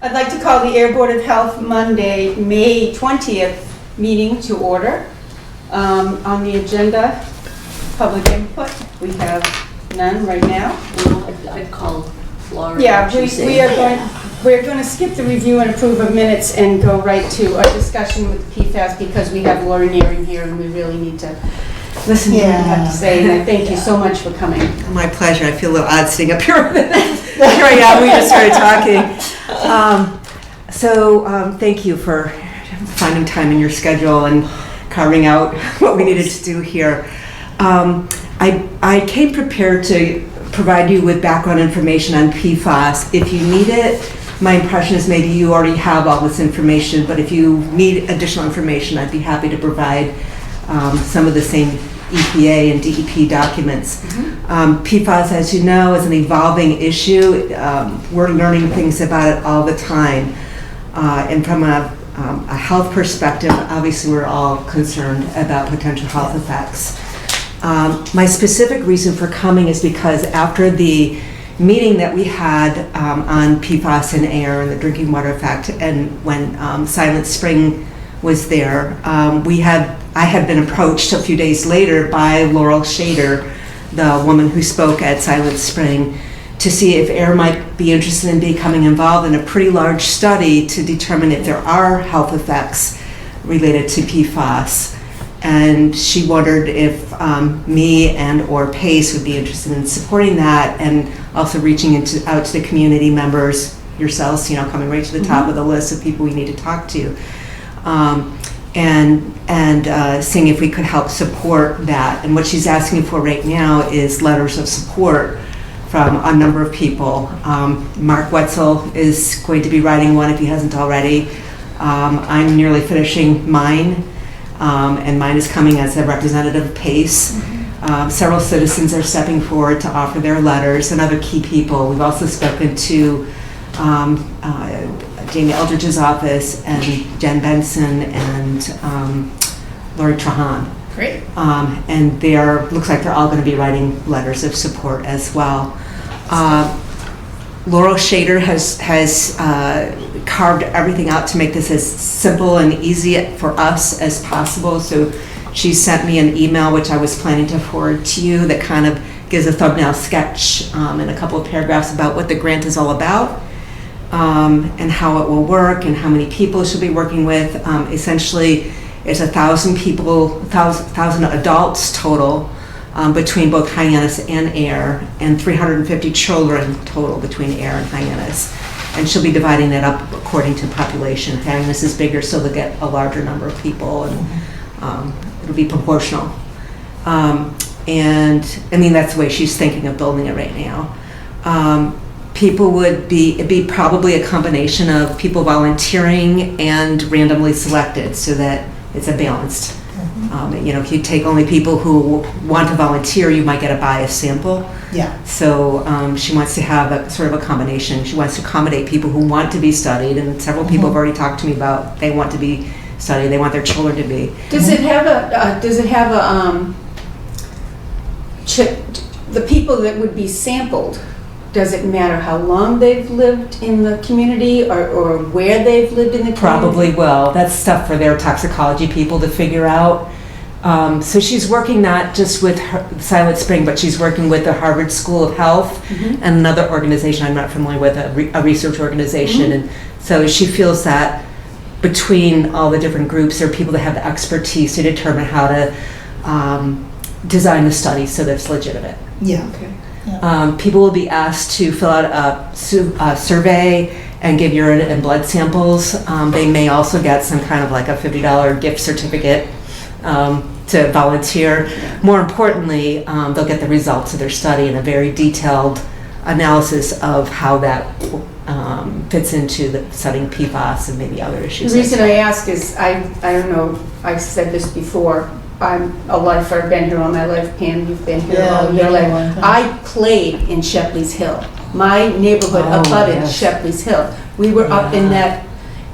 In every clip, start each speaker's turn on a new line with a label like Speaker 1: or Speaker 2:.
Speaker 1: I'd like to call the Ayer Board of Health Monday, May 20th meeting to order. On the agenda, public input. We have none right now.
Speaker 2: I'd call Flora.
Speaker 1: Yeah, we're going to skip the review and approve of minutes and go right to a discussion with PFAS because we have Lauren Nearing here and we really need to listen to what you have to say. And I thank you so much for coming.
Speaker 3: My pleasure. I feel a little odd sitting up here. Here I am. We just started talking. Thank you for finding time in your schedule and carving out what we needed to do here. I came prepared to provide you with background information on PFAS. If you need it, my impression is maybe you already have all this information, but if you need additional information, I'd be happy to provide some of the same EPA and DEP documents. PFAS, as you know, is an evolving issue. We're learning things about it all the time. And from a health perspective, obviously we're all concerned about potential health effects. My specific reason for coming is because after the meeting that we had on PFAS and air and the drinking water effect, and when Silent Spring was there, I had been approached a few days later by Laurel Shader, the woman who spoke at Silent Spring, to see if Ayer might be interested in becoming involved in a pretty large study to determine if there are health effects related to PFAS. And she wondered if me and or PACE would be interested in supporting that, and also reaching out to the community members, yourselves, coming right to the top of the list of people we need to talk to, and seeing if we could help support that. And what she's asking for right now is letters of support from a number of people. Mark Wetzel is going to be writing one if he hasn't already. I'm nearly finishing mine. And mine is coming as a representative of PACE. Several citizens are stepping forward to offer their letters, and other key people. We've also spoken to Jamie Eldridge's office and Jen Benson and Lori Trahan.
Speaker 1: Great.
Speaker 3: And looks like they're all going to be writing letters of support as well. Laurel Shader has carved everything out to make this as simple and easy for us as possible. So she sent me an email, which I was planning to forward to you, that kind of gives a thumbnail sketch and a couple of paragraphs about what the grant is all about, and how it will work and how many people she'll be working with. Essentially, it's 1,000 people, 1,000 adults total, between both Hyannis and Ayer, and 350 children total between Ayer and Hyannis. And she'll be dividing that up according to population. Hyannis is bigger, so they'll get a larger number of people, and it'll be proportional. And I mean, that's the way she's thinking of building it right now. It'd be probably a combination of people volunteering and randomly selected, so that it's a balanced. If you take only people who want to volunteer, you might get a biased sample.
Speaker 4: Yeah.
Speaker 3: So she wants to have a sort of a combination. She wants to accommodate people who want to be studied, and several people have already talked to me about they want to be studied. They want their children to be.
Speaker 1: Does it have the people that would be sampled? Does it matter how long they've lived in the community or where they've lived in the community?
Speaker 3: Probably will. That's stuff for their toxicology people to figure out. So she's working not just with Silent Spring, but she's working with the Harvard School of Health and another organization I'm not familiar with, a research organization. And so she feels that between all the different groups, there are people that have the expertise to determine how to design the study so that it's legitimate.
Speaker 4: Yeah.
Speaker 1: Okay.
Speaker 3: People will be asked to fill out a survey and give urine and blood samples. They may also get some kind of like a $50 gift certificate to volunteer. More importantly, they'll get the results of their study and a very detailed analysis of how that fits into the studying PFAS and maybe other issues.
Speaker 1: The reason I ask is, I don't know, I've said this before, I'm a lifer, I've been here all my life. Pam, you've been here all your life. I played in Shepley's Hill. My neighborhood abutted Shepley's Hill. We were up in that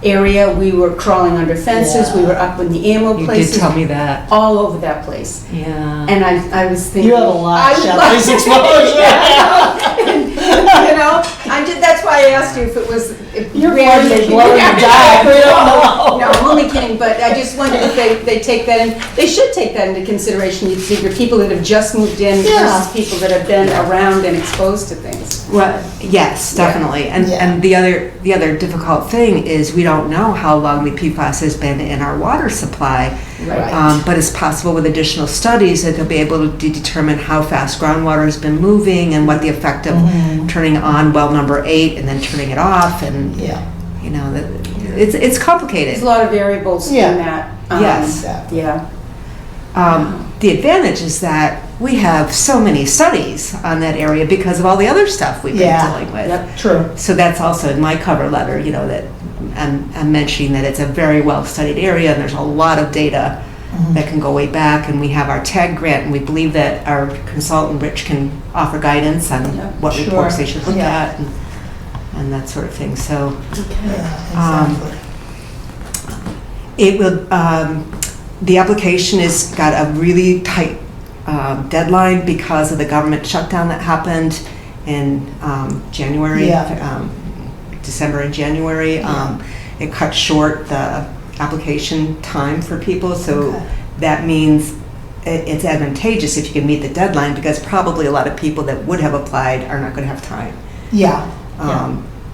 Speaker 1: area, we were crawling under fences, we were up in the ammo places.
Speaker 3: You did tell me that.
Speaker 1: All over that place.
Speaker 3: Yeah.
Speaker 1: And I was thinking,
Speaker 4: You have a lot of Shepley's exposure.
Speaker 1: that's why I asked you if it was
Speaker 4: You're
Speaker 1: rarely-
Speaker 4: probably blowing the dial. We don't know.
Speaker 1: No, I'm only kidding, but I just wondered if they take that in, they should take that into consideration. You figure people that have just moved in
Speaker 4: Yeah.
Speaker 1: versus people that have been around and exposed to things.
Speaker 3: Well, yes, definitely. And
Speaker 4: Yeah.
Speaker 3: and the other difficult thing is we don't know how long the PFAS has been in our water supply.
Speaker 4: Right.
Speaker 3: But it's possible with additional studies that they'll be able to determine how fast groundwater has been moving and what the effect of turning on well number 8 and then turning it off, and
Speaker 4: Yeah.
Speaker 3: you know, it's complicated.
Speaker 1: There's a lot of variables
Speaker 4: Yeah.
Speaker 1: in that.
Speaker 3: Yes.
Speaker 4: Exactly.
Speaker 1: Yeah.
Speaker 3: The advantage is that we have so many studies on that area because of all the other stuff we've been
Speaker 4: Yeah.
Speaker 3: dealing with.
Speaker 1: Yep.
Speaker 4: True.
Speaker 3: So that's also in my cover letter, you know, that I'm mentioning that it's a very well-studied area and there's a lot of data that can go way back, and we have our TAG grant, and we believe that our consultant, Rich, can offer guidance on
Speaker 1: Yeah.
Speaker 3: what
Speaker 4: Sure.
Speaker 3: reports they should look
Speaker 4: Yeah.
Speaker 3: at and that sort of thing. So
Speaker 4: Yeah, exactly.
Speaker 3: it will, the application has got a really tight deadline because of the government shutdown that happened in January,
Speaker 4: Yeah.
Speaker 3: December and January. It cut short the application time for people, so
Speaker 4: Okay.
Speaker 3: that means it's advantageous if you can meet the deadline, because probably a lot of people that would have applied are not going to have time.
Speaker 4: Yeah.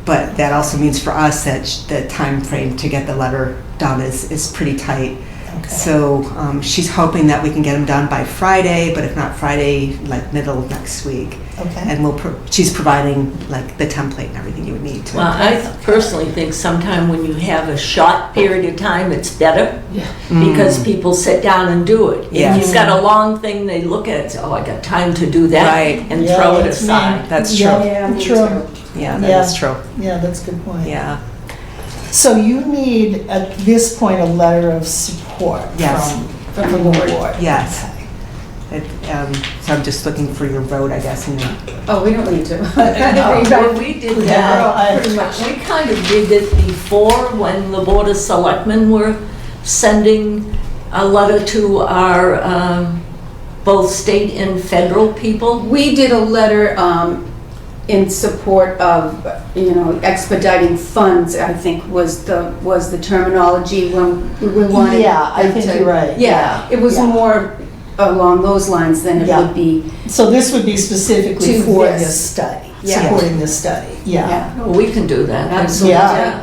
Speaker 3: But that also means for us that the time frame to get the letter done is pretty tight.
Speaker 4: Okay.
Speaker 3: So she's hoping that we can get them done by Friday, but if not Friday, like middle of next week.
Speaker 4: Okay.
Speaker 3: And she's providing like the template and everything you would need to.
Speaker 2: Well, I personally think sometime when you have a short period of time, it's better because people sit down and do it. If
Speaker 3: Yes.
Speaker 2: you've got a long thing, they look at it and say, oh, I got time to do that,
Speaker 3: Right.
Speaker 2: and
Speaker 4: Yeah,
Speaker 2: throw it
Speaker 4: that's me.
Speaker 2: aside.
Speaker 3: That's
Speaker 4: Yeah.
Speaker 3: true.
Speaker 1: Yeah, me
Speaker 4: True.
Speaker 1: too.
Speaker 3: Yeah, that
Speaker 4: Yeah.
Speaker 3: is true.
Speaker 4: Yeah, that's a good point.
Speaker 3: Yeah.
Speaker 4: So you need, at this point, a letter of support
Speaker 3: Yes.
Speaker 4: from the board.
Speaker 3: Yes.
Speaker 4: Okay.
Speaker 3: So I'm just looking for your vote, I guess. And
Speaker 1: Oh, we don't need to.
Speaker 2: Well, we did
Speaker 4: Yeah, I-
Speaker 2: that pretty much. We kind of did it before when the Board of Selectmen were sending a letter to our both state and federal people.
Speaker 1: We did a letter in support of, expediting funds, I think was the terminology when we wanted.
Speaker 4: Yeah, I
Speaker 1: them
Speaker 4: think
Speaker 1: to-
Speaker 4: you're right.
Speaker 1: Yeah, it was
Speaker 4: Yeah.
Speaker 1: more along those lines than it
Speaker 4: Yeah.
Speaker 1: would be,
Speaker 4: So this would be specifically
Speaker 1: To
Speaker 4: for
Speaker 1: this.
Speaker 4: this study,
Speaker 1: Yeah.
Speaker 4: supporting this study. Yeah.
Speaker 1: yeah.
Speaker 2: We can do that.
Speaker 1: Absolutely.
Speaker 4: Yeah,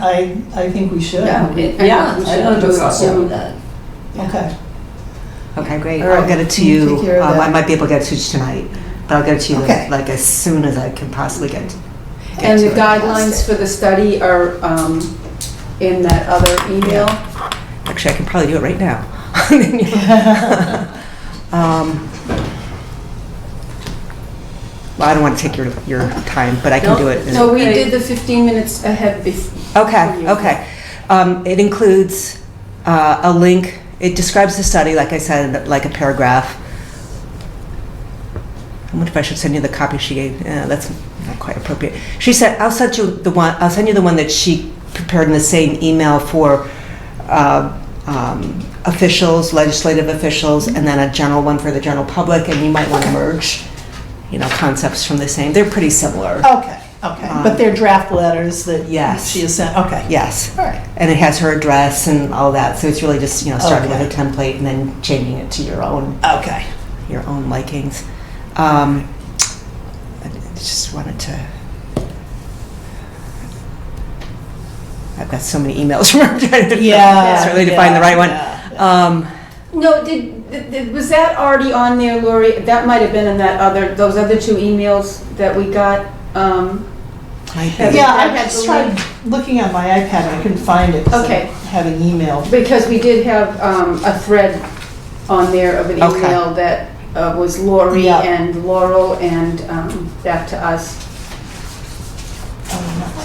Speaker 4: I think we should.
Speaker 1: Yeah,
Speaker 2: Yeah,
Speaker 1: we
Speaker 2: I
Speaker 1: should
Speaker 2: don't
Speaker 1: do
Speaker 2: do
Speaker 1: it
Speaker 2: problem
Speaker 1: soon.
Speaker 2: with that.
Speaker 4: Okay.
Speaker 3: Okay, great.
Speaker 4: All right.
Speaker 3: I'll get it to
Speaker 4: You
Speaker 3: you.
Speaker 4: take care of that.
Speaker 3: I might be able to get it to you tonight, but I'll get it to you
Speaker 4: Okay.
Speaker 3: like as soon as I can possibly get
Speaker 1: And the
Speaker 3: to it.
Speaker 1: guidelines for the study are in that other email.
Speaker 3: Actually, I can probably do it right now. Well, I don't want to take your time, but I can do it.
Speaker 1: No, we did the 15 minutes ahead before.
Speaker 3: Okay, okay. It includes a link. It describes the study, like I said, like a paragraph. I wonder if I should send you the copy she gave. That's not quite appropriate. She said, I'll send you the one that she prepared in the same email for officials, legislative officials, and then a general one for the general public, and you might want to merge, concepts from the same. They're pretty similar.
Speaker 4: Okay, but they're draft letters that
Speaker 3: Yes.
Speaker 4: she has sent, okay.
Speaker 3: Yes.
Speaker 4: All right.
Speaker 3: And it has her address and all that, so it's really just, starting
Speaker 4: Okay.
Speaker 3: with a template and then changing it to your own
Speaker 4: Okay.
Speaker 3: likings. I just wanted to. I've got so many emails from her.
Speaker 4: Yeah.
Speaker 3: Certainly to find the right one.
Speaker 4: Yeah.
Speaker 1: No, was that already on there, Lori? That might have been in those other two emails that we got.
Speaker 3: Might be.
Speaker 4: Yeah, I
Speaker 1: had
Speaker 4: just
Speaker 1: the
Speaker 4: tried
Speaker 1: link.
Speaker 4: looking on my iPad and I couldn't find it. 'cause
Speaker 1: Okay.
Speaker 4: I had an email.
Speaker 1: Because we did have a thread on there of an
Speaker 3: Okay.
Speaker 1: email that was Lori
Speaker 4: Yeah.
Speaker 1: and Laurel and back to us.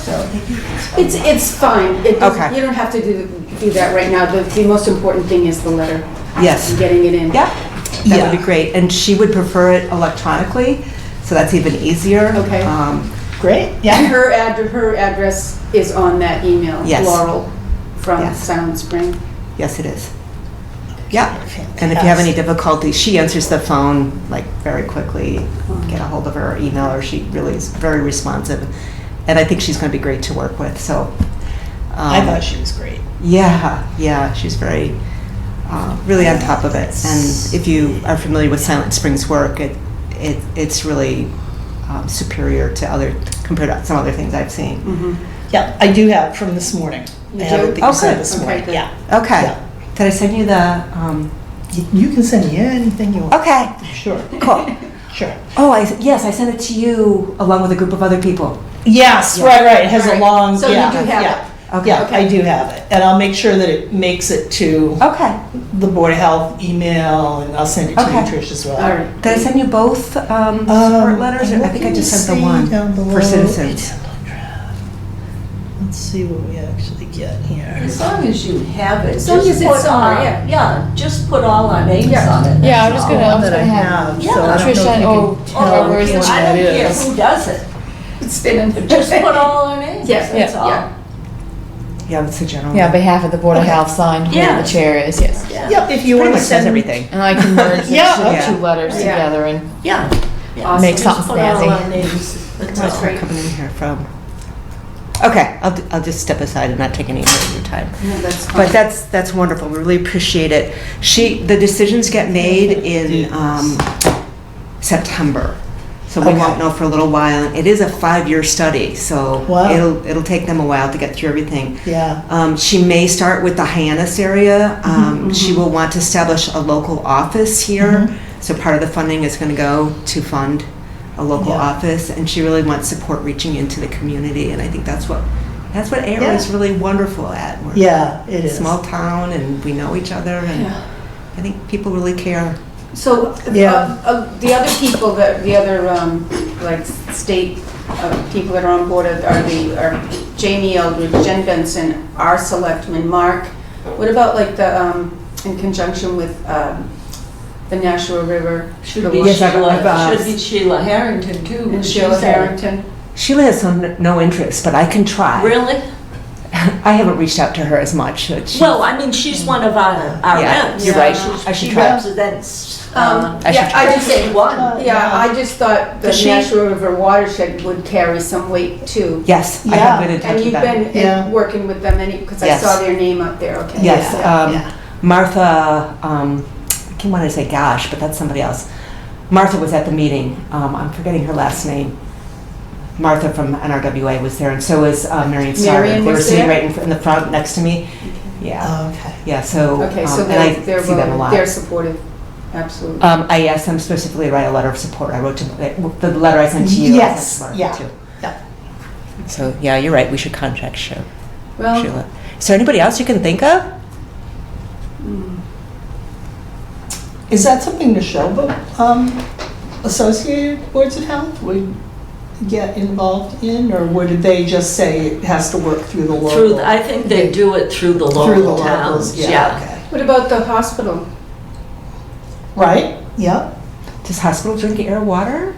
Speaker 1: So it's fine.
Speaker 3: Okay.
Speaker 1: You don't have to do that right now. The most important thing is the letter.
Speaker 3: Yes.
Speaker 1: And getting it in.
Speaker 3: Yeah. That
Speaker 4: Yeah.
Speaker 3: would be great. And she would prefer it electronically, so that's even easier.
Speaker 1: Okay.
Speaker 4: Great,
Speaker 1: And
Speaker 4: yeah.
Speaker 1: her address is on that email.
Speaker 3: Yes.
Speaker 1: Laurel from
Speaker 3: Yes.
Speaker 1: Silent Spring.
Speaker 3: Yes, it is. Yeah. And if you have any difficulties, she answers the phone like very quickly. Get a hold of her or email her. She really is very responsive and I think she's going to be great to work with, so.
Speaker 4: I thought she was great.
Speaker 3: Yeah, she's very, really on top of it. And if you are familiar with Silent Spring's work, it's really superior to compared to some other things I've seen.
Speaker 4: Yeah, I do have from this morning.
Speaker 1: You
Speaker 4: I have
Speaker 1: do?
Speaker 4: it that you sent
Speaker 3: Okay.
Speaker 4: this
Speaker 1: Okay,
Speaker 4: morning,
Speaker 1: good.
Speaker 4: yeah.
Speaker 3: Okay.
Speaker 4: Yeah.
Speaker 3: Did I send you the,
Speaker 4: You can send me anything you want.
Speaker 3: okay,
Speaker 4: Sure,
Speaker 3: cool.
Speaker 4: sure.
Speaker 3: Oh, yes, I sent it to you along with a group of other people.
Speaker 4: Yes,
Speaker 3: Yeah.
Speaker 4: right, it has a
Speaker 1: Right.
Speaker 4: long,
Speaker 1: So you
Speaker 4: yeah,
Speaker 1: do have
Speaker 4: yeah.
Speaker 1: it?
Speaker 3: Okay.
Speaker 4: Yeah, I do have it, and I'll make sure that it makes it to
Speaker 3: Okay.
Speaker 4: the Board of Health email, and I'll send it to you,
Speaker 3: Okay.
Speaker 4: Trish, as well.
Speaker 1: All right.
Speaker 3: Did I send you both support letters? Or I think I just sent the one for citizens.
Speaker 4: Let's see what we actually get here.
Speaker 2: As long as you have it,
Speaker 1: As long
Speaker 2: just
Speaker 1: as it's
Speaker 2: put
Speaker 1: somewhere,
Speaker 2: our,
Speaker 1: yeah.
Speaker 2: just put all our names
Speaker 1: Yeah.
Speaker 2: on it.
Speaker 5: Yeah, I was
Speaker 2: that's
Speaker 5: gonna-
Speaker 2: all.
Speaker 5: I was gonna have
Speaker 2: Yeah,
Speaker 4: so I don't know if
Speaker 5: Tricia,
Speaker 4: you
Speaker 5: oh,
Speaker 4: can tell
Speaker 5: oh, where's the
Speaker 4: which
Speaker 2: I
Speaker 4: one
Speaker 2: don't
Speaker 4: it
Speaker 2: care
Speaker 4: is.
Speaker 2: who does it,
Speaker 1: It's been in the.
Speaker 2: just put all our names,
Speaker 1: Yeah,
Speaker 2: that's all.
Speaker 1: yeah.
Speaker 3: Yeah, that's the general.
Speaker 5: Yeah, on behalf of the Board of
Speaker 4: Okay.
Speaker 5: Health, signed where
Speaker 2: Yeah.
Speaker 5: the chair is, yes.
Speaker 2: Yeah.
Speaker 4: Yep, if you
Speaker 3: Pretty
Speaker 4: want
Speaker 3: much
Speaker 4: to
Speaker 3: says
Speaker 4: send
Speaker 3: everything.
Speaker 5: And I can merge
Speaker 4: Yeah,
Speaker 5: the
Speaker 3: okay.
Speaker 5: two letters
Speaker 1: Yeah.
Speaker 5: together and
Speaker 2: Yeah. Yeah.
Speaker 1: Awesome.
Speaker 5: make
Speaker 2: Just
Speaker 5: something
Speaker 2: put all
Speaker 5: snazzy.
Speaker 2: our names, that's
Speaker 3: Where's
Speaker 2: all.
Speaker 3: it coming in here from? Okay, I'll just step aside and not take any more of your time.
Speaker 1: No, that's
Speaker 3: But
Speaker 1: fine.
Speaker 3: that's wonderful. We really appreciate it. The decisions get made in September, so we
Speaker 4: Okay.
Speaker 3: won't know for a little while. It is a 5-year study, so
Speaker 4: Wow.
Speaker 3: it'll take them a while to get through everything.
Speaker 4: Yeah,
Speaker 3: She may start with the Hyannis area. She will want to establish a local office here, so part of the funding is going to go to fund a local
Speaker 4: Yeah.
Speaker 3: office, and she really wants support reaching into the community, and I think that's what Ayer
Speaker 4: Yeah.
Speaker 3: is really wonderful at. We're
Speaker 4: yeah, it
Speaker 3: a
Speaker 4: is.
Speaker 3: small town, and we know each other, and
Speaker 1: Yeah.
Speaker 3: I think people really care.
Speaker 1: So,
Speaker 4: Yeah.
Speaker 1: the other people like, state people that are on board are Jamie Eldridge, Jen Benson, our selectman, Mark. What about like in conjunction with the Nashua River?
Speaker 2: Should
Speaker 1: the
Speaker 2: be
Speaker 3: Yes, I've-
Speaker 2: Sheila, should be Sheila Harrington too.
Speaker 1: And
Speaker 2: but
Speaker 1: Sheila
Speaker 2: she's at-
Speaker 1: Harrington?
Speaker 3: Sheila has no interest, but I can try.
Speaker 2: Really?
Speaker 3: I haven't reached out to her as much. But
Speaker 2: Well, I mean, she's one of our
Speaker 3: Yeah,
Speaker 2: reps.
Speaker 3: you're right.
Speaker 2: She's-
Speaker 3: I should
Speaker 2: She
Speaker 3: try.
Speaker 2: represents,
Speaker 3: I should
Speaker 1: Yeah, I just
Speaker 2: say one.
Speaker 1: Yeah, I just thought the
Speaker 2: Does she-
Speaker 1: Nashua River watershed would carry some weight too.
Speaker 3: yes, I
Speaker 4: Yeah.
Speaker 3: have been in touch
Speaker 1: And
Speaker 3: with
Speaker 1: you've
Speaker 3: them.
Speaker 1: been
Speaker 4: Yeah.
Speaker 1: working with them because I
Speaker 3: Yes.
Speaker 1: saw their name up there, okay.
Speaker 3: Yes,
Speaker 4: Yeah, yeah.
Speaker 3: Martha, I can't want to say gosh, but that's somebody else. Martha was at the meeting. I'm forgetting her last name. Martha from NRWA was there, and so was Marion Starr.
Speaker 1: Marion
Speaker 3: They were
Speaker 1: was
Speaker 3: sitting
Speaker 1: there?
Speaker 3: right in the front next to me. Yeah,
Speaker 4: Okay.
Speaker 3: yeah. So,
Speaker 1: Okay, so
Speaker 3: and I
Speaker 1: they're
Speaker 3: see them a lot.
Speaker 1: they're supportive, absolutely.
Speaker 3: I asked them specifically to write a letter of support. I wrote to the letter I sent to you. I
Speaker 4: Yes,
Speaker 3: sent to
Speaker 4: yeah.
Speaker 3: Martha, too.
Speaker 4: Yeah.
Speaker 3: So yeah, you're right. We should contact Sheila.
Speaker 1: Well,
Speaker 3: Is there anybody else you can think of?
Speaker 4: Is that something the Shelby Associated Boards of Health would get involved in, or would they just say it has to work through the local?
Speaker 2: I think they do it through the
Speaker 4: Through the
Speaker 2: local
Speaker 4: locals,
Speaker 2: towns,
Speaker 4: yeah,
Speaker 2: yeah.
Speaker 4: okay.
Speaker 1: what about the hospital?
Speaker 4: Right, yeah,
Speaker 3: Does hospital drink air water?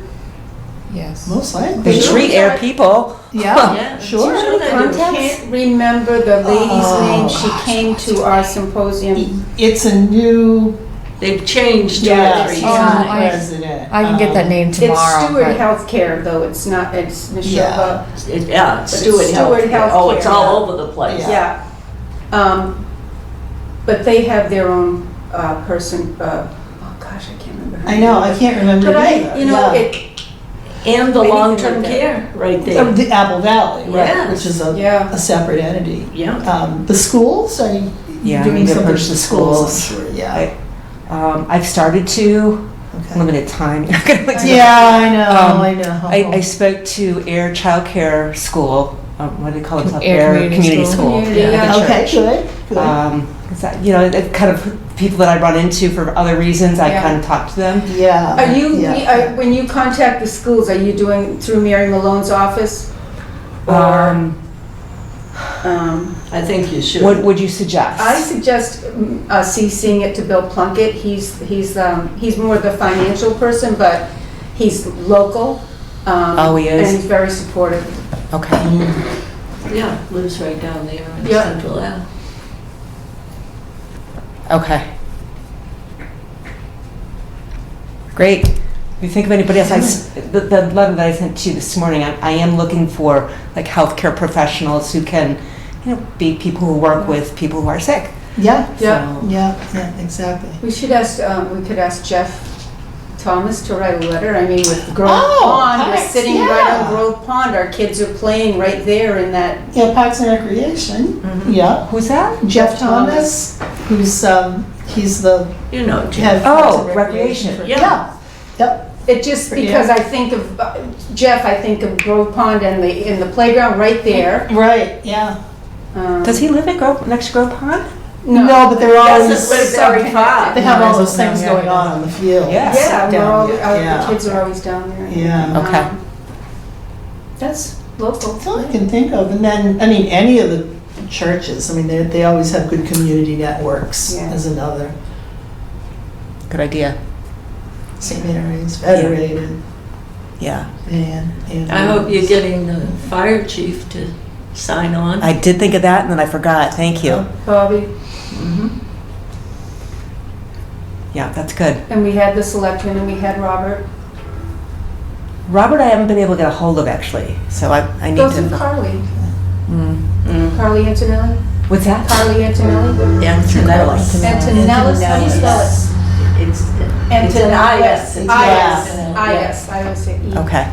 Speaker 5: yes.
Speaker 4: most likely.
Speaker 3: They
Speaker 1: Sure.
Speaker 3: treat air people.
Speaker 4: Yeah,
Speaker 2: Yeah,
Speaker 4: sure.
Speaker 2: sure they do.
Speaker 1: I can't remember the lady's
Speaker 4: Oh,
Speaker 1: name, she
Speaker 4: gosh.
Speaker 1: came to our symposium.
Speaker 4: It's a new,
Speaker 2: They've changed two
Speaker 4: yeah,
Speaker 2: or three
Speaker 4: she's
Speaker 5: Oh,
Speaker 4: the
Speaker 2: times.
Speaker 5: I-
Speaker 4: president.
Speaker 5: I can get that name tomorrow.
Speaker 1: It's Stewart
Speaker 5: but-
Speaker 1: Healthcare though, it's not, it's Michelle,
Speaker 2: Yeah,
Speaker 1: it's
Speaker 2: Stewart
Speaker 1: Stewart
Speaker 2: Healthcare. Oh, it's
Speaker 1: Healthcare,
Speaker 2: all over the place.
Speaker 4: Yeah.
Speaker 1: yeah. But they have their own person, oh gosh, I can't remember her
Speaker 4: I know,
Speaker 1: name.
Speaker 4: I can't remember
Speaker 1: But
Speaker 4: either.
Speaker 1: I, you know,
Speaker 4: yeah.
Speaker 1: it,
Speaker 2: And the
Speaker 1: Anything
Speaker 2: long-term
Speaker 1: like that.
Speaker 2: care, right there.
Speaker 4: The Apple Valley, right,
Speaker 2: Yes.
Speaker 4: which is a
Speaker 1: yeah.
Speaker 4: separate entity.
Speaker 2: Yeah.
Speaker 4: The schools, are you
Speaker 3: Yeah,
Speaker 4: doing
Speaker 3: we
Speaker 4: something
Speaker 3: approach
Speaker 4: with
Speaker 3: the
Speaker 4: the schools, I'm
Speaker 3: schools.
Speaker 4: sure, yeah.
Speaker 3: I've started to,
Speaker 4: Okay.
Speaker 3: limited time.
Speaker 4: Yeah, I know, I know.
Speaker 3: I spoke to Air Childcare School, what do they call it?
Speaker 5: Air Community
Speaker 3: School.
Speaker 1: Community, yeah.
Speaker 3: at the
Speaker 4: Okay,
Speaker 3: church.
Speaker 4: good.
Speaker 3: Is that, you know, it kind of people that I run into for other reasons, I
Speaker 1: Yeah.
Speaker 3: kind of talk to them.
Speaker 4: Yeah.
Speaker 1: Are you,
Speaker 4: yeah.
Speaker 1: when you contact the schools, are you doing through Mary Malone's office? Or,
Speaker 2: I think you should.
Speaker 3: What would you suggest?
Speaker 1: I suggest CCing it to Bill Plunkett. He's more the financial person, but he's local.
Speaker 3: Oh, he is?
Speaker 1: And he's very supportive.
Speaker 3: Okay.
Speaker 2: Yeah, lives right down there in
Speaker 1: Yeah.
Speaker 2: Central Ave.
Speaker 3: Okay. Great. you think of anybody else, the letter that I sent to you this morning, I am looking for like healthcare professionals who can, be people who work with people who are sick.
Speaker 4: Yeah,
Speaker 1: Yeah.
Speaker 3: So-
Speaker 4: yeah, exactly.
Speaker 1: We should ask, we could ask Jeff Thomas to write a letter. I mean, with Grove
Speaker 4: Oh,
Speaker 1: Pond, we're
Speaker 4: Parks,
Speaker 1: sitting right
Speaker 4: yeah.
Speaker 1: on Grove Pond. Our kids are playing right there in that.
Speaker 4: Yeah, Parks and Recreation, yeah.
Speaker 3: Who's that?
Speaker 4: Jeff Thomas, who's, he's the
Speaker 2: You know, Jim.
Speaker 4: head of Parks and
Speaker 3: Oh, recreation.
Speaker 4: for-
Speaker 2: Yeah.
Speaker 4: Yep.
Speaker 1: It just,
Speaker 4: For
Speaker 1: because
Speaker 4: you.
Speaker 1: I think of, Jeff, I think of Grove Pond and the playground right there.
Speaker 4: Right, yeah.
Speaker 3: Does he live at next to Grove Pond?
Speaker 4: No, but they're always,
Speaker 2: Doesn't live very far.
Speaker 4: they have all those
Speaker 5: No,
Speaker 4: things
Speaker 5: yeah,
Speaker 4: going
Speaker 5: he
Speaker 4: on the field.
Speaker 3: Yeah.
Speaker 1: Yeah, we're
Speaker 4: down
Speaker 1: all,
Speaker 4: there,
Speaker 1: the
Speaker 4: yeah.
Speaker 1: kids are always down there.
Speaker 4: Yeah.
Speaker 3: Okay.
Speaker 1: That's local.
Speaker 4: That's all I can think of. And then, I mean, any of the churches, I mean, they always have good community networks
Speaker 1: Yeah.
Speaker 4: as another.
Speaker 3: Good idea.
Speaker 4: St. Mary's, Federated,
Speaker 3: Yeah.
Speaker 4: and.
Speaker 2: I hope you're getting the fire chief to sign on.
Speaker 3: I did think of that and then I forgot. Thank you.
Speaker 1: Bobby,
Speaker 3: Yeah, that's good.
Speaker 1: and we had the selectmen and we had Robert.
Speaker 3: Robert, I haven't been able to get a hold of actually, so I need
Speaker 1: Those are
Speaker 3: to.
Speaker 1: Carly.
Speaker 3: Mm.
Speaker 1: Carly Antonelli?
Speaker 3: What's that?
Speaker 1: Carly Antonelli?
Speaker 2: Antonellis.
Speaker 1: Antonellis, how do you spell it?
Speaker 2: It's
Speaker 1: Antonellis.
Speaker 2: an IS. It's
Speaker 1: I-S.
Speaker 2: an
Speaker 1: I-S. I always say E.
Speaker 3: Okay.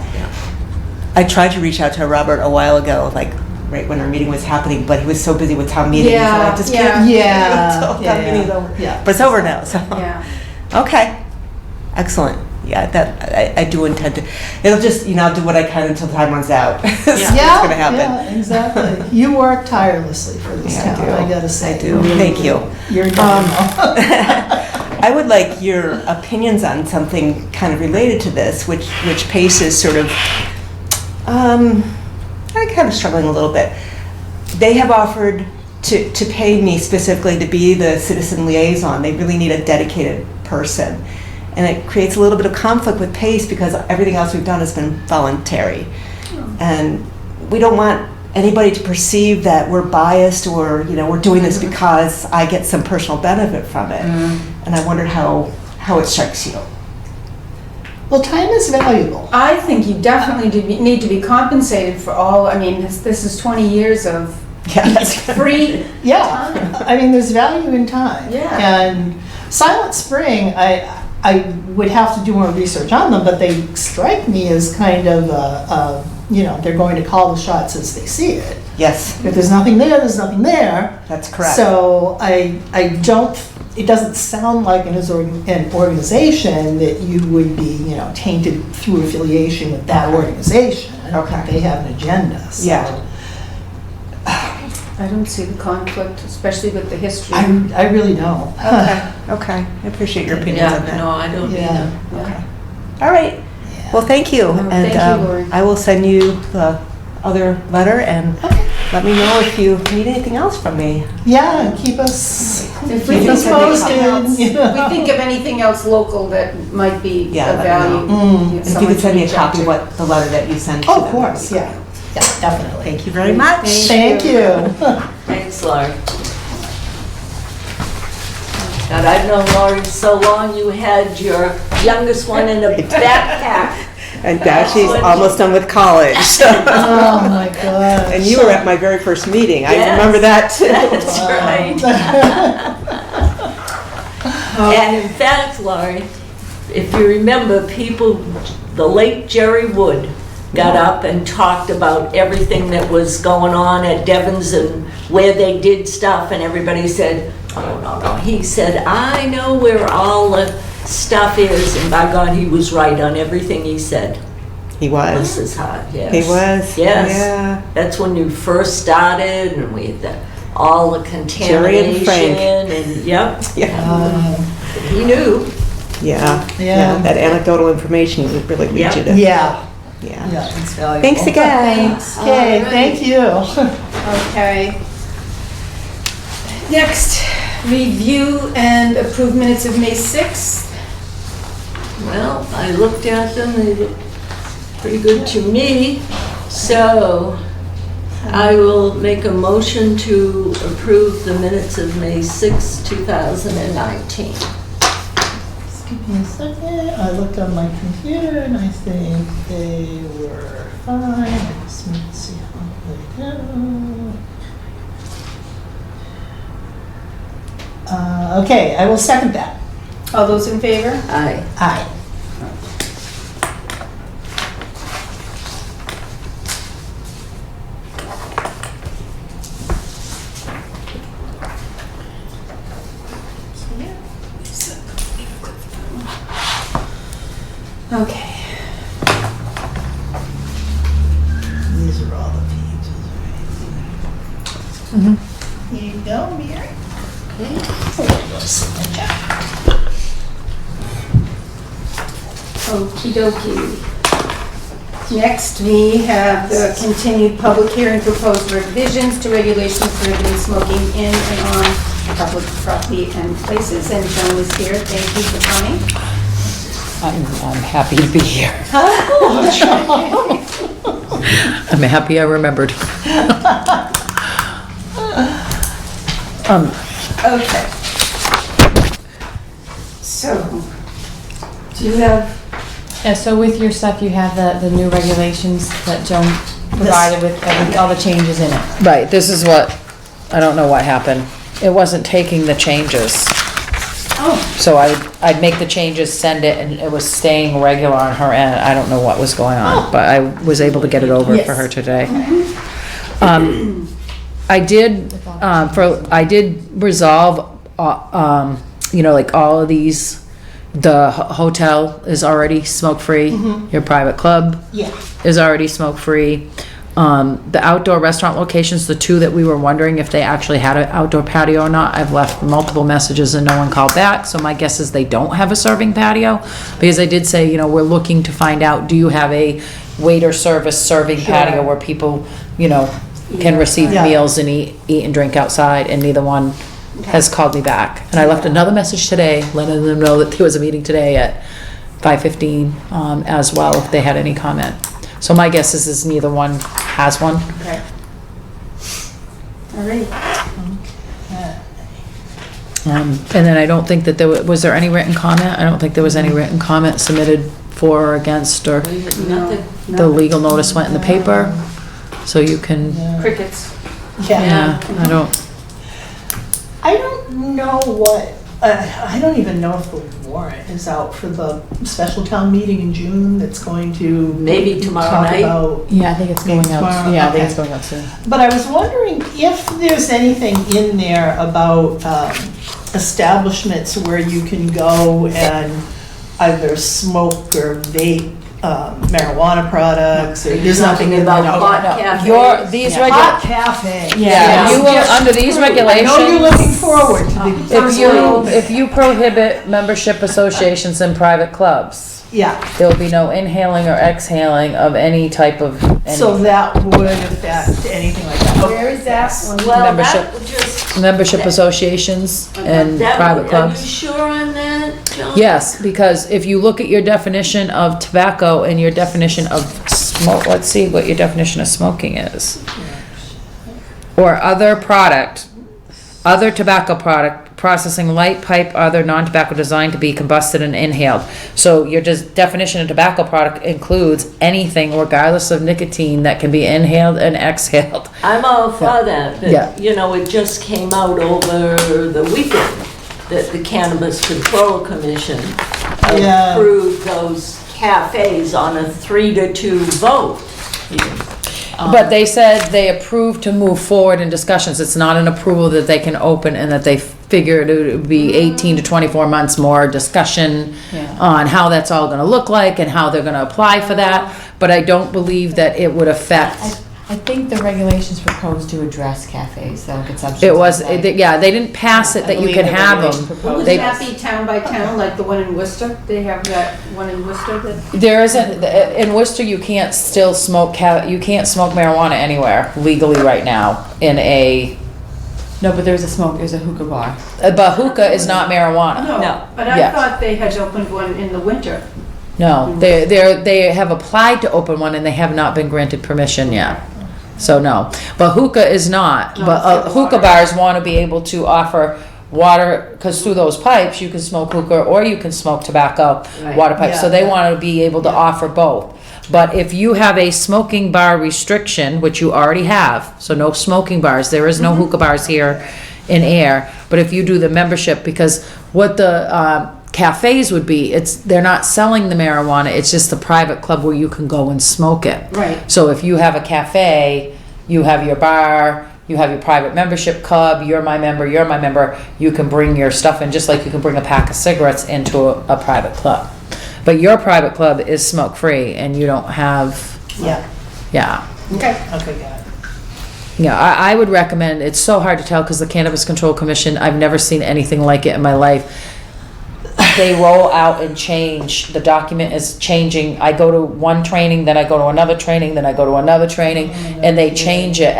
Speaker 3: I tried to reach out to Robert a while ago, like right when our meeting was happening, but he was so busy with town meeting, so I just can't.
Speaker 4: Yeah,
Speaker 3: Until town
Speaker 4: yeah,
Speaker 3: meeting's over.
Speaker 4: yeah.
Speaker 3: But it's over now, so.
Speaker 1: Yeah.
Speaker 3: Okay. Excellent. Yeah, that I do intend to. It'll just, I'll do what I can until time runs out. That's what's
Speaker 4: Yeah,
Speaker 3: gonna happen.
Speaker 4: yeah, exactly. You work tirelessly for this
Speaker 3: Yeah, I
Speaker 4: town,
Speaker 3: do.
Speaker 4: I gotta say.
Speaker 3: I do. Thank you.
Speaker 4: You're done.
Speaker 3: I would like your opinions on something kind of related to this, which Pace is sort of, I'm kind of struggling a little bit. They have offered to pay me specifically to be the citizen liaison. They really need a dedicated person. And it creates a little bit of conflict with Pace because everything else we've done has been voluntary. And we don't want anybody to perceive that we're biased or, we're doing this because I get some personal benefit from it. And I wondered how it strikes you.
Speaker 4: Well, time is valuable.
Speaker 1: I think you definitely need to be compensated for all, I mean, this is 20 years of
Speaker 3: Yeah, that's
Speaker 1: free.
Speaker 4: Yeah, I mean, there's value in time.
Speaker 1: Yeah.
Speaker 4: And Silent Spring, I would have to do more research on them, but they strike me as kind of, they're going to call the shots as they see it.
Speaker 3: Yes,
Speaker 4: If there's nothing there, there's nothing there.
Speaker 3: that's correct.
Speaker 4: So I don't, it doesn't sound like an organization that you would be, tainted through affiliation with that organization. I don't think
Speaker 3: Okay.
Speaker 4: they have an agenda, so.
Speaker 3: Yeah.
Speaker 1: I don't see the conflict, especially with the history.
Speaker 4: I really don't.
Speaker 3: Okay, I appreciate your opinions
Speaker 2: Yeah,
Speaker 3: on that.
Speaker 2: no, I don't
Speaker 4: Yeah.
Speaker 2: either.
Speaker 3: Okay. All right. Well, thank you.
Speaker 1: Thank you, Lori.
Speaker 3: I will send you the other letter and
Speaker 4: Okay.
Speaker 3: let me know if you need anything else from me.
Speaker 4: Yeah, and keep us
Speaker 1: If we
Speaker 3: Keep
Speaker 1: think
Speaker 3: us
Speaker 1: of anything else,
Speaker 4: posted.
Speaker 1: we think of anything else local that might be
Speaker 3: Yeah,
Speaker 1: of
Speaker 3: let me
Speaker 1: value.
Speaker 4: know.
Speaker 3: If you could send me a copy of what the letter that you sent to
Speaker 4: Oh,
Speaker 3: them.
Speaker 4: of course, yeah. Yeah, definitely.
Speaker 3: Thank you very much.
Speaker 4: Thank you.
Speaker 2: Thanks, Laurie. God, I've known Laurie so long, you had your youngest one in a backpack.
Speaker 3: And now she's almost done with college.
Speaker 4: Oh, my gosh.
Speaker 3: And you were at my very first meeting. I
Speaker 2: Yes.
Speaker 3: remember that too.
Speaker 2: That's right. And in fact, Laurie, if you remember, the late Jerry Wood got up and talked about everything that was going on at Devon's and where they did stuff, and everybody said, oh, no. He said, I know where all the stuff is, and by God, he was right on everything he said.
Speaker 3: He
Speaker 2: Bless
Speaker 3: was.
Speaker 2: his heart, yes.
Speaker 3: He was.
Speaker 2: Yes.
Speaker 3: Yeah.
Speaker 2: That's when you first started, and we had all the
Speaker 3: Jerry and Frank.
Speaker 2: contamination, and, yep,
Speaker 3: Yeah.
Speaker 2: he knew.
Speaker 3: Yeah.
Speaker 4: Yeah.
Speaker 3: That anecdotal information would really lead
Speaker 2: Yeah.
Speaker 3: you to.
Speaker 4: Yeah,
Speaker 3: Yeah.
Speaker 4: yeah, it's valuable.
Speaker 3: Thanks again.
Speaker 4: Okay, thank you.
Speaker 1: Okay. Next, review and approve minutes of May 6th.
Speaker 2: Well, I looked at them, they look pretty good to me, so I will make a motion to approve the minutes of May 6, 2019.
Speaker 4: Give me a second. I looked on my computer and I think they were fine. I just need to see how they go. Okay, I will second that.
Speaker 1: All those in favor?
Speaker 2: Aye.
Speaker 4: Aye.
Speaker 1: Okay.
Speaker 4: These are all the pages, right? Here you go, Mary. Okay. So there goes signature.
Speaker 1: Okey dokey. Next, we have the continued public hearing, proposed revisions to regulations prohibiting smoking in and on public property and places. And Joan is here. Thank you for coming.
Speaker 6: I'm happy to be here. I'm happy I remembered.
Speaker 1: Okay. So, do you have,
Speaker 5: Yeah, so with your stuff, you have the new regulations that Joan provided with all the changes in it.
Speaker 6: Right, this is what, I don't know what happened. It wasn't taking the changes.
Speaker 1: oh,
Speaker 6: So I'd make the changes, send it, and it was staying regular on her end. I don't know what was going on, but I was able to get it over for her today. I did, I did resolve, like all of these. The hotel is already smoke-free. Your private club
Speaker 4: Yeah.
Speaker 6: is already smoke-free. The outdoor restaurant locations, the two that we were wondering if they actually had an outdoor patio or not, I've left multiple messages and no one called back, so my guess is they don't have a serving patio. Because I did say, we're looking to find out, do you have a waiter service serving patio where people, can receive
Speaker 4: Yeah.
Speaker 6: meals and eat and drink outside, and neither one has called me back. And I left another message today, letting them know that there was a meeting today at 5:15 as well, if they had any comment. So my guess is neither one has one.
Speaker 1: okay. All right.
Speaker 6: And then I don't think that was there any written comment? I don't think there was any written comment submitted for or against, or
Speaker 2: We had nothing.
Speaker 6: the legal notice went in the paper, so you can,
Speaker 1: Crickets.
Speaker 6: yeah,
Speaker 4: I don't know what, I don't even know if the warrant is out for the special town meeting in June that's going to.
Speaker 2: Maybe tomorrow
Speaker 4: talk
Speaker 2: night?
Speaker 4: about-
Speaker 5: Yeah, I think it's going
Speaker 4: Tomorrow,
Speaker 5: out, yeah, I think
Speaker 4: okay.
Speaker 5: it's going out soon.
Speaker 4: But I was wondering if there's anything in there about establishments where you can go and either smoke or vape marijuana products, or there's nothing in
Speaker 2: about
Speaker 4: there.
Speaker 2: hot
Speaker 6: no,
Speaker 2: cafes.
Speaker 6: these
Speaker 4: Hot cafe.
Speaker 6: Yeah, if you will, under these
Speaker 4: I know you're
Speaker 6: regulations,
Speaker 4: looking forward to the.
Speaker 6: if you prohibit membership associations and private clubs,
Speaker 4: Yeah,
Speaker 6: there will be no inhaling or exhaling of any type of,
Speaker 4: so that would affect anything like that.
Speaker 1: Where is that one?
Speaker 2: Well,
Speaker 6: Membership.
Speaker 2: that would just.
Speaker 6: membership associations and
Speaker 2: that
Speaker 6: private
Speaker 2: would- Are you
Speaker 6: clubs.
Speaker 2: sure on that, John?
Speaker 6: Yes, because if you look at your definition of tobacco and your definition of smoke, let's see what your definition of smoking is. Or other tobacco product, processing light pipe, other non-tobacco designed to be combusted and inhaled. So your definition of tobacco product includes anything regardless of nicotine that can be inhaled and exhaled.
Speaker 2: I'm all for that,
Speaker 6: Yeah.
Speaker 2: but, it just came out over the weekend that the Cannabis Control Commission
Speaker 4: Yeah.
Speaker 2: approved those cafes on a 3-2 vote.
Speaker 6: But they said they approved to move forward in discussions. It's not an approval that they can open, and that they figured it would be 18 to 24 months more discussion on how that's all gonna look like and how they're gonna apply for that. But I don't believe that it would affect,
Speaker 5: I think the regulations proposed to address cafes, though, consumption.
Speaker 6: it was, they didn't pass it that you can have them.
Speaker 1: Would
Speaker 6: They-
Speaker 1: that be town by town, like the one in Worcester? They have that one in Worcester that,
Speaker 6: There isn't, in Worcester, you can't still smoke, you can't smoke marijuana anywhere legally right now in a,
Speaker 5: No, but there's a hookah bar.
Speaker 6: but hookah is not marijuana.
Speaker 2: No.
Speaker 1: but I
Speaker 6: Yeah.
Speaker 1: thought they had opened one in the winter.
Speaker 6: No, they have applied to open one and they have not been granted permission yet. So no, but hookah is not, but
Speaker 1: No, it's
Speaker 6: hookah
Speaker 1: water.
Speaker 6: bars want to be able to offer water, because through those pipes, you can smoke hookah or you can smoke tobacco,
Speaker 1: Right.
Speaker 6: water pipes. So
Speaker 4: Yeah.
Speaker 6: they want to be able to offer both. But if you have a smoking bar restriction, which you already have, so no smoking bars, there is no hookah bars here in Ayer. But if you do the membership, because what the cafes would be, they're not selling the marijuana, it's just a private club where you can go and smoke it.
Speaker 1: Right.
Speaker 6: So if you have a cafe, you have your bar, you have your private membership club, you're my member, you can bring your stuff in, just like you can bring a pack of cigarettes into a private club. But your private club is smoke-free, and you don't have,
Speaker 4: Yeah,
Speaker 6: yeah.
Speaker 1: Okay.
Speaker 4: okay, got it.
Speaker 6: Yeah, I would recommend, it's so hard to tell, because the Cannabis Control Commission, I've never seen anything like it in my life. They roll out and change, the document is changing, I go to one training, then I go to another training, then I go to another training, and they change it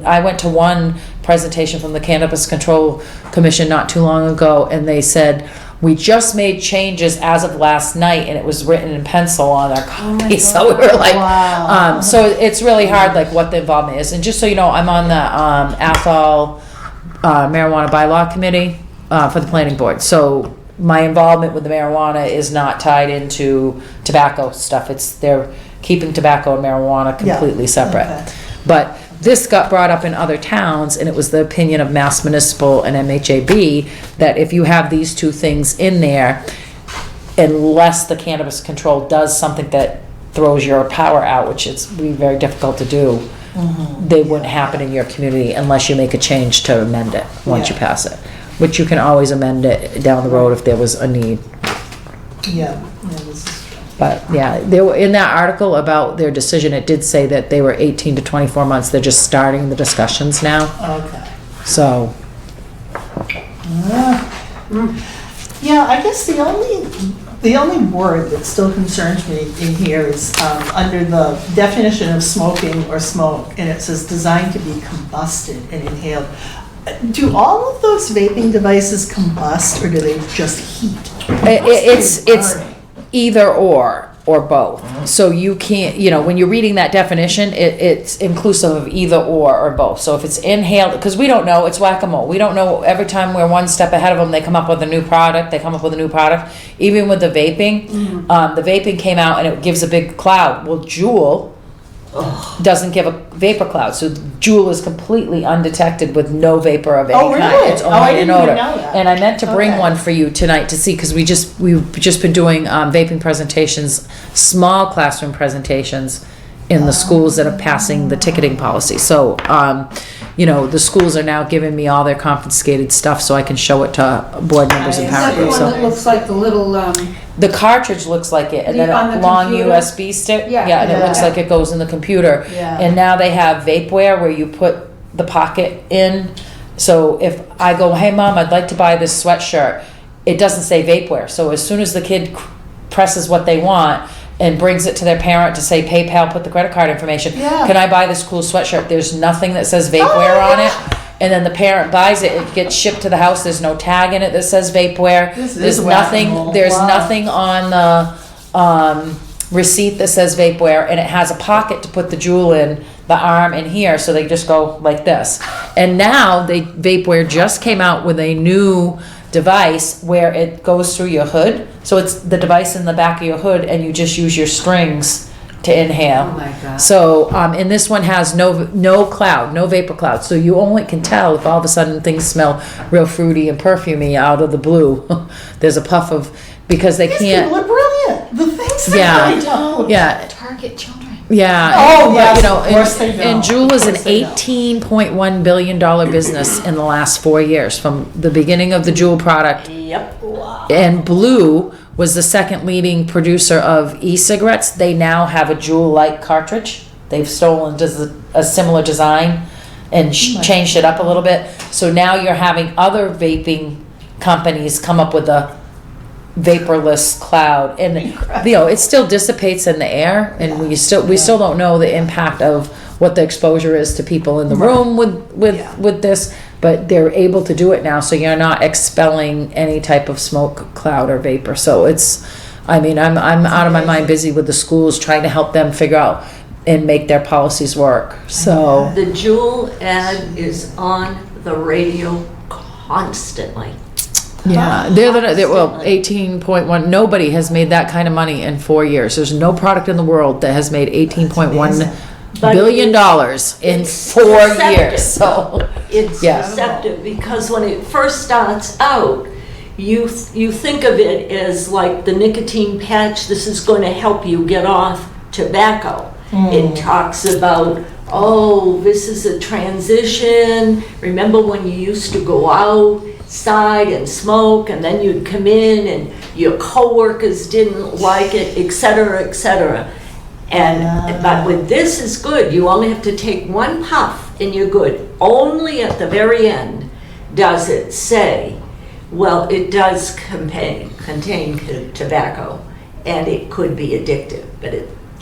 Speaker 6: I went to one presentation from the Cannabis Control Commission not too long ago, and they said, we just made changes as of last night, and it was written in pencil on their copy, so we were like,
Speaker 4: Wow.
Speaker 6: so it's really hard, like, what the involvement is. And just so you know, I'm on the Athol Marijuana Bylaw Committee for the planning board, so my involvement with the marijuana is not tied into tobacco stuff. They're keeping tobacco and marijuana completely
Speaker 4: Yeah,
Speaker 6: separate.
Speaker 4: okay.
Speaker 6: But this got brought up in other towns, and it was the opinion of Mass Municipal and MHAB that if you have these two things in there, unless the Cannabis Control does something that throws your power out, which it's be very difficult to do, they wouldn't happen in your community unless you make a change to amend it once you
Speaker 4: Yeah.
Speaker 6: pass it. Which you can always amend it down the road if there was a need.
Speaker 4: Yeah, this is
Speaker 6: But yeah, they were, in that article about their decision, it did say that they were 18 to 24 months. They're just starting the discussions now.
Speaker 4: okay.
Speaker 6: So,
Speaker 4: Yeah, I guess the only word that still concerns me in here is under the definition of smoking or smoke, and it says designed to be combusted and inhaled. Do all of those vaping devices combust, or do they just heat?
Speaker 6: it's either or both. So you can't, when you're reading that definition, it's inclusive of either or both. So if it's inhaled, because we don't know, it's whack-a-mole. We don't know, every time we're one step ahead of them, they come up with a new product, Even with the vaping, the vaping came out and it gives a big cloud. Well, Juul doesn't give a vapor cloud. So Juul is completely undetected with no vapor of any
Speaker 4: Oh,
Speaker 6: kind.
Speaker 4: really?
Speaker 6: It's
Speaker 4: Oh,
Speaker 6: only
Speaker 4: I
Speaker 6: an
Speaker 4: didn't
Speaker 6: odor.
Speaker 4: even know that.
Speaker 6: And I meant to bring
Speaker 4: Okay.
Speaker 6: one for you tonight to see, because we've just been doing vaping presentations, small classroom presentations in the schools that are passing the ticketing policy. So, the schools are now giving me all their confiscated stuff so I can show it to board members and
Speaker 1: Is that the
Speaker 6: parent
Speaker 1: one
Speaker 6: groups.
Speaker 1: that
Speaker 6: So
Speaker 1: looks like the little,
Speaker 6: the cartridge looks like it, and then
Speaker 1: On
Speaker 6: a
Speaker 1: the
Speaker 6: long
Speaker 1: computer?
Speaker 6: USB stick.
Speaker 1: Yeah.
Speaker 6: And it looks
Speaker 4: Yeah.
Speaker 6: like it goes in the computer.
Speaker 4: Yeah.
Speaker 6: And now they have vapeware where you put the pocket in. So if I go, hey mom, I'd like to buy this sweatshirt, it doesn't say vapeware. So as soon as the kid presses what they want and brings it to their parent to say PayPal, put the credit card information,
Speaker 4: Yeah.
Speaker 6: can I buy this cool sweatshirt? There's nothing that says vapeware on it. And then the parent buys it, it gets shipped to the house, there's no tag in it that says vapeware.
Speaker 4: This is
Speaker 6: There's nothing,
Speaker 4: whack-a-mole.
Speaker 6: there's
Speaker 4: Wow.
Speaker 6: nothing on the receipt that says vapeware, and it has a pocket to put the Juul in, the arm in here, so they just go like this. And now vapeware just came out with a new device where it goes through your hood. So it's the device in the back of your hood, and you just use your strings to inhale.
Speaker 1: Oh my God.
Speaker 6: So, and this one has no cloud, no vapor cloud. So you only can tell if all of a sudden things smell real fruity and perfumey out of the blue. There's a puff of, because they
Speaker 4: These
Speaker 6: can't.
Speaker 4: people are brilliant. The things that
Speaker 6: Yeah.
Speaker 4: they do.
Speaker 6: Yeah,
Speaker 1: target children.
Speaker 6: yeah.
Speaker 4: Oh,
Speaker 6: But,
Speaker 4: yes, of course they do.
Speaker 6: And Juul is
Speaker 4: Of
Speaker 6: an
Speaker 4: course they do.
Speaker 6: $18.1 billion business in the last 4 years, from the beginning of the Juul product.
Speaker 2: Yep.
Speaker 6: And Blue was the second leading producer of e-cigarettes. They now have a Juul-like cartridge. They've stolen a similar design and changed it up a little bit. So now you're having other vaping companies come up with a vaporless cloud, and it still dissipates in the air, and we still don't know the impact of what the exposure is to people in the room with this, but they're able to do it now, so you're not expelling any type of smoke cloud or vapor. So I'm out of my mind busy with the schools trying to help them figure out and make their policies work. So
Speaker 2: The Juul ad is on the radio constantly.
Speaker 6: Yeah, well, 18.1, nobody has made that kind of money in 4 years. There's no product in the world that has made $18.1
Speaker 2: But
Speaker 6: billion dollars in
Speaker 2: it's
Speaker 6: 4
Speaker 2: deceptive,
Speaker 6: years, so.
Speaker 2: It's
Speaker 6: Yeah.
Speaker 2: deceptive because when it first starts out, you think of it as like the nicotine patch, this is going to help you get off tobacco. It talks about, oh, this is a transition. Remember when you used to go outside and smoke and then you'd come in and your coworkers didn't like it, et cetera, et cetera. But with this is good. You only have to take one puff and you're good. Only at the very end does it say, well, it does contain tobacco and it could be addictive, but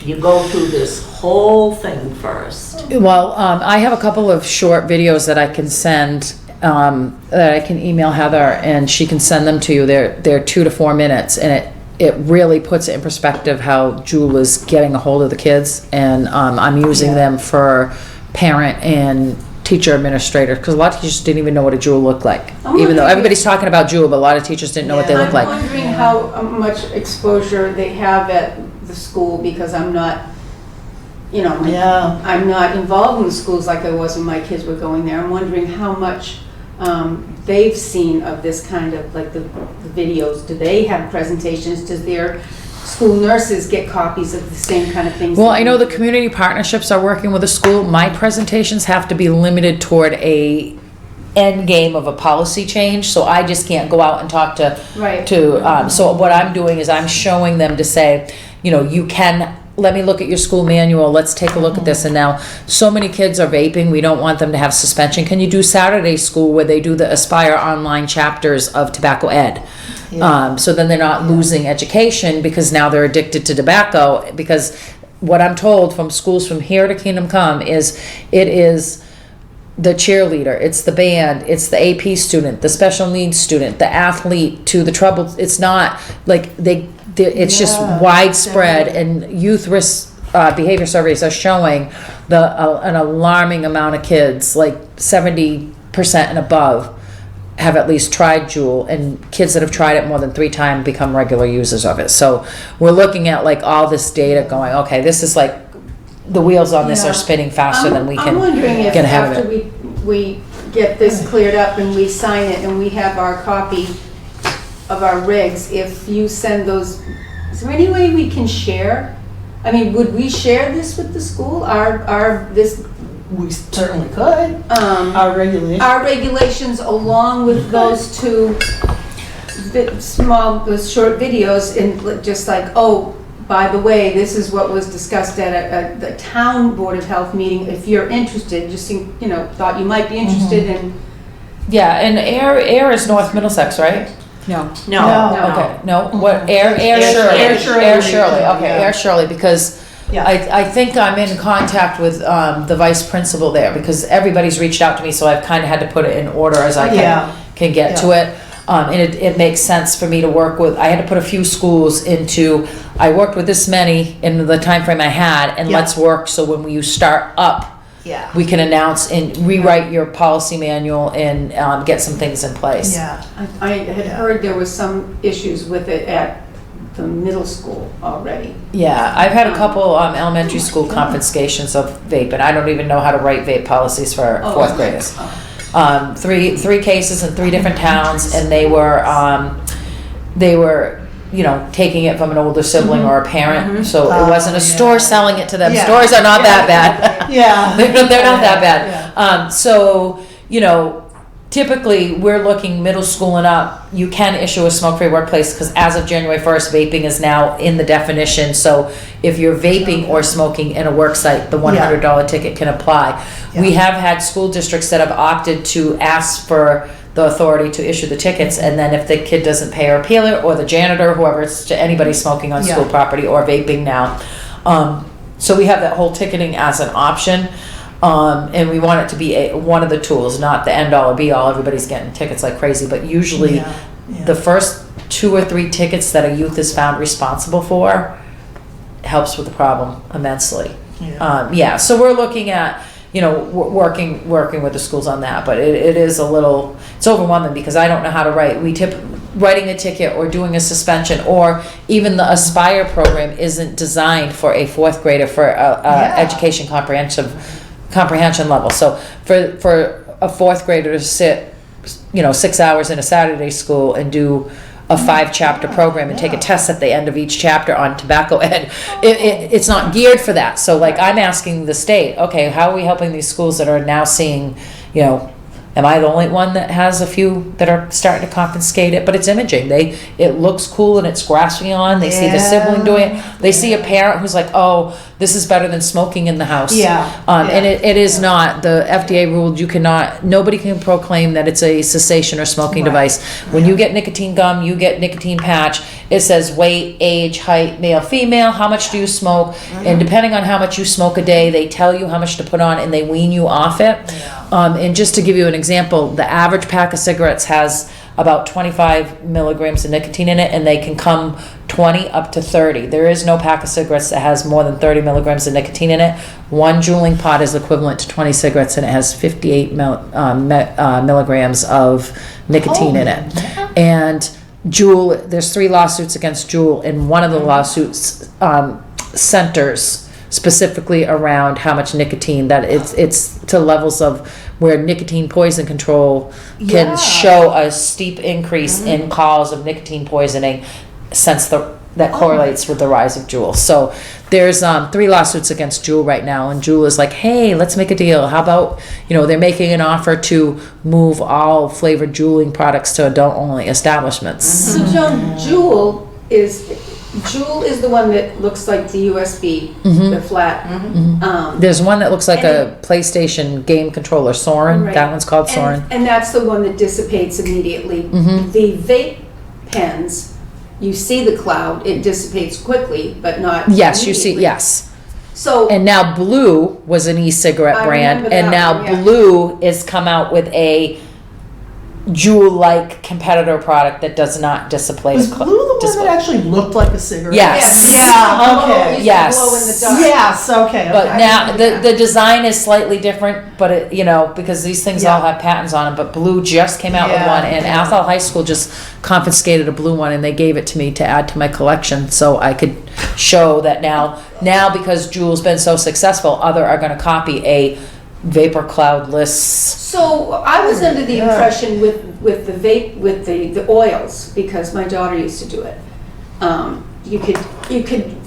Speaker 2: you go through this whole thing first.
Speaker 6: Well, I have a couple of short videos that I can send, that I can email Heather, and she can send them to you. They're 2 to 4 minutes, and it really puts it in perspective how Jewel is getting a hold of the kids, and I'm using them for parent and teacher administrator, because a lot of teachers didn't even know what a Jewel looked like. Even though everybody's talking about Jewel, but a lot of teachers didn't know what they looked like.
Speaker 1: I'm wondering how much exposure they have at the school, because I'm not, I'm not involved in the schools like I was when my kids were going there. I'm wondering how much they've seen of this kind of, like the videos. Do they have presentations? Does their school nurses get copies of the same kind of things?
Speaker 6: Well, I know the community partnerships are working with the school. My presentations have to be limited toward a end game of a policy change, so I just can't go out and talk to,
Speaker 1: Right.
Speaker 6: So what I'm doing is I'm showing them to say, you can, let me look at your school manual, let's take a look at this. And now, so many kids are vaping, we don't want them to have suspension. Can you do Saturday school where they do the Aspire online chapters of tobacco ed? So then they're not losing education because now they're addicted to tobacco. Because what I'm told from schools from here to Kingdom Come is, it is the cheerleader, it's the band, it's the AP student, the special needs student, the athlete to the troubled. It's not like it's just widespread, and youth risk behavior surveys are showing an alarming amount of kids, like 70% and above, have at least tried Juul, and kids that have tried it more than 3 times become regular users of it. So we're looking at like all this data going, okay, this is like, the wheels on this are spinning faster than we
Speaker 1: I'm
Speaker 6: can
Speaker 1: wondering if
Speaker 6: get ahead of
Speaker 1: after
Speaker 6: it.
Speaker 1: we get this cleared up and we sign it and we have our copy of our regs, if you send those, is there any way we can share? I mean, would we share this with the school?
Speaker 4: We certainly could. Our regulations.
Speaker 1: Our regulations along with those 2 those short videos, and just like, oh, by the way, this is what was discussed at the town Board of Health meeting. If you're interested, just thought you might be interested in.
Speaker 6: Yeah, and Ayer is North Middlesex, right?
Speaker 2: No.
Speaker 6: Okay, no, what, Ayer Shirley, okay, Ayer Shirley, because I think I'm in contact with the vice principal there, because everybody's reached out to me, so I've kind of had to put it in order as I can get to it. And it makes sense for me to work with, I had to put a few schools into, I worked with this many in the time frame I had, and let's work so when you start up, we can announce and rewrite your policy manual and get some things in place.
Speaker 1: I had heard there was some issues with it at the middle school already.
Speaker 6: Yeah, I've had a couple elementary school confiscations of vape, and I don't even know how to write vape policies for 4th graders. 3 cases in 3 different towns, and they were taking it from an older sibling or a parent, so it wasn't a store selling it to them. Stores are not that bad. They're not that bad. So typically we're looking middle school and up. You can issue a smoke-free workplace, because as of January 1st, vaping is now in the definition. So if you're vaping or smoking in a work site, the $100 ticket can apply. We have had school districts that have opted to ask for the authority to issue the tickets, and then if the kid doesn't pay or appeal it, or the janitor, whoever, it's to anybody smoking on school property or vaping now. So we have that whole ticketing as an option. And we want it to be one of the tools, not the end all or be all. Everybody's getting tickets like crazy, but usually the first 2 or 3 tickets that a youth is found responsible for helps with the problem immensely. So we're looking at, working with the schools on that, but it is a little, it's overwhelming because I don't know how to write. Writing a ticket or doing a suspension, or even the Aspire program isn't designed for a fourth grader for education comprehension level. So for a fourth grader to sit, 6 hours in a Saturday school and do a 5-chapter program and take a test at the end of each chapter on tobacco ed, it's not geared for that. So like I'm asking the state, okay, how are we helping these schools that are now seeing, am I the only one that has a few that are starting to confiscate it? But it's imaging. It looks cool and it's grasping on. They see the sibling doing it. They see a parent who's like, oh, this is better than smoking in the house. And it is not. The FDA ruled nobody can proclaim that it's a cessation or smoking device. When you get nicotine gum, you get nicotine patch. It says weight, age, height, male, female, how much do you smoke? And depending on how much you smoke a day, they tell you how much to put on and they wean you off it. And just to give you an example, the average pack of cigarettes has about 25 milligrams of nicotine in it, and they can come 20 up to 30. There is no pack of cigarettes that has more than 30 milligrams of nicotine in it. One juuling pod is equivalent to 20 cigarettes, and it has 58 milligrams of nicotine in it. And Juul, there's 3 lawsuits against Juul, and one of the lawsuits centers specifically around how much nicotine, that it's to levels of where nicotine poison control can show a steep increase in calls of nicotine poisoning since that correlates with the rise of Juul. So there's 3 lawsuits against Juul right now, and Juul is like, hey, let's make a deal. How about, they're making an offer to move all flavored Juuling products to adult-only establishments.
Speaker 1: So Joan, Juul is the one that looks like the USB, the flat.
Speaker 6: There's one that looks like a PlayStation game controller, Soren.
Speaker 1: Right.
Speaker 6: That one's called Soren.
Speaker 1: And that's the one that dissipates immediately. The vape pens, you see the cloud, it dissipates quickly, but not
Speaker 6: Yes, you see,
Speaker 1: immediately.
Speaker 6: yes.
Speaker 1: So,
Speaker 6: And now Blue was an e-cigarette
Speaker 1: I
Speaker 6: brand,
Speaker 1: remember
Speaker 6: and
Speaker 1: that
Speaker 6: now
Speaker 1: one, yeah.
Speaker 6: Blue is come out with a Juul-like competitor product that does not dissipate.
Speaker 4: Was Blue the one that actually looked like a cigarette?
Speaker 6: Yes.
Speaker 4: Yeah, okay.
Speaker 6: Yes.
Speaker 1: Blow in the dark.
Speaker 4: Yes, okay.
Speaker 6: But
Speaker 4: okay.
Speaker 6: now the design is slightly different, but it, because these things all have patents on them. But Blue just came out with one, and Athol High School just confiscated a Blue one, and they gave it to me to add to my collection, so I could show that now because Juul's been so successful, other are going to copy a vapor cloudless.
Speaker 1: So I was under the impression with the vape, with the oils, because my daughter used to do it. You could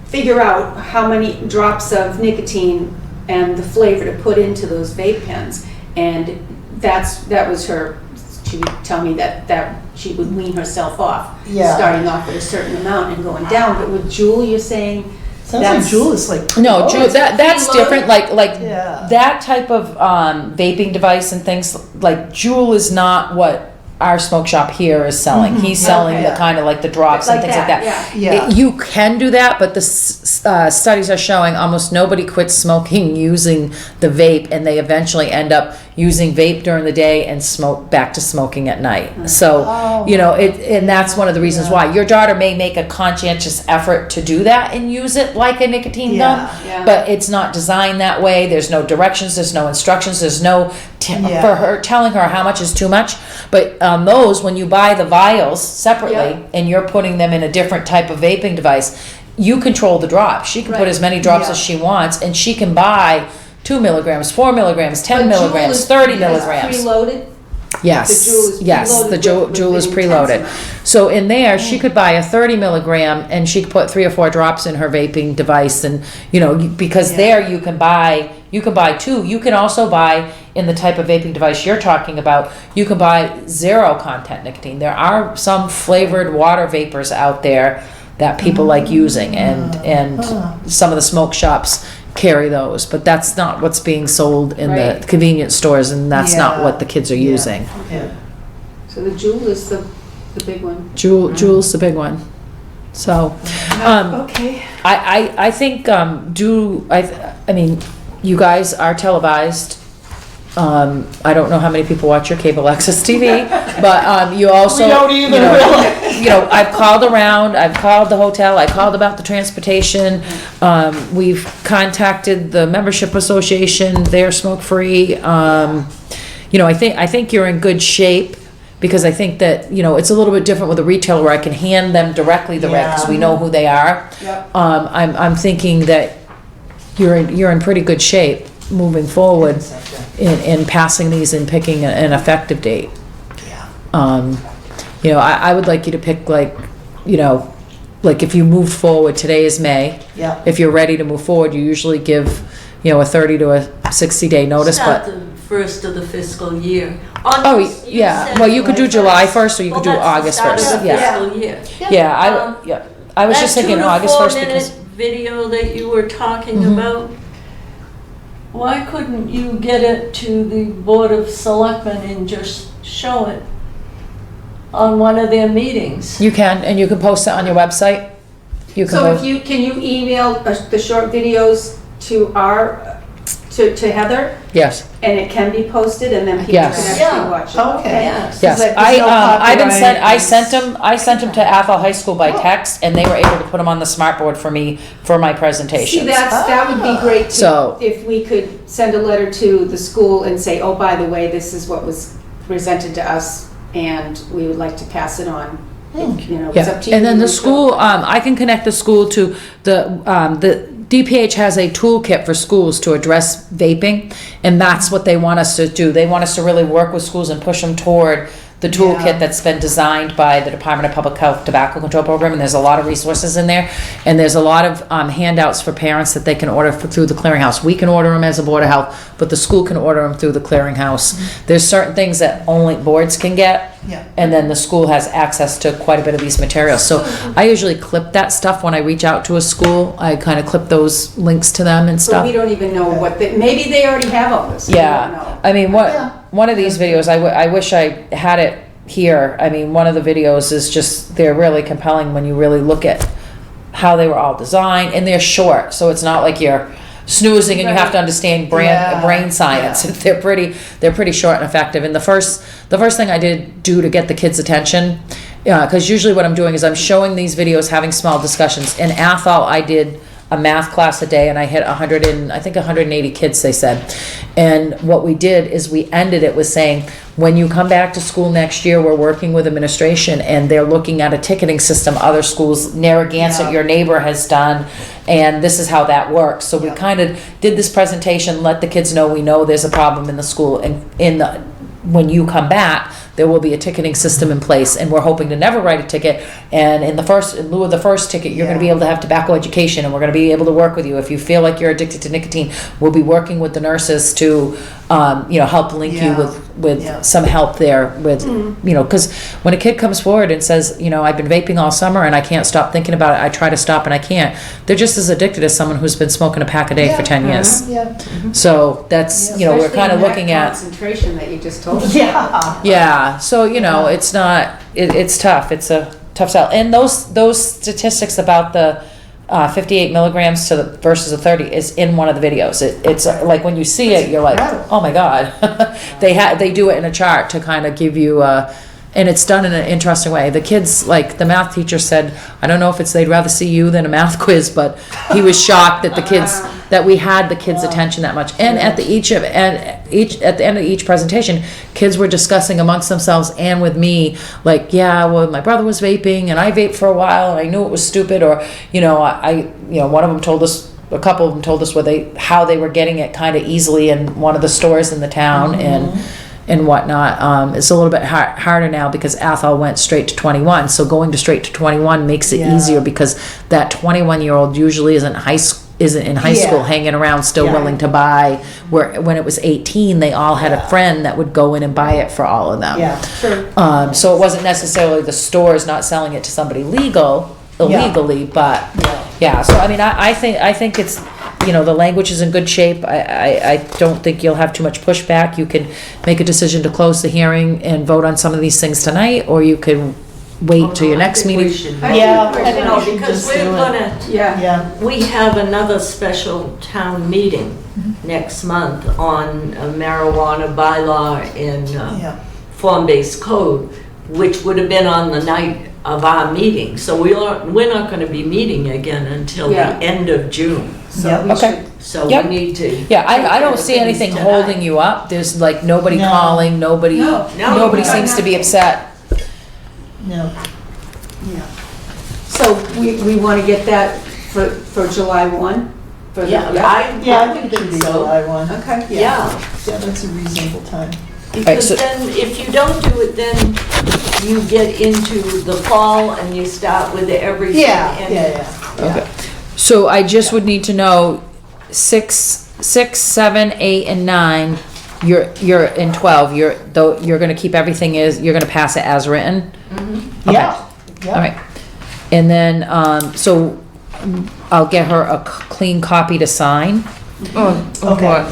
Speaker 1: figure out how many drops of nicotine and the flavor to put into those vape pens, and that was her. She would tell me that she would wean herself off, starting off with a certain amount and going down. But with Juul, you're saying.
Speaker 4: Sounds like Juul is like...
Speaker 6: No, Juul, that's
Speaker 1: preloaded?
Speaker 6: different, like that type of vaping device and things, like Juul is not what our smoke shop here is selling. He's selling the kind of like the drops and things like that. You can do that, but the studies are showing almost nobody quits smoking using the vape, and they eventually end up using vape during the day and smoke back to smoking at night. So, and that's one of the reasons why your daughter may make a conscientious effort to do that and use it like a nicotine gum, but it's not designed that way. There's no directions, there's no instructions, there's no for her telling her how much is too much. But those, when you buy the vials separately and you're putting them in a different type of vaping device, you control the drops. She can put as many drops as she wants, and she can buy 2 milligrams, 4 milligrams, 10 milligrams, 30 milligrams.
Speaker 1: Preloaded?
Speaker 6: Yes,
Speaker 1: The Juul is preloaded
Speaker 6: the Juul is
Speaker 1: with
Speaker 6: preloaded.
Speaker 1: intense
Speaker 6: So in there, she could buy a 30 milligram, and she could put 3 or 4 drops in her vaping device, and because there you can buy 2. You can also buy, in the type of vaping device you're talking about, you can buy 0 content nicotine. There are some flavored water vapors out there that people like using, and some of the smoke shops carry those, but that's not what's being sold in the convenience stores, and that's not what the kids are using.
Speaker 1: So the Juul is the big one.
Speaker 6: Juul's the big one. So,
Speaker 1: Okay.
Speaker 6: I think I mean, you guys are televised. I don't know how many people watch your cable access TV, but you also.
Speaker 4: We don't either, really.
Speaker 6: You know, I've called around, I've called the hotel, I called about the transportation. We've contacted the membership association, they're smoke-free. You know, I think you're in good shape, because I think that, you know, it's a little bit different with a retailer where I can hand them directly the rec, because we know who they are.
Speaker 1: Yep.
Speaker 6: I'm thinking that you're in pretty good shape moving forward in passing these and picking an effective date.
Speaker 4: Yeah.
Speaker 6: You know, I would like you to pick, like, you know, like if you move forward, today is May.
Speaker 4: Yeah.
Speaker 6: If you're ready to move forward, you usually give, you know, a 30 to a 60-day notice,
Speaker 2: Start
Speaker 6: but.
Speaker 2: the first of the fiscal year.
Speaker 6: Oh, yeah, well, you could do July 1st, or you could do August 1st, yeah.
Speaker 2: Fiscal year.
Speaker 6: Yeah, I was just thinking August 1st because.
Speaker 2: That 2 to 4 minute video that you were talking
Speaker 6: Mhm.
Speaker 2: about, why couldn't you get it to the Board of Selectmen and just show it on one of their meetings?
Speaker 6: You can, and you can post it on your website. You can
Speaker 1: So if
Speaker 6: post,
Speaker 1: you, can you email the short videos to to Heather,
Speaker 6: yes,
Speaker 1: and it can be posted, and then people
Speaker 6: Yes.
Speaker 1: can
Speaker 2: Yeah.
Speaker 1: actually watch it?
Speaker 4: Okay.
Speaker 2: Yes.
Speaker 6: yes.
Speaker 4: there's
Speaker 6: I,
Speaker 4: no
Speaker 6: I've been sent, I
Speaker 4: copyright.
Speaker 6: sent them to Athol High School by text, and they were able to put them on the smart board for me, for my
Speaker 1: See,
Speaker 6: presentations.
Speaker 1: that would be great
Speaker 6: So-
Speaker 1: too, if we could send a letter to the school and say, oh, by the way, this is what was presented to us, and we would like to pass it on. You know, it's
Speaker 6: Yeah,
Speaker 1: up to you.
Speaker 6: and then the school, I can connect the school to the DPH has a toolkit for schools to address vaping, and that's what they want us to do. They want us to really work with schools and push them toward the toolkit
Speaker 4: Yeah.
Speaker 6: that's been designed by the Department of Public Health Tobacco Control Program, and there's a lot of resources in there, and there's a lot of handouts for parents that they can order through the clearinghouse. We can order them as a Board of Health, but the school can order them through the clearinghouse. There's certain things that only boards can get,
Speaker 4: Yeah.
Speaker 6: and then the school has access to quite a bit of these materials. So I usually clip that stuff when I reach out to a school. I kind of clip those links to them and
Speaker 1: But
Speaker 6: stuff.
Speaker 1: we don't even know what, maybe they already have all this. We don't
Speaker 6: Yeah,
Speaker 1: know.
Speaker 6: I mean,
Speaker 4: Yeah.
Speaker 6: one of these videos, I wish I had it here. I mean, one of the videos is just, they're really compelling when you really look at how they were all designed, and they're short, so it's not like you're snoozing and you have to understand
Speaker 4: Yeah,
Speaker 6: brain science.
Speaker 4: yeah.
Speaker 6: They're pretty short and effective. And the first thing I did do to get the kids' attention, because usually what I'm doing is I'm showing these videos, having small discussions. In Athol, I did a math class a day, and I hit 180 kids, they said. And what we did is we ended it with saying, when you come back to school next year, we're working with administration, and they're looking at a ticketing system other schools, Narragansett,
Speaker 4: Yeah.
Speaker 6: your neighbor, has done, and this is how that works. So we kind of did this presentation, let the kids know we know there's a problem in the school, and when you come back, there will be a ticketing system in place, and we're hoping to never write a ticket. And in lieu of the first ticket, you're going to be able to have tobacco education, and we're going to be able to work with you. If you feel like you're addicted to nicotine, we'll be working with the nurses to, help link you with
Speaker 4: Yeah.
Speaker 6: some help there with, because when a kid comes forward and says, I've been vaping all summer and I can't stop thinking about it, I try to stop and I can't, they're just as addicted as someone who's been smoking a pack a day for 10 years.
Speaker 4: Yeah.
Speaker 6: So that's, we're kind of looking at.
Speaker 1: Concentration that you just told us.
Speaker 4: Yeah.
Speaker 6: Yeah, so, it's not, it's tough, it's a tough sell. And those statistics about the 58 milligrams versus a 30 is in one of the videos. It's like when you see it, you're like, oh my God. They do it in a chart to kind of give you, and it's done in an interesting way. The kids, like the math teacher said, I don't know if it's they'd rather see you than a math quiz, but he was shocked that that we had the kids' attention that much. And at the end of each presentation, kids were discussing amongst themselves and with me, like, yeah, well, my brother was vaping and I vaped for a while and I knew it was stupid, or one of them told us. A couple of them told us how they were getting it kind of easily in one of the stores in the town, and whatnot. It's a little bit harder now because Athol went straight to 21. So going to straight to 21 makes it easier, because that 21-year-old usually isn't in high school hanging around still willing to buy, where when it was 18 they all had a friend that would go in and buy it for all of them.
Speaker 4: Yeah, sure.
Speaker 6: So it wasn't necessarily the stores not selling it to somebody illegally, but so I mean I think it's, the language is in good shape. I don't think you'll have too much pushback. You can make a decision to close the hearing and vote on some of these things tonight, or you can wait till your next
Speaker 2: I think we
Speaker 6: meeting?
Speaker 2: should-
Speaker 4: Yeah,
Speaker 1: I think
Speaker 2: No,
Speaker 4: we should
Speaker 2: because
Speaker 4: just
Speaker 2: we're
Speaker 4: do it.
Speaker 2: gonna,
Speaker 1: Yeah.
Speaker 2: we have another special town meeting next month on a marijuana bylaw in
Speaker 4: Yeah.
Speaker 2: form-based code, which would have been on the night of our meeting. So we're not gonna be meeting again until the
Speaker 1: Yeah.
Speaker 2: end of June.
Speaker 1: So
Speaker 4: Yep.
Speaker 1: we
Speaker 6: Okay.
Speaker 1: should.
Speaker 2: So
Speaker 6: Yep.
Speaker 2: we need to.
Speaker 6: Yeah,
Speaker 2: take care
Speaker 6: I don't
Speaker 2: of
Speaker 6: see
Speaker 2: things
Speaker 6: anything
Speaker 2: tonight.
Speaker 6: holding you up. There's like nobody
Speaker 4: No.
Speaker 6: calling, nobody,
Speaker 1: No.
Speaker 2: No.
Speaker 6: nobody
Speaker 2: No.
Speaker 6: seems to be upset.
Speaker 4: No.
Speaker 1: Yeah. So we want to get that for July 1? For the-
Speaker 2: Yeah,
Speaker 4: Yeah, I think it should be
Speaker 2: so.
Speaker 4: July 1.
Speaker 1: Okay.
Speaker 2: Yeah,
Speaker 4: Yeah, that's a reasonable time.
Speaker 2: because
Speaker 6: so-
Speaker 2: then if you don't do it, then you get into the fall and you start with everything.
Speaker 4: Yeah,
Speaker 2: and-
Speaker 4: yeah.
Speaker 6: Okay. So I just would need to know 6, 7, 8, and 9. You're in 12. You're gonna keep everything you're gonna pass it as written. Okay.
Speaker 4: Yeah.
Speaker 6: All right. And then so I'll get her a clean copy to sign.
Speaker 4: Okay.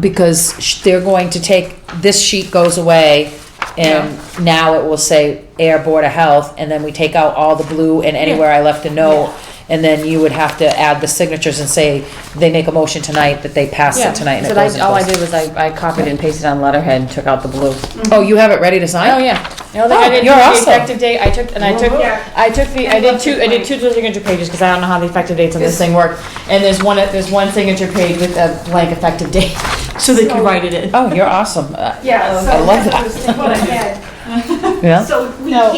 Speaker 6: Because they're going to take, this sheet goes away, and now it will say Ayer Board of Health, and then we take out all the blue and anywhere I left a note, and then you would have to add the signatures and say, they make a motion tonight that they pass
Speaker 5: Yeah,
Speaker 6: it tonight, and it
Speaker 5: so
Speaker 6: goes into
Speaker 5: all I
Speaker 6: place.
Speaker 5: did was I copied and pasted on letterhead and took out the blue.
Speaker 6: Oh, you have it ready to sign?
Speaker 5: Oh, yeah. You know,
Speaker 6: Oh,
Speaker 5: I did
Speaker 6: you're
Speaker 5: the
Speaker 6: awesome.
Speaker 5: effective date, I took I did two signature pages, because I don't know how the effective dates on this thing work. And there's one signature page with a blank effective date, so they can write it in.
Speaker 6: Oh, you're awesome.
Speaker 1: Yeah, so
Speaker 6: I love
Speaker 1: that's what I was thinking ahead.
Speaker 6: Yeah?
Speaker 1: So
Speaker 4: No.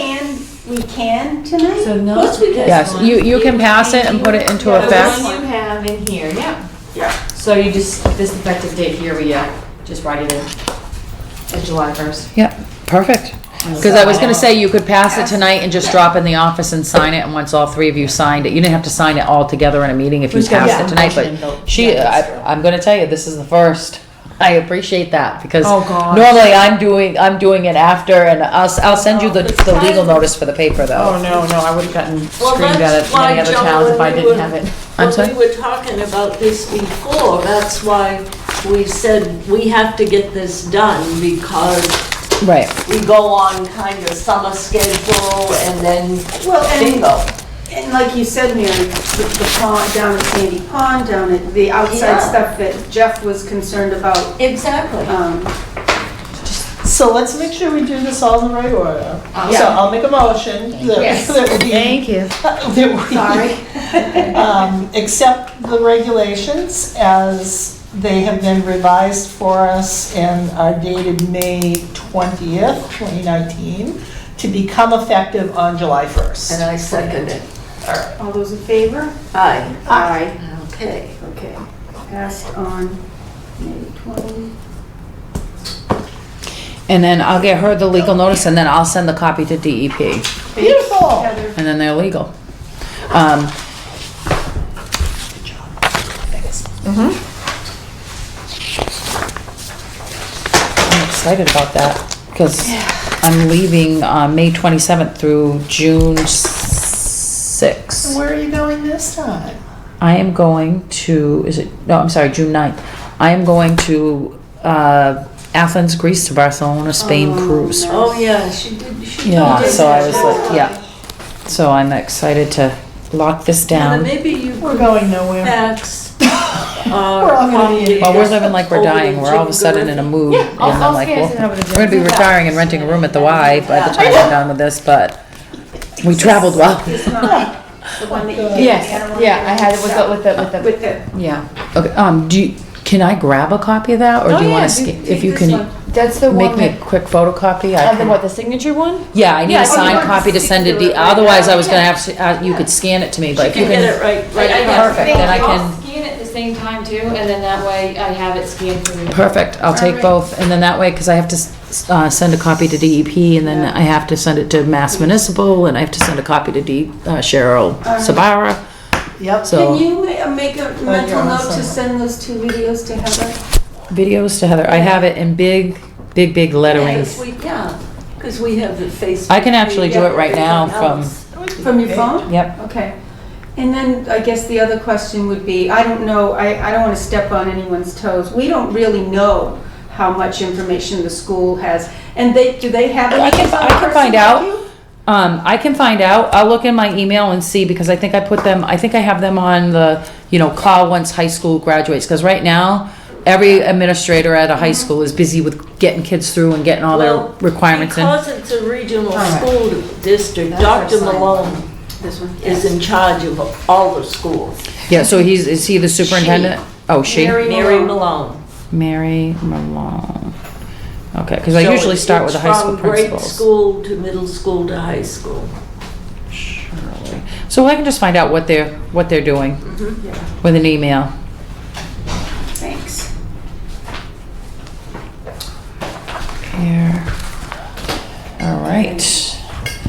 Speaker 1: we can tonight?
Speaker 5: So no.
Speaker 2: Of course we can.
Speaker 6: Yes, you can pass it and put it into
Speaker 5: The
Speaker 6: effect.
Speaker 5: one you have in here, yeah.
Speaker 1: Yeah.
Speaker 5: So you just, this effective date here, we just write it in, at July 1st.
Speaker 6: Yeah, perfect. Because I was gonna say, you could pass it tonight and just drop in the office and sign it, and once all three of you signed it, you didn't have to sign it all together in a meeting if you
Speaker 5: Who's gonna-
Speaker 6: passed it tonight,
Speaker 5: motion and
Speaker 6: but
Speaker 5: vote.
Speaker 6: she,
Speaker 5: Yeah, that's true.
Speaker 6: I'm gonna tell you, this is the first. I appreciate that, because
Speaker 5: Oh, gosh.
Speaker 6: normally I'm doing it after, and I'll send you the legal notice for the paper,
Speaker 5: Oh,
Speaker 6: though.
Speaker 5: no, I would've gotten
Speaker 2: Well,
Speaker 5: screamed at
Speaker 2: that's
Speaker 5: at
Speaker 2: why,
Speaker 5: many other
Speaker 2: Joe,
Speaker 5: towns if I
Speaker 2: when we
Speaker 5: didn't
Speaker 2: were-
Speaker 5: have it.
Speaker 6: I'm sorry?
Speaker 2: When we were talking about this before, that's why we said we have to get this done, because
Speaker 6: Right.
Speaker 2: we go on kind of summer schedule and then
Speaker 1: Well, and,
Speaker 2: bingo.
Speaker 1: and like you said, Mary, the pond, down at Sandy Pond, down at the outside
Speaker 2: Yeah.
Speaker 1: stuff that Jeff was concerned about.
Speaker 2: Exactly.
Speaker 4: So let's make sure we do this all in the right order. So
Speaker 1: Yeah.
Speaker 4: I'll make a motion that
Speaker 1: Yes.
Speaker 4: that we,
Speaker 6: you.
Speaker 4: that we,
Speaker 1: Sorry.
Speaker 4: accept the regulations as they have been revised for us and are dated May 20th, 2019, to become effective on July 1st.
Speaker 2: And I second it.
Speaker 1: All those in favor?
Speaker 2: Aye.
Speaker 1: Aye.
Speaker 2: Okay.
Speaker 1: Okay. Passed on May 20.
Speaker 6: And then I'll get her the legal notice, and then I'll send the copy to DEP,
Speaker 4: Beautiful.
Speaker 1: Heather.
Speaker 6: and then they're legal. Um, I'm excited about that, because I'm leaving May 27th through June 6th.
Speaker 4: Where are you going this time?
Speaker 6: I am going to, I'm sorry, June 9th. I am going to Athens, Greece to Barcelona, Spain
Speaker 1: Oh,
Speaker 6: cruise.
Speaker 1: nice.
Speaker 2: Oh, yeah, she did.
Speaker 6: Yeah,
Speaker 2: did
Speaker 6: so I
Speaker 2: that.
Speaker 6: was like, yeah. So I'm excited to lock this
Speaker 2: Heather,
Speaker 6: down.
Speaker 2: maybe you
Speaker 4: We're going nowhere.
Speaker 2: fax.
Speaker 4: We're all gonna be in-
Speaker 6: Well, we're living like we're
Speaker 2: Over
Speaker 6: dying.
Speaker 2: to
Speaker 6: We're all of a sudden in a mood.
Speaker 5: Yeah,
Speaker 6: And
Speaker 5: I'll
Speaker 6: I'm like,
Speaker 5: scan
Speaker 6: well,
Speaker 5: it over to
Speaker 6: we're gonna be
Speaker 5: Jim.
Speaker 6: retiring and renting a room at the Y by the time we're done with this, but we traveled well.
Speaker 1: It's not the one that you did.
Speaker 5: Yes,
Speaker 1: Anna
Speaker 5: yeah, I had it
Speaker 1: With the,
Speaker 5: yeah.
Speaker 6: Okay, can I grab a copy of that, or
Speaker 5: Oh,
Speaker 6: do you
Speaker 5: yeah,
Speaker 6: wanna,
Speaker 5: do-
Speaker 6: if you
Speaker 1: this
Speaker 6: can
Speaker 1: one.
Speaker 5: That's the
Speaker 6: make
Speaker 5: one
Speaker 6: me a
Speaker 5: that,
Speaker 6: quick photocopy? I
Speaker 5: the
Speaker 6: can-
Speaker 5: what, the signature one?
Speaker 6: Yeah, I need
Speaker 5: Yeah,
Speaker 6: a signed
Speaker 1: you want
Speaker 6: copy to
Speaker 1: to
Speaker 6: send to
Speaker 1: do
Speaker 6: D,
Speaker 1: it right
Speaker 6: otherwise
Speaker 1: now?
Speaker 6: I was gonna have to, you could scan it to me, but if you
Speaker 2: Get
Speaker 6: can.
Speaker 2: it right.
Speaker 6: Perfect, then I
Speaker 5: I'll
Speaker 6: can-
Speaker 5: scan it at the same time too, and then that way I have it scanned for you.
Speaker 6: Perfect, I'll take
Speaker 1: Alright.
Speaker 6: both, and then that way, because I have to send a copy to DEP, and then I have to send it to Mass Municipal, and I have to send a copy to Cheryl Sabara,
Speaker 4: Yep.
Speaker 6: so.
Speaker 1: can you make a mental note
Speaker 4: awesome.
Speaker 1: to send those two videos to Heather?
Speaker 6: Videos to Heather, I have it in big lettering.
Speaker 2: Because we have the Facebook.
Speaker 6: I can actually do it right now from-
Speaker 1: From your phone?
Speaker 6: Yep,
Speaker 1: Okay. And then I guess the other question would be, I don't know, I don't want to step on anyone's toes. We don't really know how much information the school has. And do they have?
Speaker 6: I can
Speaker 1: any
Speaker 6: find
Speaker 1: person
Speaker 6: out.
Speaker 1: like you?
Speaker 6: I can find out. I'll look in my email and see, because I think I have them on the, call once high school graduates. Because right now, every administrator at a high school is busy with getting kids through and getting all their requirements in.
Speaker 2: Because it's a regional
Speaker 1: right.
Speaker 2: school district,
Speaker 1: That's our
Speaker 2: Dr.
Speaker 1: sign.
Speaker 2: Malone
Speaker 1: This one?
Speaker 2: is in charge of all the schools.
Speaker 6: Yeah, so is he the superintendent? Oh, she?
Speaker 1: Mary
Speaker 2: Mary
Speaker 1: Malone.
Speaker 2: Malone.
Speaker 6: Mary Malone. Okay, because I usually start with the high school
Speaker 2: It's from grade
Speaker 6: principals.
Speaker 2: school to middle school to high school.
Speaker 6: So I can just find out what they're doing
Speaker 1: Yeah,
Speaker 6: with an email.
Speaker 1: thanks.
Speaker 6: Here. All right.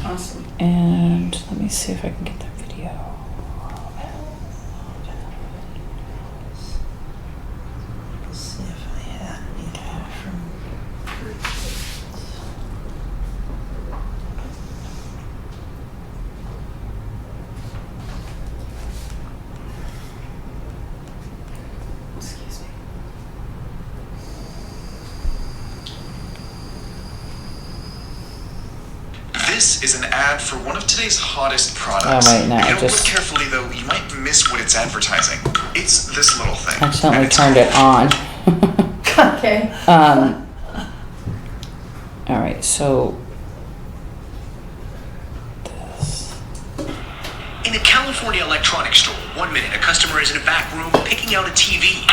Speaker 1: Awesome.
Speaker 6: And let me see if I can get that video.
Speaker 4: See if I had anything from.
Speaker 1: Excuse me.
Speaker 7: This is an ad for one of today's hottest products.
Speaker 6: Oh, wait, no,
Speaker 7: if you don't
Speaker 6: just-
Speaker 7: look carefully, though, you might miss what it's advertising. It's this little thing.
Speaker 6: Accidentally
Speaker 7: And it's
Speaker 6: turned it on.
Speaker 1: Okay.
Speaker 6: All right, so. This.
Speaker 8: In a California electronics store, 1 minute a customer is in a back room picking out a TV.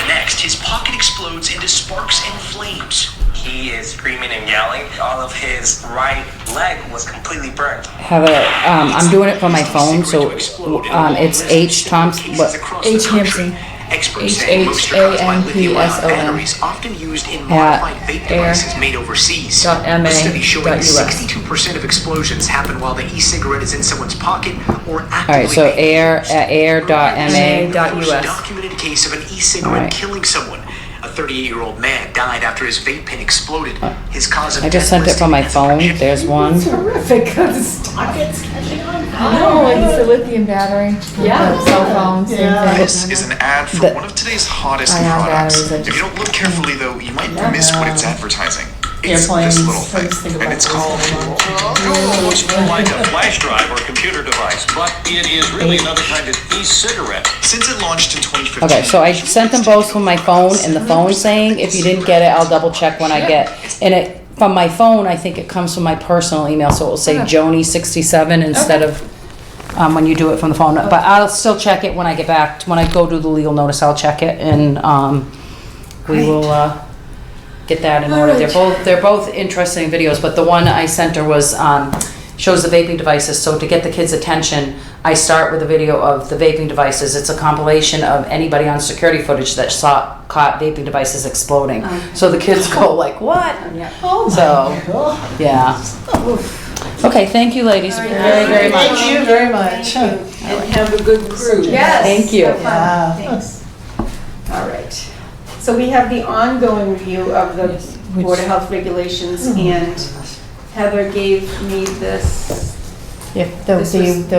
Speaker 8: The next, his pocket explodes into sparks and flames.
Speaker 9: He is screaming and yelling. All of his right leg was completely burnt.
Speaker 6: Heather, I'm doing it from my phone, so it's H. Thompson. What?
Speaker 5: H. Hampson.
Speaker 8: Experts say most are caused by lithium-ion batteries, often used in modified vape devices made overseas.
Speaker 5: Ayer.ma.us.
Speaker 8: A study showing 62% of explosions happen while the e-cigarette is in someone's pocket or actively.
Speaker 6: All right, so
Speaker 8: vaping.
Speaker 6: Ayer at ayer.ma.
Speaker 8: First documented case of an e-cigarette
Speaker 6: Alright.
Speaker 8: killing someone. A 38-year-old man died after his vape pen exploded. His cause of
Speaker 6: I just
Speaker 8: death
Speaker 6: sent it from my
Speaker 8: listed as
Speaker 6: phone.
Speaker 8: ejection.
Speaker 6: There's one.
Speaker 1: Terrific, because the socket's catching on
Speaker 5: Oh, it's the lithium battery.
Speaker 1: Yeah.
Speaker 5: The cell phone, same
Speaker 4: Yeah.
Speaker 5: thing.
Speaker 7: This is an ad for
Speaker 6: The-
Speaker 7: one of today's hottest
Speaker 5: Ion
Speaker 7: products.
Speaker 5: batteries, I
Speaker 7: If you don't look carefully, though, you might miss what it's advertising. It's
Speaker 4: Airplanes,
Speaker 7: this little
Speaker 4: I just think
Speaker 7: thing,
Speaker 4: about
Speaker 7: and it's
Speaker 4: those
Speaker 7: called.
Speaker 10: Looks more like a flash drive or a computer device, but it is really another kind of e-cigarette.
Speaker 7: Since it launched in 2015.
Speaker 6: Okay, so I sent them both from my phone, and the phone saying, if you didn't get it, I'll double check when I get. And it, from my phone, I think it comes from my personal email, so it will say Joni67 instead of, when you do it from the phone. But I'll still check it when I get back, when I go do the legal notice, I'll check it, and, we will, get that in order. They're both interesting videos, but the one I sent her was, shows the vaping devices. So to get the kids' attention, I start with a video of the vaping devices. It's a compilation of anybody on security footage that caught vaping devices exploding. So the kids go like, what?
Speaker 4: Oh,
Speaker 6: So,
Speaker 4: God.
Speaker 6: yeah. Okay, thank you, ladies, very, very much.
Speaker 4: Thank you very much.
Speaker 2: And have a good cruise.
Speaker 1: Yes.
Speaker 6: Thank you.
Speaker 1: have fun.
Speaker 4: Yeah.
Speaker 1: Thanks. All right. So we have the ongoing review of the Board of Health regulations, and Heather gave me this.
Speaker 5: Yeah,
Speaker 1: This was-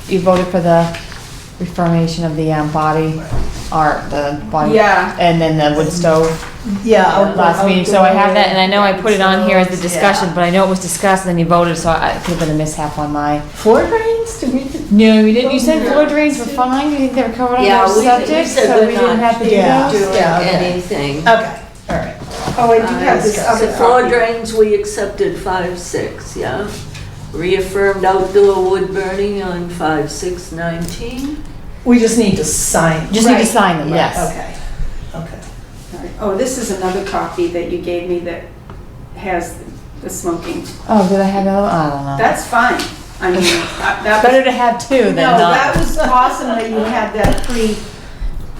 Speaker 5: you voted for the reformation of the body art, the body.
Speaker 1: Yeah.
Speaker 5: And then the wood stove
Speaker 4: Yeah.
Speaker 5: last meeting, so I have that, and I know I put it on here as a discussion, but I know it was discussed and then you voted, so it could have been a mishap on my.
Speaker 4: Floor drains, did we?
Speaker 5: No, we didn't, you said floor drains were fine, you think they were covered on
Speaker 2: Yeah,
Speaker 5: those
Speaker 2: we
Speaker 5: subjects,
Speaker 2: said
Speaker 5: so
Speaker 2: we're
Speaker 5: we didn't
Speaker 2: not
Speaker 5: have to do
Speaker 4: Yeah.
Speaker 5: those?
Speaker 2: doing
Speaker 4: Yeah, okay.
Speaker 2: anything.
Speaker 4: Okay, all right.
Speaker 1: Oh, I do have this
Speaker 2: The
Speaker 1: other
Speaker 2: floor
Speaker 1: copy.
Speaker 2: drains, we accepted 5/6, yeah. Reaffirmed outdoor wood burning on 5/6/19.
Speaker 4: We just need to sign.
Speaker 5: Just need to
Speaker 1: Right.
Speaker 5: sign them, yes.
Speaker 4: Okay, okay.
Speaker 1: All right. Oh, this is another copy that you gave me that has the smoking.
Speaker 5: Oh, did I have that? I don't know.
Speaker 1: That's fine. I mean, that
Speaker 5: Better
Speaker 1: was,
Speaker 5: to have two than
Speaker 1: no, that
Speaker 5: not.
Speaker 1: was awesome that you had that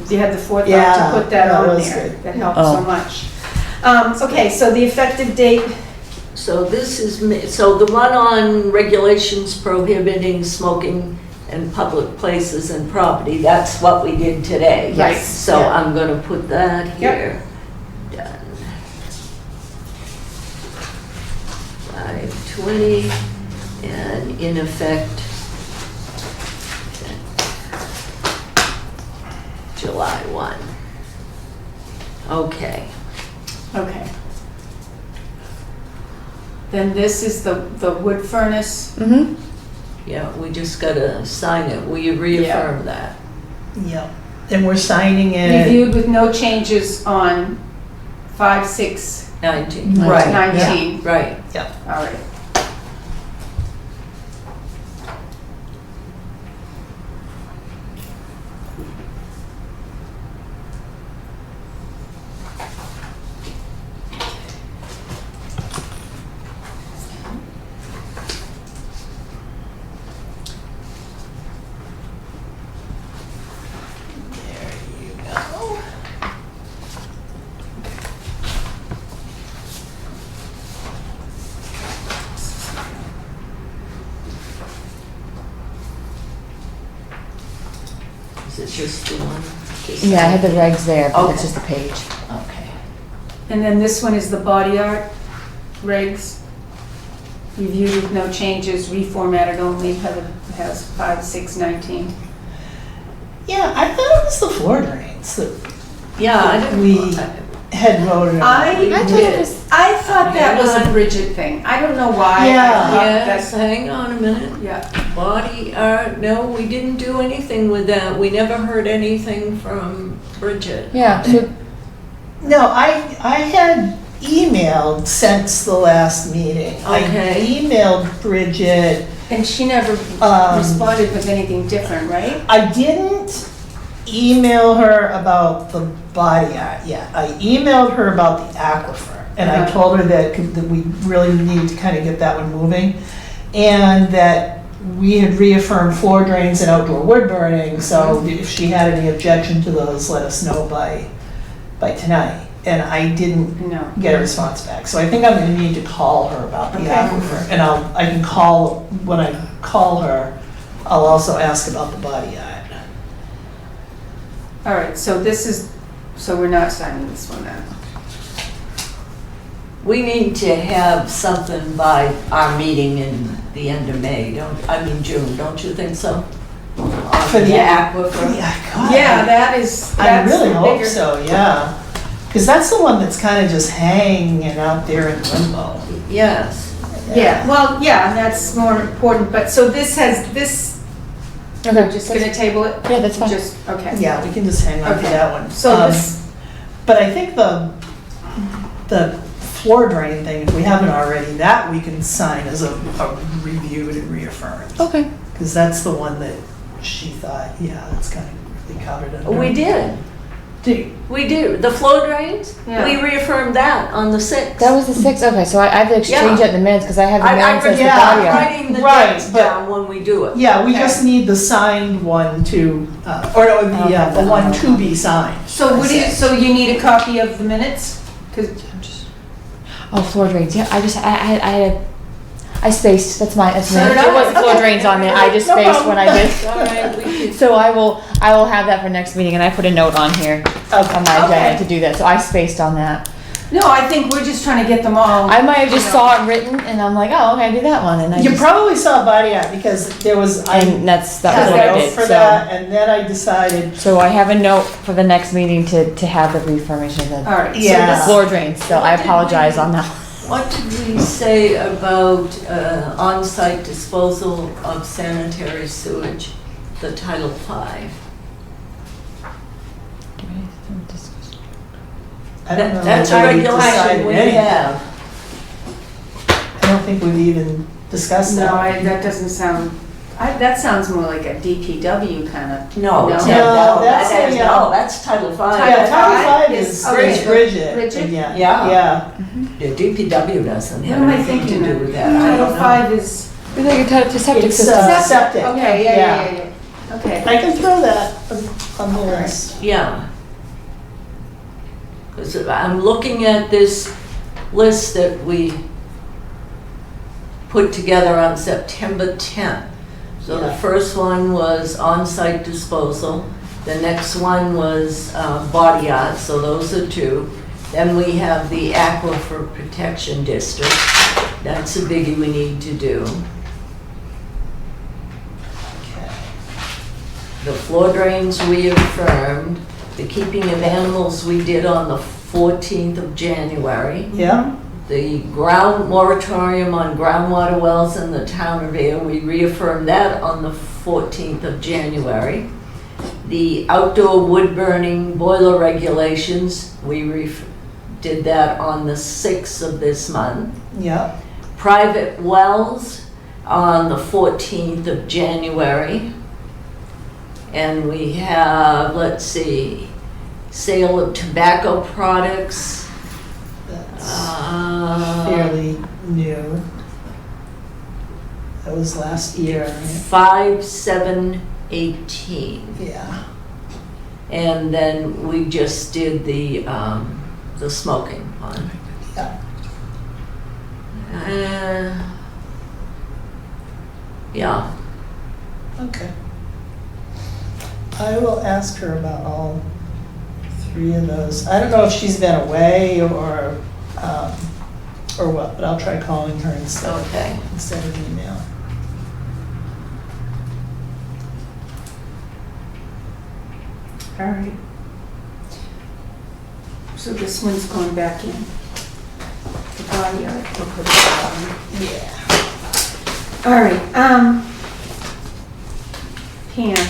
Speaker 1: you had the forethought
Speaker 4: Yeah,
Speaker 1: to put that
Speaker 4: that
Speaker 1: on
Speaker 4: was
Speaker 1: there.
Speaker 4: good.
Speaker 1: That helped
Speaker 5: Oh.
Speaker 1: so much. Okay, so the effective date,
Speaker 2: So this is, so the one on regulations prohibiting smoking in public places and property, that's what we did today.
Speaker 1: Right.
Speaker 2: So
Speaker 1: Yeah.
Speaker 2: I'm gonna put that
Speaker 1: Yep.
Speaker 2: here. Done. 5/20, and in effect, July 1. Okay.
Speaker 1: okay. Then this is the wood furnace.
Speaker 5: Mm-hmm.
Speaker 2: Yeah, we just gotta sign it. Will you reaffirm that?
Speaker 4: Yep. And we're signing it.
Speaker 1: Reviewed with no changes on 5/6/19.
Speaker 2: 19.
Speaker 4: Right.
Speaker 2: Right.
Speaker 1: All right.
Speaker 4: There you go.
Speaker 2: Is it just the one? Just
Speaker 5: Yeah, I had the regs there, but it's
Speaker 2: Okay.
Speaker 5: just a page.
Speaker 2: Okay.
Speaker 1: And then this one is the body art regs. Reviewed with no changes, reformatted only, has 5/6/19.
Speaker 4: Yeah, I thought it was the floor drains that
Speaker 2: Yeah, I didn't.
Speaker 4: we had voted on.
Speaker 1: I
Speaker 5: thought it was-
Speaker 1: I thought that was a
Speaker 2: Hang on.
Speaker 1: Bridget thing. I don't know why. I
Speaker 4: Yeah.
Speaker 1: thought
Speaker 2: Yes, hang on a minute.
Speaker 1: Yeah.
Speaker 2: Body art, no, we didn't do anything with that. We never heard anything from Bridget.
Speaker 5: Yeah, so,
Speaker 4: No, I had emailed since the last meeting. I
Speaker 2: Okay.
Speaker 4: emailed Bridget.
Speaker 1: And she never
Speaker 4: Um,
Speaker 1: responded with anything different, right?
Speaker 4: I didn't email her about the body art yet. I emailed her about the aquifer, and I
Speaker 1: Uh-huh.
Speaker 4: told her that we really need to kind of get that one moving, and that we had reaffirmed floor drains and outdoor wood burning, so if she had any objection to those, let us know by tonight. And I didn't
Speaker 1: No.
Speaker 4: get a response back, so I think I'm gonna need to call her about the
Speaker 1: Okay.
Speaker 4: aquifer, and I can call, when I call her, I'll also ask about the body art.
Speaker 1: All right, so so we're not signing this one then?
Speaker 2: We need to have something by our meeting in the end of May, June, don't you think so?
Speaker 4: For the
Speaker 2: aquifer.
Speaker 4: Yeah, God,
Speaker 1: Yeah, that's
Speaker 4: I really hope
Speaker 1: bigger.
Speaker 4: so, yeah. Because that's the one that's kind of just hanging out there in limbo.
Speaker 2: Yes.
Speaker 1: Yeah, well, yeah, and that's more important, but so this has,
Speaker 5: okay,
Speaker 1: we're just gonna table it?
Speaker 5: Yeah, that's fine.
Speaker 1: Just, okay.
Speaker 4: Yeah, we can just hang on to
Speaker 1: Okay.
Speaker 4: that one.
Speaker 1: So this,
Speaker 4: But I think the floor drain thing, if we haven't already, that we can sign as a reviewed and reaffirmed.
Speaker 5: Okay.
Speaker 4: Because that's the one that she thought, yeah, that's kind of really covered under.
Speaker 2: We did. We do. The flow drains,
Speaker 1: Yeah.
Speaker 2: we reaffirmed that on the 6th.
Speaker 5: That was the 6th, okay, so I have to exchange
Speaker 2: Yeah.
Speaker 5: it in the minutes, because I have the minutes as the
Speaker 4: yeah,
Speaker 5: body art.
Speaker 2: writing the
Speaker 4: Right,
Speaker 2: dates
Speaker 4: but-
Speaker 2: down when we do it.
Speaker 4: Yeah, we
Speaker 1: Okay.
Speaker 4: just need the signed one to, or no, the one to be signed.
Speaker 1: so what do you, so you need a copy of the minutes? 'Cause
Speaker 5: Oh, floor drains, yeah, I spaced, that's me.
Speaker 1: So did
Speaker 5: There
Speaker 1: I.
Speaker 5: wasn't floor drains on there, I just
Speaker 4: No
Speaker 5: spaced
Speaker 4: problem.
Speaker 5: when I did.
Speaker 2: All right, we can.
Speaker 5: So I will have that for next meeting, and I put a note on here, on my
Speaker 1: Okay.
Speaker 5: agenda to do that, so I spaced on that.
Speaker 1: No, I think we're just trying to get them all.
Speaker 5: I might have just
Speaker 1: you know.
Speaker 5: saw it written, and I'm like, oh, okay, do that one, and I
Speaker 4: You
Speaker 5: just,
Speaker 4: probably saw body art because there was, I
Speaker 5: and that was
Speaker 4: had
Speaker 5: what
Speaker 4: a
Speaker 5: I
Speaker 4: note
Speaker 5: did,
Speaker 4: for
Speaker 5: so.
Speaker 4: that, and then I decided,
Speaker 5: So I have a note for the next meeting to have the reaffirmation of the
Speaker 1: All right. so
Speaker 4: Yeah.
Speaker 1: this-
Speaker 5: floor drains, so I apologize on that.
Speaker 2: What did we say about on-site disposal of sanitary sewage, the Title V?
Speaker 4: I don't know.
Speaker 2: That's a
Speaker 4: that we
Speaker 2: regulation
Speaker 4: decided
Speaker 2: we
Speaker 4: anything.
Speaker 2: have.
Speaker 4: I don't think we've even discussed
Speaker 1: No,
Speaker 4: that.
Speaker 1: that doesn't sound, that sounds more like a DPW kind of.
Speaker 2: No, it's
Speaker 1: No.
Speaker 2: not,
Speaker 4: No, that's
Speaker 2: that is,
Speaker 4: a,
Speaker 2: no, that's Title V.
Speaker 4: Yeah, Title
Speaker 1: Five
Speaker 4: V
Speaker 1: is-
Speaker 4: is
Speaker 1: okay.
Speaker 4: Bridget.
Speaker 1: Bridget?
Speaker 4: Yeah.
Speaker 2: Yeah.
Speaker 4: Yeah.
Speaker 2: The DPW doesn't
Speaker 1: What
Speaker 2: have
Speaker 1: am I
Speaker 2: anything to
Speaker 1: thinking
Speaker 2: do
Speaker 1: of?
Speaker 2: with that, I
Speaker 1: Title
Speaker 2: don't know.
Speaker 1: 5 is.
Speaker 5: It's like a septic
Speaker 4: It's,
Speaker 5: system.
Speaker 4: septic.
Speaker 1: Okay,
Speaker 4: Yeah.
Speaker 1: yeah. Okay.
Speaker 4: I can throw that on the list.
Speaker 2: Yeah. 'Cause I'm looking at this list that we put together on September 10th. So the
Speaker 4: Yeah.
Speaker 2: first one was on-site disposal, the next one was body art, so those are two. Then we have the Aquifer Protection District, that's a biggie we need to do.
Speaker 4: Okay.
Speaker 2: The floor drains we affirmed, the keeping of animals we did on the 14th of January.
Speaker 4: Yeah,
Speaker 2: the ground moratorium on groundwater wells in the town of Ayer, we reaffirmed that on the 14th of January. The outdoor wood burning boiler regulations, we did that on the 6th of this month.
Speaker 4: Yeah.
Speaker 2: Private wells on the 14th of January. And we have, let's see, sale of tobacco products.
Speaker 4: That's fairly new. That was last year, right?
Speaker 2: 5/7/18.
Speaker 4: Yeah.
Speaker 2: And then we just did the smoking one.
Speaker 4: Yeah.
Speaker 2: Yeah.
Speaker 4: Okay. I will ask her about all 3 of those. I don't know if she's been away or what, but I'll try calling her instead of email.
Speaker 1: All right. So this one's going back in. The body art, we'll put it on.
Speaker 4: Yeah.
Speaker 1: All right, Pam.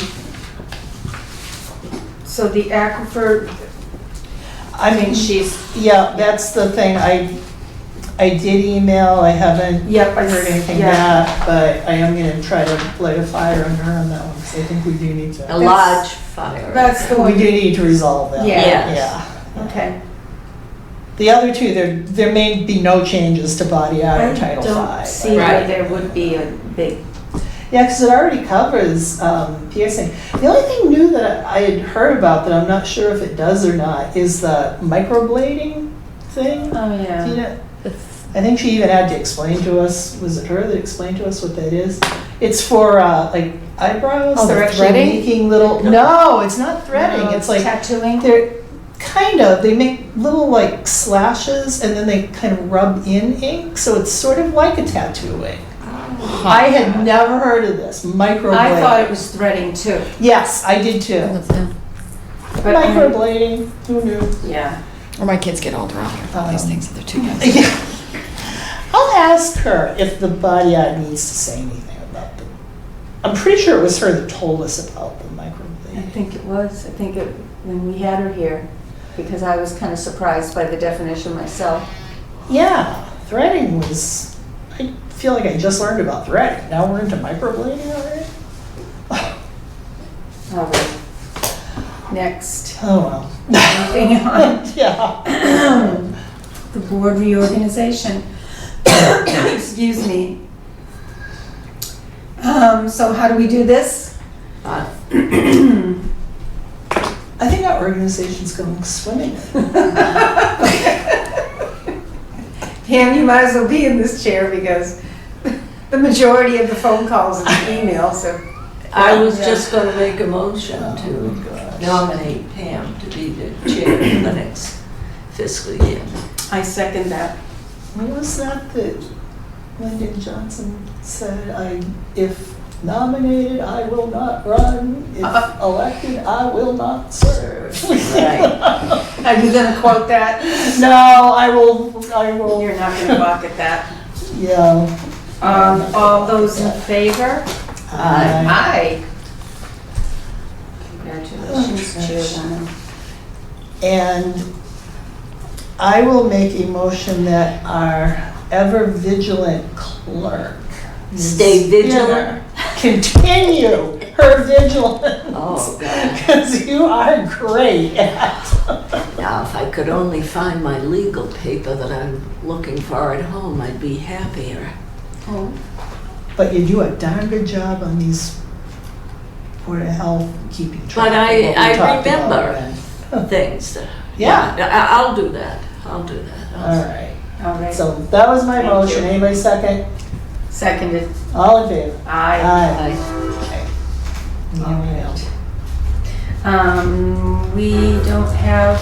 Speaker 1: So the aquifer,
Speaker 4: I mean,
Speaker 1: she's,
Speaker 4: yeah, that's the thing. I did email. I haven't
Speaker 1: yep, I
Speaker 4: heard anything back, but I am going to try to light a fire under her on that one because I think we do need to.
Speaker 2: A large fire.
Speaker 1: That's the one.
Speaker 4: We do need to resolve that.
Speaker 1: Yeah.
Speaker 2: Yes.
Speaker 4: Yeah.
Speaker 1: Okay.
Speaker 4: The other 2, there may be no changes to body art or Title V.
Speaker 1: I don't see why there would be a big,
Speaker 4: Yeah, because it already covers piercing. The only thing new that I had heard about that I'm not sure if it does or not is the microblading thing.
Speaker 1: oh yeah.
Speaker 4: You know, I think she even had to explain to us, was it her that explained to us what that is? It's for like eyebrows.
Speaker 5: Oh,
Speaker 4: They're
Speaker 5: the
Speaker 4: actually
Speaker 5: threading?
Speaker 4: making little, no, it's not threading.
Speaker 1: No,
Speaker 4: It's like,
Speaker 1: tattooing.
Speaker 4: they're kind of, they make little like slashes and then they kind of rub in ink. So it's sort of like a tattooing. I had never heard of this, microblading.
Speaker 1: I thought it was threading too.
Speaker 4: Yes, I did too.
Speaker 1: But
Speaker 4: Microblading, who knew?
Speaker 1: yeah.
Speaker 5: Or my kids get all around here, all these things that they're too young.
Speaker 4: Yeah. I'll ask her if the body art needs to say anything about them. I'm pretty sure it was her that told us about the
Speaker 1: I
Speaker 4: microblading.
Speaker 1: think it was. I think it, when we had her here, because I was kind of surprised by the definition myself.
Speaker 4: Yeah, threading was, I feel like I just learned about threading. Now we're into microblading already?
Speaker 1: All right. Next.
Speaker 4: Oh, well.
Speaker 1: Moving on.
Speaker 4: Yeah.
Speaker 1: The board reorganization. Excuse me. So how do we do this?
Speaker 4: I think our organization's going swimming.
Speaker 1: Pam, you might as well be in this chair because the majority of the phone calls and emails are.
Speaker 2: I was just going to make a motion to nominate Pam to be the chair for the next fiscal year.
Speaker 1: I second that.
Speaker 4: What was that Lyndon Johnson said? If nominated, I will not run. If elected, I will not serve.
Speaker 2: Right.
Speaker 1: Are you gonna quote that?
Speaker 4: No, I will.
Speaker 1: You're not gonna balk at that.
Speaker 4: Yeah.
Speaker 1: All those in favor? Aye. Congratulations, Chairwoman.
Speaker 4: And I will make a motion that our ever vigilant clerk
Speaker 2: Stay vigilant.
Speaker 4: continue her vigilance.
Speaker 2: Oh, God.
Speaker 4: Because you are great at.
Speaker 2: Now, if I could only find my legal paper that I'm looking for at home, I'd be happier.
Speaker 1: Oh.
Speaker 4: But you do a darn good job on these Board of Health keeping track.
Speaker 2: But
Speaker 4: of what we
Speaker 2: I
Speaker 4: talked about
Speaker 2: remember
Speaker 4: then.
Speaker 2: things.
Speaker 4: Yeah.
Speaker 2: I'll do that. I'll do that.
Speaker 4: All right.
Speaker 1: All right.
Speaker 4: So that was my
Speaker 1: Thank
Speaker 4: motion.
Speaker 1: you.
Speaker 4: Anybody second?
Speaker 1: Seconded.
Speaker 4: All in favor?
Speaker 1: Aye.
Speaker 4: Aye.
Speaker 1: All
Speaker 4: Yeah.
Speaker 1: right. We don't have,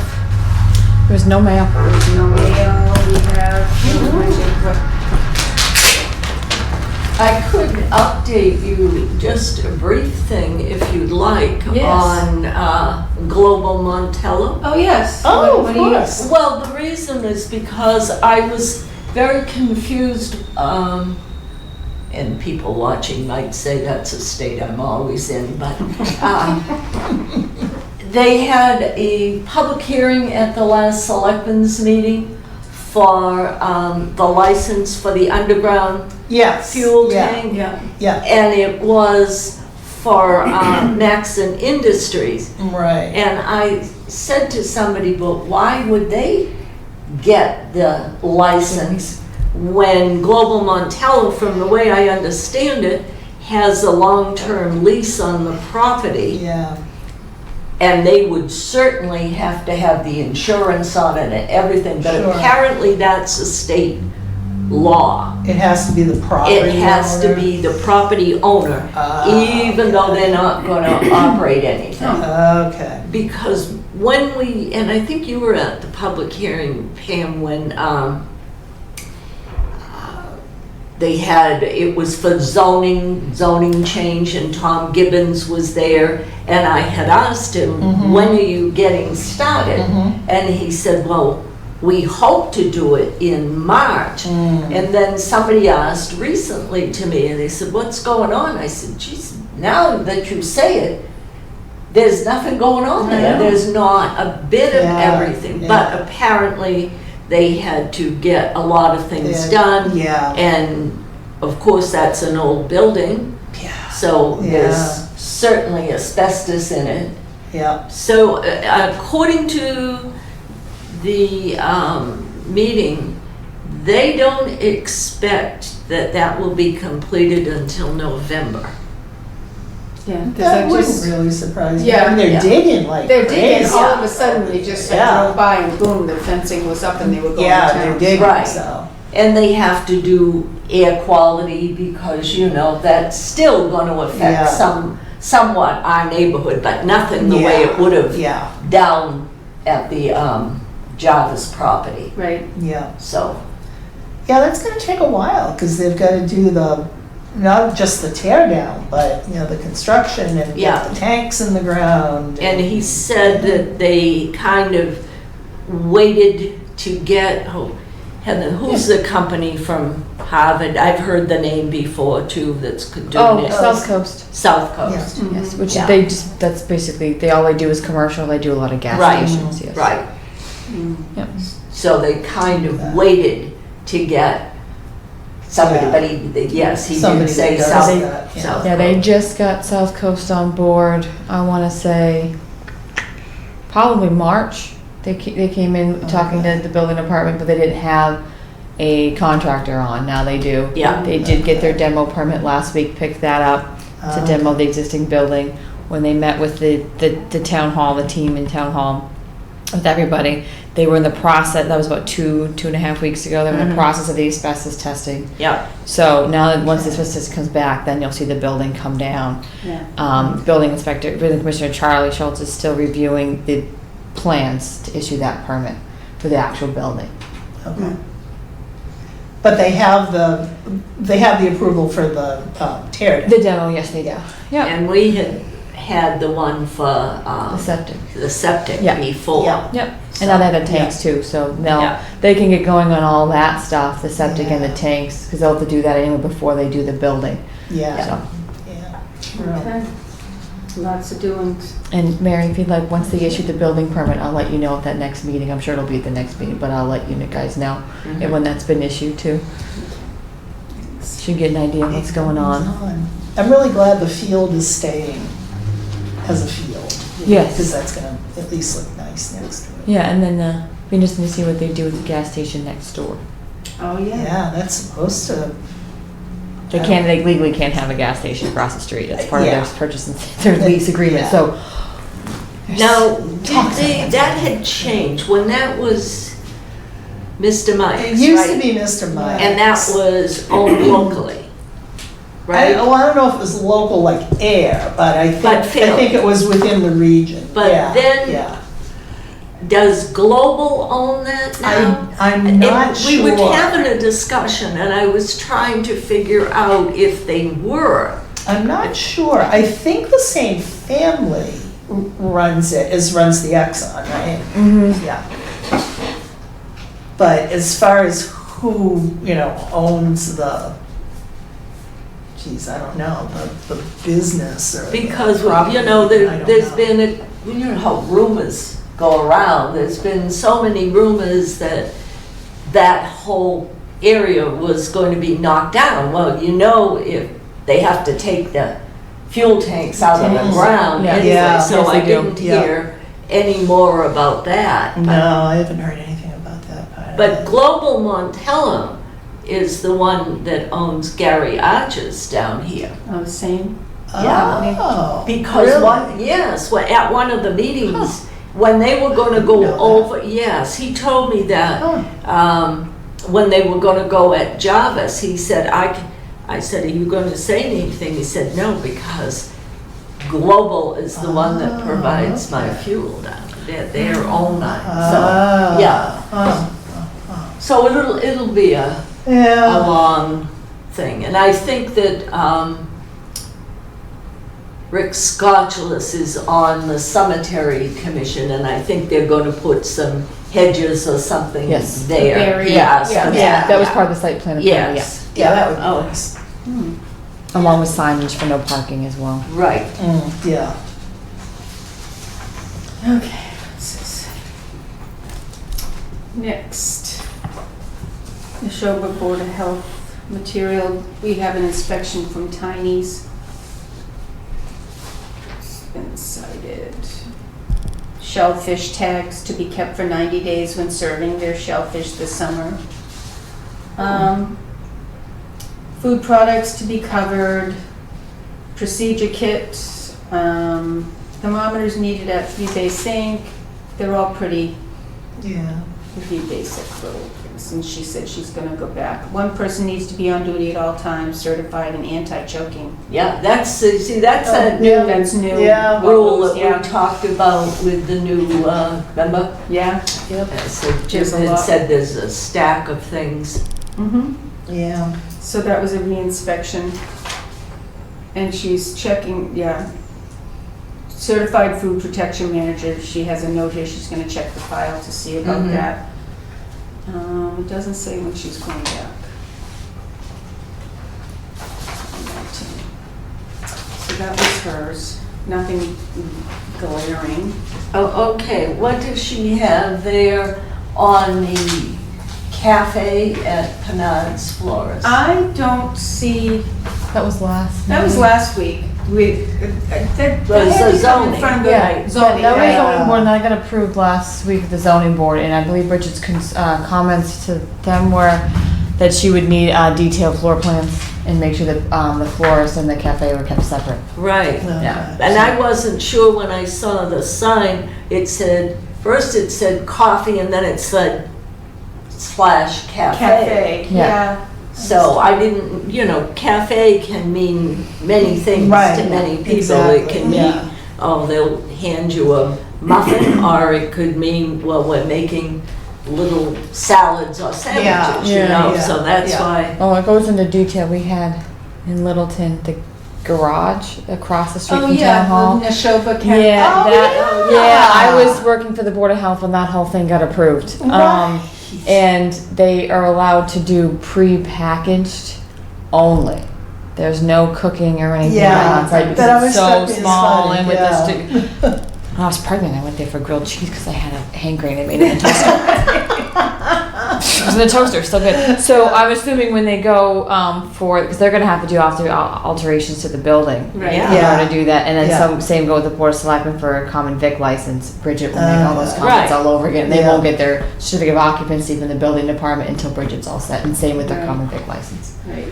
Speaker 5: There's no mail.
Speaker 1: there's no mail, we have.
Speaker 2: I could update you, just a brief thing if you'd like,
Speaker 1: Yes.
Speaker 2: on Global Montello.
Speaker 1: Oh, yes.
Speaker 4: Oh,
Speaker 1: What
Speaker 4: of
Speaker 1: do you-
Speaker 4: course.
Speaker 2: Well, the reason is because I was very confused, and people watching might say that's a state I'm always in, but they had a public hearing at the last selectmen's meeting for the license for the underground
Speaker 4: Yes.
Speaker 2: fuel
Speaker 4: Yeah.
Speaker 2: tank.
Speaker 4: Yeah,
Speaker 2: And it was for Maxon Industries.
Speaker 4: right.
Speaker 2: And I said to somebody, but why would they get the license when Global Montello, from the way I understand it, has a long-term lease on the property?
Speaker 4: Yeah,
Speaker 2: And they would certainly have to have the insurance on it and everything, but
Speaker 4: Sure.
Speaker 2: apparently that's a state law.
Speaker 4: it has to be the property
Speaker 2: It has to
Speaker 4: owner.
Speaker 2: be the property owner, even though they're not gonna operate anything.
Speaker 4: Okay.
Speaker 2: Because when we, and I think you were at the public hearing, Pam, when they had, it was for zoning change, and Tom Gibbons was there, and I had asked him, when are you getting started? And he said, well, we hope to do it in March. And then somebody asked recently to me, and they said, what's going on? I said, geez, now that you say it, there's nothing going on there. There's not a bit of everything. But apparently, they had to get a lot of things done.
Speaker 4: Yeah.
Speaker 2: And of course, that's an old building.
Speaker 4: Yeah.
Speaker 2: So
Speaker 4: Yeah.
Speaker 2: there's certainly asbestos in it.
Speaker 4: Yeah.
Speaker 2: So according to the meeting, they don't expect that that will be completed until November.
Speaker 1: Yeah, 'cause
Speaker 4: That
Speaker 1: I
Speaker 4: wouldn't
Speaker 1: just,
Speaker 4: really surprise me.
Speaker 1: Yeah,
Speaker 4: I mean, they're
Speaker 2: yeah.
Speaker 4: digging like
Speaker 1: they're digging,
Speaker 4: crazy.
Speaker 1: all of a sudden, they just
Speaker 4: Yeah.
Speaker 1: drove by and boom, the fencing was up and they were going
Speaker 4: Yeah,
Speaker 1: down.
Speaker 4: they're digging,
Speaker 2: Right.
Speaker 4: so.
Speaker 2: And they have to do air quality because, you know, that's still going to affect
Speaker 4: Yeah.
Speaker 2: somewhat our neighborhood, but nothing the way it would have
Speaker 4: Yeah,
Speaker 2: down at the Jarvis property.
Speaker 1: Right,
Speaker 4: yeah.
Speaker 2: So,
Speaker 4: Yeah, that's gonna take a while, because they've gotta do not just the tear down, but, the construction and
Speaker 2: Yeah.
Speaker 4: get the tanks in the ground.
Speaker 2: and he said that they kind of waited to get, Heather, who's the company from Harvard? I've heard the name before too, that's doing it.
Speaker 5: South Coast.
Speaker 2: South Coast.
Speaker 5: Yes, which
Speaker 2: Yeah.
Speaker 5: they just, that's basically, all they do is commercial, they do a lot of gas
Speaker 2: Right,
Speaker 5: stations, yes.
Speaker 2: right.
Speaker 5: Yep.
Speaker 2: So they kind of waited to get somebody,
Speaker 4: Yeah.
Speaker 2: but yes, he did
Speaker 4: Somebody
Speaker 2: say
Speaker 4: that does
Speaker 2: South.
Speaker 4: that, yeah.
Speaker 2: South
Speaker 5: Yeah, they
Speaker 2: Coast.
Speaker 5: just got South Coast on board, I wanna say, probably March. They came in talking to the building department, but they didn't have a contractor on, now they do.
Speaker 2: Yeah.
Speaker 5: They did get their demo permit last week, picked that up to demo the existing building. When they met with the town hall, the team in town hall, with everybody, they were in the process, that was about two and a half weeks ago, they were in the process of the asbestos testing.
Speaker 2: Yeah,
Speaker 5: So now that once the asbestos comes back, then you'll see the building come down.
Speaker 1: yeah.
Speaker 5: Building inspector, building commissioner Charlie Schultz is still reviewing the plans to issue that permit for the actual building.
Speaker 4: Okay. But they have the approval for the tear down.
Speaker 5: The demo, yes, they do. Yeah,
Speaker 2: and we had the one for
Speaker 5: the septic.
Speaker 2: the septic
Speaker 5: Yeah.
Speaker 2: before.
Speaker 4: Yeah.
Speaker 5: Yep, and now they have the tanks too, so
Speaker 2: Yeah.
Speaker 5: now they can get going on all that stuff, the septic and
Speaker 4: Yeah.
Speaker 5: the tanks, because they'll have to do that anyway before they do the building.
Speaker 4: Yeah,
Speaker 5: So,
Speaker 4: yeah.
Speaker 1: Okay. Lots of doings.
Speaker 5: and Mary, if you'd like, once they issue the building permit, I'll let you know at that next meeting. I'm sure it'll be at the next meeting, but I'll let you guys know and when that's been issued too. So you get an idea of what's going on.
Speaker 4: I'm really glad the field is staying as a field. Because
Speaker 5: Yes.
Speaker 4: that's gonna at least look nice next to it.
Speaker 5: Yeah, and then be interesting to see what they do with the gas station next door.
Speaker 1: Oh, yeah.
Speaker 4: Yeah, that's supposed to,
Speaker 5: They legally can't have a gas station across the street. That's part of
Speaker 4: Yeah.
Speaker 5: their purchase and their lease agreement,
Speaker 4: Yeah.
Speaker 5: so.
Speaker 2: Now, that had changed when that was Mr. Mike's,
Speaker 4: it used to
Speaker 2: right?
Speaker 4: be Mr. Mike's.
Speaker 2: And that was owned locally, right?
Speaker 4: Well, I don't know if it was local like Ayer, but I
Speaker 2: But
Speaker 4: think it was within the region.
Speaker 2: But
Speaker 4: Yeah,
Speaker 2: then-
Speaker 4: yeah.
Speaker 2: Does Global own that now?
Speaker 4: I'm not
Speaker 2: And
Speaker 4: sure.
Speaker 2: We were having a discussion, and I was trying to figure out if they were.
Speaker 4: I'm not sure. I think the same family runs the Exxon, right?
Speaker 5: Mm-hmm.
Speaker 4: Yeah. But as far as who, owns the, geez, I don't know, the business or the
Speaker 2: Because,
Speaker 4: property, I don't
Speaker 2: there's
Speaker 4: know.
Speaker 2: been, you know how rumors go around. There's been so many rumors that that whole area was going to be knocked down. Well, if they have to take the fuel tanks out of the ground
Speaker 5: Yeah.
Speaker 2: anyway,
Speaker 4: Yeah.
Speaker 2: so
Speaker 5: Yes,
Speaker 2: I
Speaker 5: they do.
Speaker 2: didn't hear any more about that.
Speaker 4: No, I haven't heard anything about that part of
Speaker 2: But
Speaker 4: it.
Speaker 2: Global Montellum is the one that owns Gary Arches down here.
Speaker 1: Oh, same.
Speaker 4: Oh,
Speaker 2: Because
Speaker 4: really?
Speaker 2: at one of the meetings, when they were gonna go
Speaker 4: know that.
Speaker 2: over, yes, he told me that, when they were gonna go at Jarvis, he said, I said, are you gonna say anything? He said, no, because Global is the one that provides my
Speaker 4: okay.
Speaker 2: fuel down. They're their owner,
Speaker 4: Ah.
Speaker 2: so, yeah. So it'll be a
Speaker 4: Yeah.
Speaker 2: long thing. And I think that Rick Scotchless is on the cemetery commission, and I think they're going to put some hedges or something
Speaker 5: Yes.
Speaker 2: there.
Speaker 1: Barrier.
Speaker 2: Yeah, so
Speaker 1: Yeah.
Speaker 2: that-
Speaker 5: That was part of the site plan approval, yeah.
Speaker 2: Yes,
Speaker 4: Yeah, that would
Speaker 2: Oh.
Speaker 4: be nice.
Speaker 5: Along with signage for no parking as well.
Speaker 2: right.
Speaker 4: Yeah.
Speaker 1: Okay. what's this? Next. Neshoba Board of Health material. We have an inspection from Tiny's. It's been cited. Shellfish tags to be kept for 90 days when serving their shellfish this summer. Food products to be covered. Procedure kit. Thermometers needed at 3-bay sink. They're all pretty
Speaker 4: Yeah.
Speaker 1: basic little things. And she said she's gonna go back. One person needs to be on duty at all times, certified and anti-choking.
Speaker 2: Yeah, that's a
Speaker 4: yeah.
Speaker 1: That's new.
Speaker 4: Yeah.
Speaker 2: rule that
Speaker 1: Yeah.
Speaker 2: we talked about with the new, remember?
Speaker 1: Yeah.
Speaker 4: Yep.
Speaker 2: So Jim
Speaker 1: There's a
Speaker 2: had
Speaker 1: lot.
Speaker 2: said there's a stack of things.
Speaker 1: Mm-hmm.
Speaker 4: Yeah.
Speaker 1: So that was a reinspection. And she's checking, certified food protection manager, she has a note here, she's gonna check the file to see about
Speaker 2: Mhm.
Speaker 1: that. It doesn't say when she's going back. So that was hers, nothing glaring.
Speaker 2: Oh, okay, what does she have there on the cafe at Penard's Florist?
Speaker 1: I don't see,
Speaker 5: That was last.
Speaker 1: that was last week. We, that
Speaker 2: Was
Speaker 1: had
Speaker 2: the
Speaker 1: to come in
Speaker 2: zoning,
Speaker 1: front of the
Speaker 5: Yeah,
Speaker 1: zoning,
Speaker 5: that was
Speaker 1: right?
Speaker 5: zoning board, and I got approved last week at the zoning board, and I believe Bridget's comments to them were that she would need detailed floor plans and make sure that the florist and the cafe were kept separate.
Speaker 2: Right,
Speaker 5: Yeah.
Speaker 2: and I wasn't sure when I saw the sign, first it said coffee and then it said / cafe.
Speaker 1: Cafe,
Speaker 5: Yeah.
Speaker 1: yeah.
Speaker 2: So I didn't, cafe can mean many things
Speaker 4: Right,
Speaker 2: to many people.
Speaker 4: exactly,
Speaker 2: It can
Speaker 4: yeah.
Speaker 2: mean, they'll hand you a muffin, or it could mean, well, we're making little salads or sandwiches,
Speaker 4: Yeah,
Speaker 2: so that's
Speaker 4: yeah.
Speaker 2: why.
Speaker 5: Oh, it goes into detail. We had in Littleton the garage across the street
Speaker 1: Oh,
Speaker 5: from
Speaker 1: yeah,
Speaker 5: town hall.
Speaker 1: the Neshoba Cafe.
Speaker 5: Yeah,
Speaker 4: Oh,
Speaker 5: that,
Speaker 4: yeah.
Speaker 5: yeah, I was working for the Board of Health when that whole thing got approved.
Speaker 4: Right.
Speaker 5: And they are allowed to do pre-packaged only. There's no cooking or anything
Speaker 4: Yeah,
Speaker 5: on site
Speaker 4: that
Speaker 5: because it's so
Speaker 4: always struck me as
Speaker 5: small
Speaker 4: funny,
Speaker 5: and with
Speaker 4: yeah.
Speaker 5: this. When I was pregnant, I went there for grilled cheese because I had a hankering. They made it in a toaster. It was in the toaster, still good. So I'm assuming when they go because they're gonna have to do alterations to the building.
Speaker 1: Right.
Speaker 2: Yeah.
Speaker 5: In order to do that, and then
Speaker 4: Yeah.
Speaker 5: same go with the Board of Selectmen for a common vic license. Bridget will make all those comments
Speaker 2: Right.
Speaker 5: all over again. They
Speaker 4: Yeah.
Speaker 5: won't get their certificate of occupancy from the building department until Bridget's all set, and same with their
Speaker 1: Right.
Speaker 5: common vic license.
Speaker 1: Right.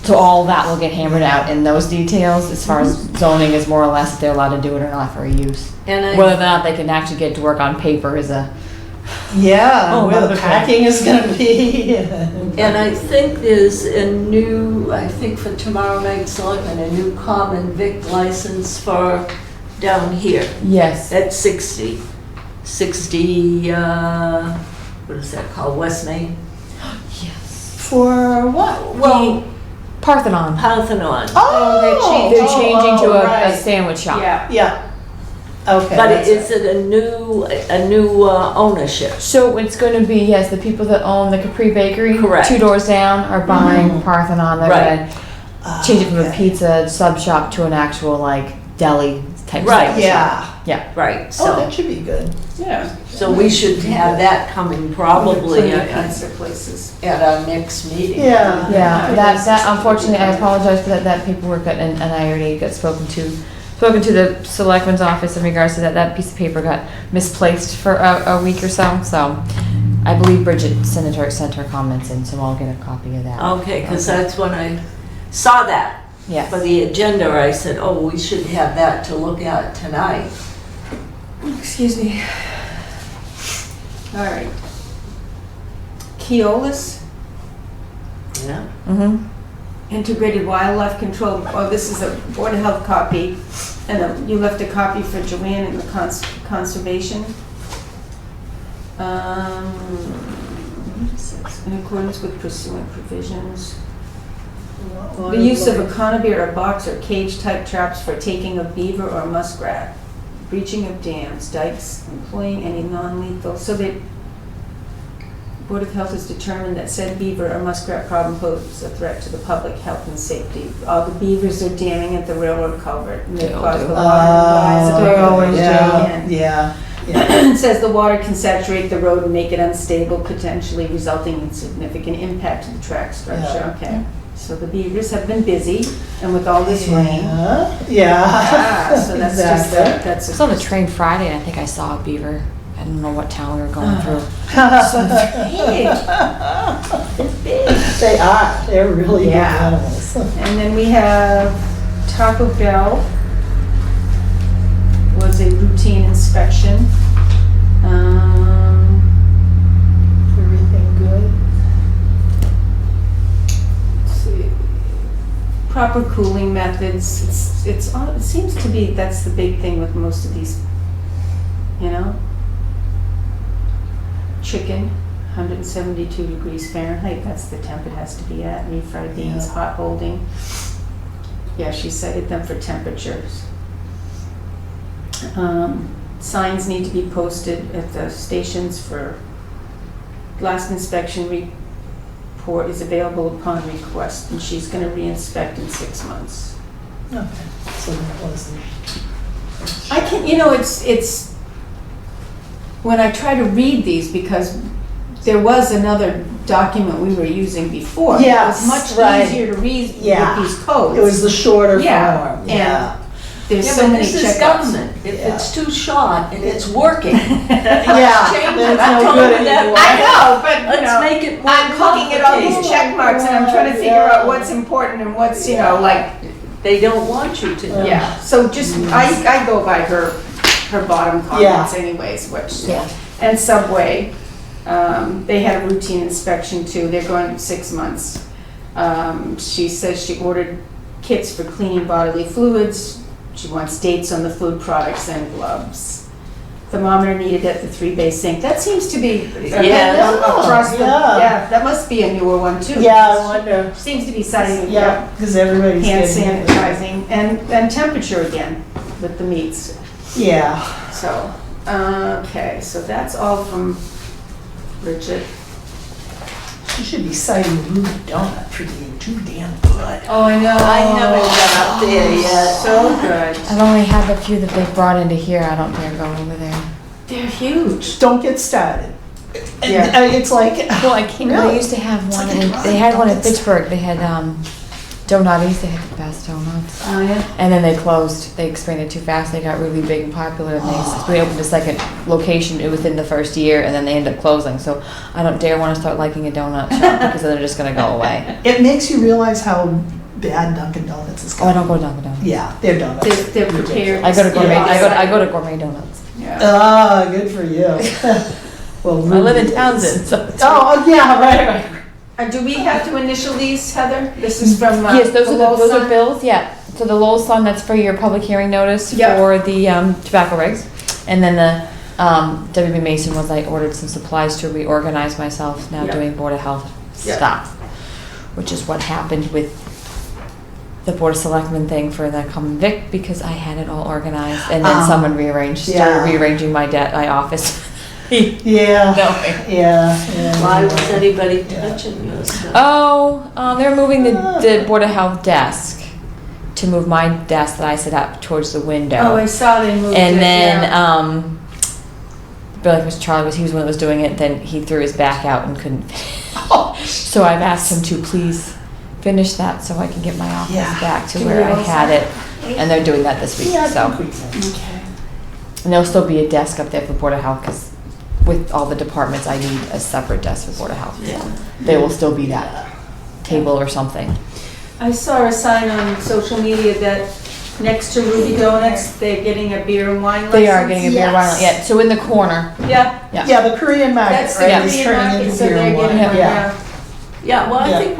Speaker 5: So all that will get hammered out in those details, as far as zoning is more or less if they're allowed to do it or not for a use.
Speaker 2: And
Speaker 5: Whether or not they can actually get to work on paper is a,
Speaker 4: Yeah,
Speaker 5: Oh,
Speaker 4: where the
Speaker 5: another thing.
Speaker 4: packing is gonna be.
Speaker 2: And I think there's for tomorrow night, selectmen, a new common vic license for down here.
Speaker 5: yes.
Speaker 2: That's 60, what is that called, West Main?
Speaker 5: Yes.
Speaker 4: For what?
Speaker 2: Well,
Speaker 5: Parthenon.
Speaker 2: Parthenon.
Speaker 4: Oh,
Speaker 5: They're changing to a
Speaker 4: right.
Speaker 5: sandwich shop.
Speaker 1: Yeah.
Speaker 4: Yeah. Okay.
Speaker 2: But
Speaker 4: that's
Speaker 2: is
Speaker 4: right.
Speaker 2: it a new ownership?
Speaker 5: So it's going to be, yes, the people that own the Capri Bakery,
Speaker 2: Correct.
Speaker 5: 2 doors down, are buying Parthenon. They're
Speaker 2: Right.
Speaker 5: going to change it from a
Speaker 4: Okay.
Speaker 5: pizza sub shop to an actual like deli type
Speaker 2: Right.
Speaker 5: sandwich shop.
Speaker 4: Yeah.
Speaker 2: Right,
Speaker 4: Oh,
Speaker 2: so,
Speaker 4: that should be good.
Speaker 1: Yeah.
Speaker 2: so we should have that coming probably
Speaker 1: Plenty of
Speaker 2: at
Speaker 1: pizza places.
Speaker 2: our next meeting.
Speaker 4: Yeah.
Speaker 5: Yeah, that unfortunately, I apologize for that paperwork and I already got spoken to the selectman's office in regards to that piece of paper got misplaced for a week or so, I believe Bridget sent her comments in, so I'll get a copy of that.
Speaker 2: Okay, because that's when I saw that
Speaker 5: Yes.
Speaker 2: for the agenda, I said, oh, we should have that to look at tonight.
Speaker 5: Excuse me.
Speaker 1: All right. Keolis,
Speaker 2: Yeah.
Speaker 5: Mm-hmm.
Speaker 1: Integrated Wildlife Control. Oh, this is a Board of Health copy, and you left a copy for Joanne in the conservation. In accordance with pursuant provisions. The use of a conibeer or box or cage-type traps for taking of beaver or muskrat, breaching of dams, dikes, employing any non-lethal, so that Board of Health has determined that said beaver or muskrat problem poses a threat to the public health and safety. All the beavers are damming at the railroad culvert, and they
Speaker 6: They all
Speaker 1: cause
Speaker 6: do.
Speaker 1: the water to rise.
Speaker 4: Oh,
Speaker 1: They always do.
Speaker 4: yeah,
Speaker 1: And
Speaker 4: yeah.
Speaker 1: it says the water can saturate the road and make it unstable, potentially resulting in significant impact to the track structure. Okay. So the beavers have been busy, and with all this rain.
Speaker 4: Yeah.
Speaker 1: So that's just,
Speaker 4: Exactly.
Speaker 1: that's.
Speaker 5: I was on the train Friday, and I think I saw a beaver. I don't know what town we were going through.
Speaker 4: They are, they're really big
Speaker 1: Yeah.
Speaker 4: animals.
Speaker 1: And then we have Taco Bell was a routine inspection.
Speaker 4: Everything good?
Speaker 1: Let's see. Proper cooling methods, it seems to be, that's the big thing with most of these, you know? Chicken, 172 degrees Fahrenheit, that's the temp it has to be at. Refried beans,
Speaker 4: Yeah.
Speaker 1: hot holding. Yeah, she cited them for temperatures. Signs need to be posted at the stations for last inspection report is available upon request, and she's gonna re-inspect in 6 months.
Speaker 4: Okay, so that wasn't.
Speaker 1: I can, you know, it's, when I try to read these, because there was another document we were using before.
Speaker 4: Yes,
Speaker 1: It was much
Speaker 4: right.
Speaker 1: easier to read
Speaker 4: Yeah.
Speaker 1: with these codes.
Speaker 4: It was the shorter
Speaker 1: Yeah,
Speaker 4: form,
Speaker 1: and
Speaker 4: yeah.
Speaker 1: There's
Speaker 2: Yeah,
Speaker 1: so
Speaker 2: but
Speaker 1: many
Speaker 2: this is
Speaker 1: checkups.
Speaker 2: government. If it's too short and it's working.
Speaker 4: Yeah,
Speaker 2: change
Speaker 4: then
Speaker 2: it.
Speaker 4: it's
Speaker 2: I
Speaker 4: no
Speaker 2: told
Speaker 4: good
Speaker 2: you that.
Speaker 4: anymore.
Speaker 1: I know, but you
Speaker 2: Let's
Speaker 1: know,
Speaker 2: make it more
Speaker 1: I'm looking at all these
Speaker 2: complicated.
Speaker 1: check marks and I'm trying to figure out what's important and what's, you know, like,
Speaker 2: They don't want you to know.
Speaker 1: yeah. So just, I go by her bottom comments anyways, which,
Speaker 5: Yeah.
Speaker 1: and Subway, they had a routine inspection too. They're going 6 months. She says she ordered kits for cleaning bodily fluids. She wants dates on the food products and gloves. Thermometer needed at the 3-bay sink. That seems to be across the, yeah, that must be a newer one too.
Speaker 4: Yeah, I wonder.
Speaker 1: Seems to be citing,
Speaker 4: Yeah, because everybody's
Speaker 1: hand
Speaker 4: getting.
Speaker 1: sanitizing and temperature again with the meats.
Speaker 4: Yeah.
Speaker 1: So, okay, so that's all from Bridget.
Speaker 4: You should be citing Ruby Donut for being too damn good.
Speaker 1: Oh, I know.
Speaker 2: I haven't got up there yet.
Speaker 1: So good.
Speaker 5: I've only had a few that they brought into here. I don't dare go over there.
Speaker 1: They're huge.
Speaker 4: Don't get started.
Speaker 1: Yeah.
Speaker 4: It's like,
Speaker 5: Well, I can't.
Speaker 4: Really?
Speaker 5: They used to have one,
Speaker 4: like a
Speaker 5: and
Speaker 4: drug.
Speaker 5: they had one in Pittsburgh. They had Donutties. They had the best donuts.
Speaker 1: Oh, yeah.
Speaker 5: And then they closed. They expanded too fast. They got really big and popular, and we opened a second location within the first year, and then they ended up closing. So I don't dare want to start liking a donut shop because then they're just going to go away.
Speaker 4: it makes you realize how bad Dunkin' Donuts is
Speaker 5: Oh, I
Speaker 4: going.
Speaker 5: don't go to Dunkin' Donuts.
Speaker 4: Yeah, they're donuts.
Speaker 1: They're prepared.
Speaker 5: I go to gourmet.
Speaker 1: Yeah.
Speaker 5: I go to Gourmet Donuts.
Speaker 1: Yeah.
Speaker 4: Ah, good for you. Well,
Speaker 5: I live in
Speaker 4: Ruby
Speaker 5: Townsend.
Speaker 4: is-
Speaker 5: So it's
Speaker 4: Oh, yeah, right.
Speaker 1: Do we have to initial these, Heather? This is from
Speaker 5: Yes, those are
Speaker 1: Lowell
Speaker 5: those are
Speaker 1: Sun?
Speaker 5: bills. Yeah. So the Lowell Sun, that's for your public hearing notice
Speaker 1: Yep.
Speaker 5: for the tobacco regs, and then the WB Mason was I ordered some supplies to reorganize myself. Now
Speaker 1: Yep.
Speaker 5: doing Board of Health
Speaker 1: Yep.
Speaker 5: stuff, which is what happened with the Board of Selectmen thing for the common vic because I had it all organized, and then someone started
Speaker 4: yeah.
Speaker 5: rearranging my office.
Speaker 4: Yeah,
Speaker 5: No.
Speaker 4: yeah.
Speaker 2: Why was anybody touching your stuff?
Speaker 5: Oh, they're moving the Board of Health desk to move my desk that I set up towards the window.
Speaker 1: Oh, I saw they moved it,
Speaker 5: And then,
Speaker 1: yeah.
Speaker 5: Billy, Mr. Charlie he was the one that was doing it, then he threw his back out and couldn't. So I've asked him to please finish that so I can get my office back to where I had it. And they're doing that this week,
Speaker 4: Yeah, I
Speaker 5: so.
Speaker 4: think we can.
Speaker 1: Okay.
Speaker 5: And there'll still be a desk up there for Board of Health, because with all the departments, I need a separate desk for Board of Health.
Speaker 2: Yeah.
Speaker 5: There will still be that table or something.
Speaker 1: I saw a sign on social media that next to Ruby Donuts, they're getting a beer and wine license.
Speaker 5: They are getting a beer
Speaker 4: Yes.
Speaker 5: wine, yeah, so in the corner.
Speaker 1: Yeah,
Speaker 4: Yeah, the Korean market,
Speaker 1: that's the
Speaker 4: right, is
Speaker 1: Korean
Speaker 4: turning
Speaker 1: market,
Speaker 4: into
Speaker 1: so
Speaker 4: beer
Speaker 1: they're
Speaker 4: and
Speaker 1: getting
Speaker 4: wine.
Speaker 1: one,
Speaker 4: Yeah.
Speaker 2: Yeah, well, I
Speaker 4: Yeah.
Speaker 2: think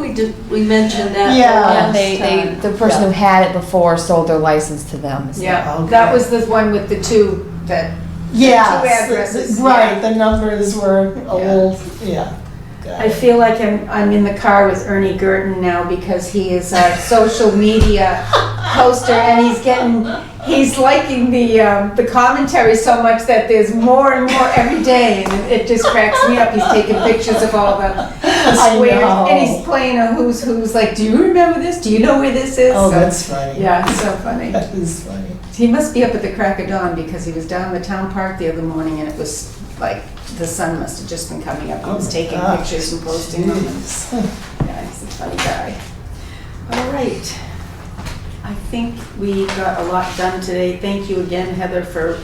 Speaker 2: we mentioned that the
Speaker 4: Yeah.
Speaker 5: Yeah,
Speaker 2: last
Speaker 5: they,
Speaker 2: time.
Speaker 5: the person who had it before sold their license to them. so-
Speaker 1: Yeah,
Speaker 4: Okay.
Speaker 1: that was the one with the two, that,
Speaker 4: Yes,
Speaker 1: Two addresses,
Speaker 4: right,
Speaker 1: yeah.
Speaker 4: the numbers were a little, yeah. Got
Speaker 1: I
Speaker 4: it.
Speaker 1: feel like I'm in the car with Ernie Girton now because he is our social media poster and he's liking the commentary so much that there's more and more every day and it just cracks me up. He's taking pictures of all the squares
Speaker 4: know.
Speaker 1: and he's playing a who's like, do you remember this? Do you know where this is?
Speaker 4: Oh,
Speaker 1: So,
Speaker 4: that's funny.
Speaker 1: yeah, it's so funny.
Speaker 4: That is funny.
Speaker 1: He must be up at the crack of dawn because he was down in the town park the other morning and it was like, the sun must have just been coming up. He was
Speaker 4: my
Speaker 1: taking
Speaker 4: gosh.
Speaker 1: pictures and posting them.
Speaker 4: Jeez.
Speaker 1: Yeah, he's a funny guy. All right. I think we got a lot done today. Thank you again, Heather, for,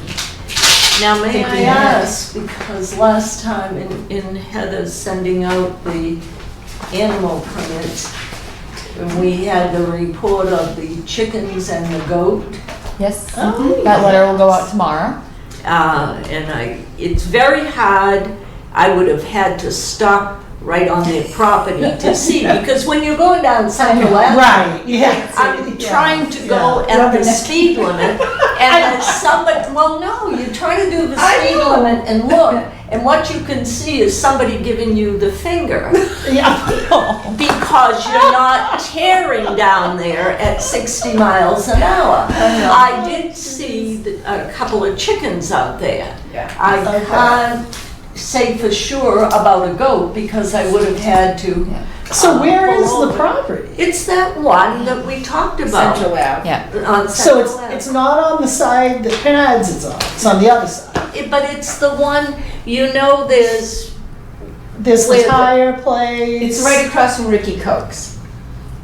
Speaker 2: Now, may
Speaker 1: Thinking
Speaker 2: I
Speaker 1: ahead.
Speaker 2: ask, because last time in Heather's sending out the animal permits, we had the report of the chickens and the goat.
Speaker 5: Yes,
Speaker 4: Oh,
Speaker 5: that letter will go out tomorrow.
Speaker 2: And it's very hard. I would have had to stop right on their property to see, because when you're going down Central Avenue,
Speaker 4: Right, yeah.
Speaker 2: I'm trying to go
Speaker 4: Yeah.
Speaker 2: at the speed limit, and then somebody, well, no, you're trying to do the speed limit and look, and what you can see is somebody giving you the finger,
Speaker 4: Yeah.
Speaker 2: because you're not tearing down there at 60 miles an hour. I did see a couple of chickens out there.
Speaker 1: yeah.
Speaker 2: I
Speaker 4: Okay.
Speaker 2: can't say for sure about a goat, because I would have had to.
Speaker 4: So where
Speaker 2: pull
Speaker 4: is the
Speaker 2: over.
Speaker 4: property?
Speaker 2: It's that one that we talked about.
Speaker 1: Central Ave.
Speaker 5: Yeah,
Speaker 2: On
Speaker 4: So
Speaker 2: Central Ave.
Speaker 4: it's not on the side that Penad's is on, it's on the other side.
Speaker 2: But it's the one, there's,
Speaker 4: There's the
Speaker 2: Where the-
Speaker 4: tire place.
Speaker 1: It's right across from Ricky Coke's.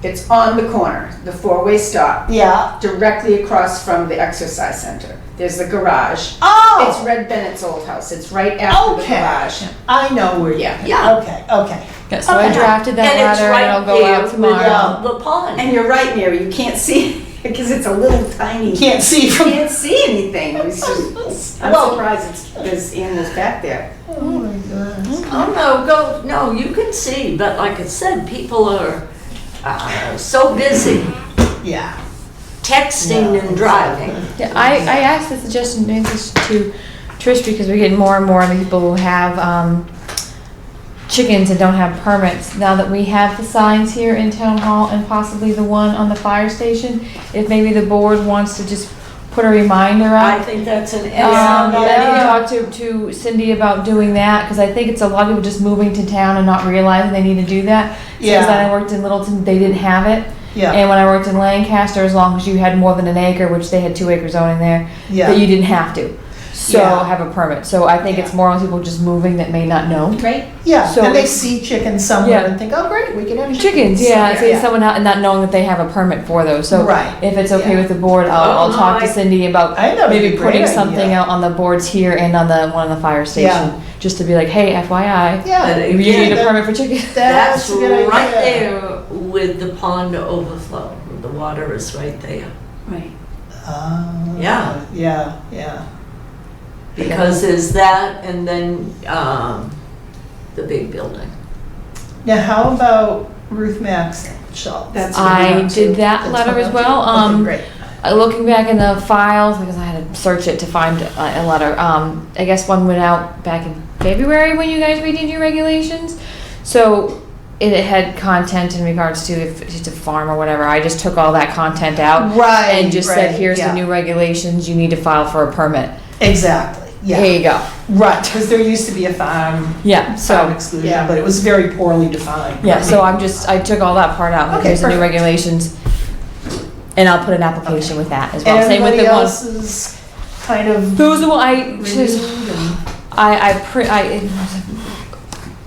Speaker 1: It's on the corner, the four-way stop,
Speaker 4: Yeah.
Speaker 1: directly across from the exercise center. There's the garage.
Speaker 4: Oh!
Speaker 1: It's Red Bennett's old house. It's right after the
Speaker 4: Okay.
Speaker 1: garage.
Speaker 4: I know where.
Speaker 1: Yeah.
Speaker 2: Yeah.
Speaker 4: Okay, okay.
Speaker 5: yeah, so I
Speaker 4: Okay.
Speaker 5: drafted that
Speaker 2: and it's
Speaker 5: letter and it'll
Speaker 2: right
Speaker 5: go
Speaker 2: there
Speaker 5: out
Speaker 2: with
Speaker 5: tomorrow.
Speaker 2: the pond.
Speaker 1: And you're right, Mary, you can't see, because it's a little tiny.
Speaker 4: Can't see
Speaker 1: You
Speaker 4: from.
Speaker 1: can't see anything. It's just, I'm
Speaker 4: Well-
Speaker 1: surprised there's animals back there.
Speaker 4: Oh my goodness.
Speaker 2: Oh, no, you can see, but like I said, people are so busy
Speaker 4: Yeah.
Speaker 2: texting and driving.
Speaker 5: Yeah, I asked the suggestion maybe to Trish because we're getting more and more people who have chickens and don't have permits. Now that we have the signs here in town hall and possibly the one on the fire station, if maybe the board wants to just put a reminder
Speaker 2: I
Speaker 5: out.
Speaker 2: think that's an
Speaker 5: I
Speaker 2: excellent
Speaker 5: need to
Speaker 2: idea.
Speaker 5: talk to Cindy about doing that, because I think it's a lot of people just moving to town and not realizing they need to do that.
Speaker 4: Yeah.
Speaker 5: Since then I worked in Littleton, they didn't have it.
Speaker 4: Yeah.
Speaker 5: And when I worked in Lancaster, as long as you had more than an acre, which they had 2 acre zoning there,
Speaker 4: Yeah.
Speaker 5: that you didn't have to. So
Speaker 4: Yeah.
Speaker 5: have a permit. So I think it's more on people just moving that may not know.
Speaker 1: Right?
Speaker 4: Yeah,
Speaker 5: So
Speaker 4: and they
Speaker 5: it's-
Speaker 4: see chickens somewhere
Speaker 5: Yeah.
Speaker 4: and think, oh, great, we can have
Speaker 5: Chickens, yeah,
Speaker 4: So,
Speaker 5: say someone not, not knowing that they have a permit for those. So
Speaker 4: Right.
Speaker 5: if it's okay
Speaker 4: Yeah.
Speaker 5: with the board, I'll
Speaker 2: Oh,
Speaker 5: talk to
Speaker 2: I-
Speaker 5: Cindy about
Speaker 4: I think that would
Speaker 5: maybe
Speaker 4: be a great
Speaker 5: putting something
Speaker 4: idea.
Speaker 5: out on the boards here and on the one on the fire station, just to be like, hey, FYI,
Speaker 4: Yeah.
Speaker 2: But
Speaker 5: you need a
Speaker 4: that-
Speaker 5: permit for chickens.
Speaker 2: That's
Speaker 4: That's a good
Speaker 2: right
Speaker 4: idea.
Speaker 2: there with the pond overflow. The water is right there.
Speaker 1: Right.
Speaker 2: Yeah.
Speaker 4: Yeah, yeah.
Speaker 2: Because there's that, and then the big building.
Speaker 4: Now, how about Ruth Max Schultz?
Speaker 1: That's
Speaker 5: I did that letter as well.
Speaker 4: Okay, great.
Speaker 5: Looking back in the files, because I had to search it to find a letter, I guess one went out back in February when you guys redid your regulations. So it had content in regards to if it's a farm or whatever, I just took all that content out.
Speaker 4: Right,
Speaker 5: And just said,
Speaker 4: right,
Speaker 5: here's
Speaker 4: yeah.
Speaker 5: the new regulations, you need to file for a permit.
Speaker 4: Exactly,
Speaker 5: Here
Speaker 4: yeah.
Speaker 5: you go.
Speaker 4: Right, because there used to be a farm
Speaker 5: Yeah, so,
Speaker 4: exclusion, but it was very poorly defined.
Speaker 5: yeah, so I took all that part out.
Speaker 4: Okay,
Speaker 5: Here's the new
Speaker 4: perfect.
Speaker 5: regulations. And I'll put an application with that as well.
Speaker 4: And
Speaker 5: Same with
Speaker 4: everybody
Speaker 5: the one.
Speaker 4: else is kind of
Speaker 5: Those are what
Speaker 4: reviewed and.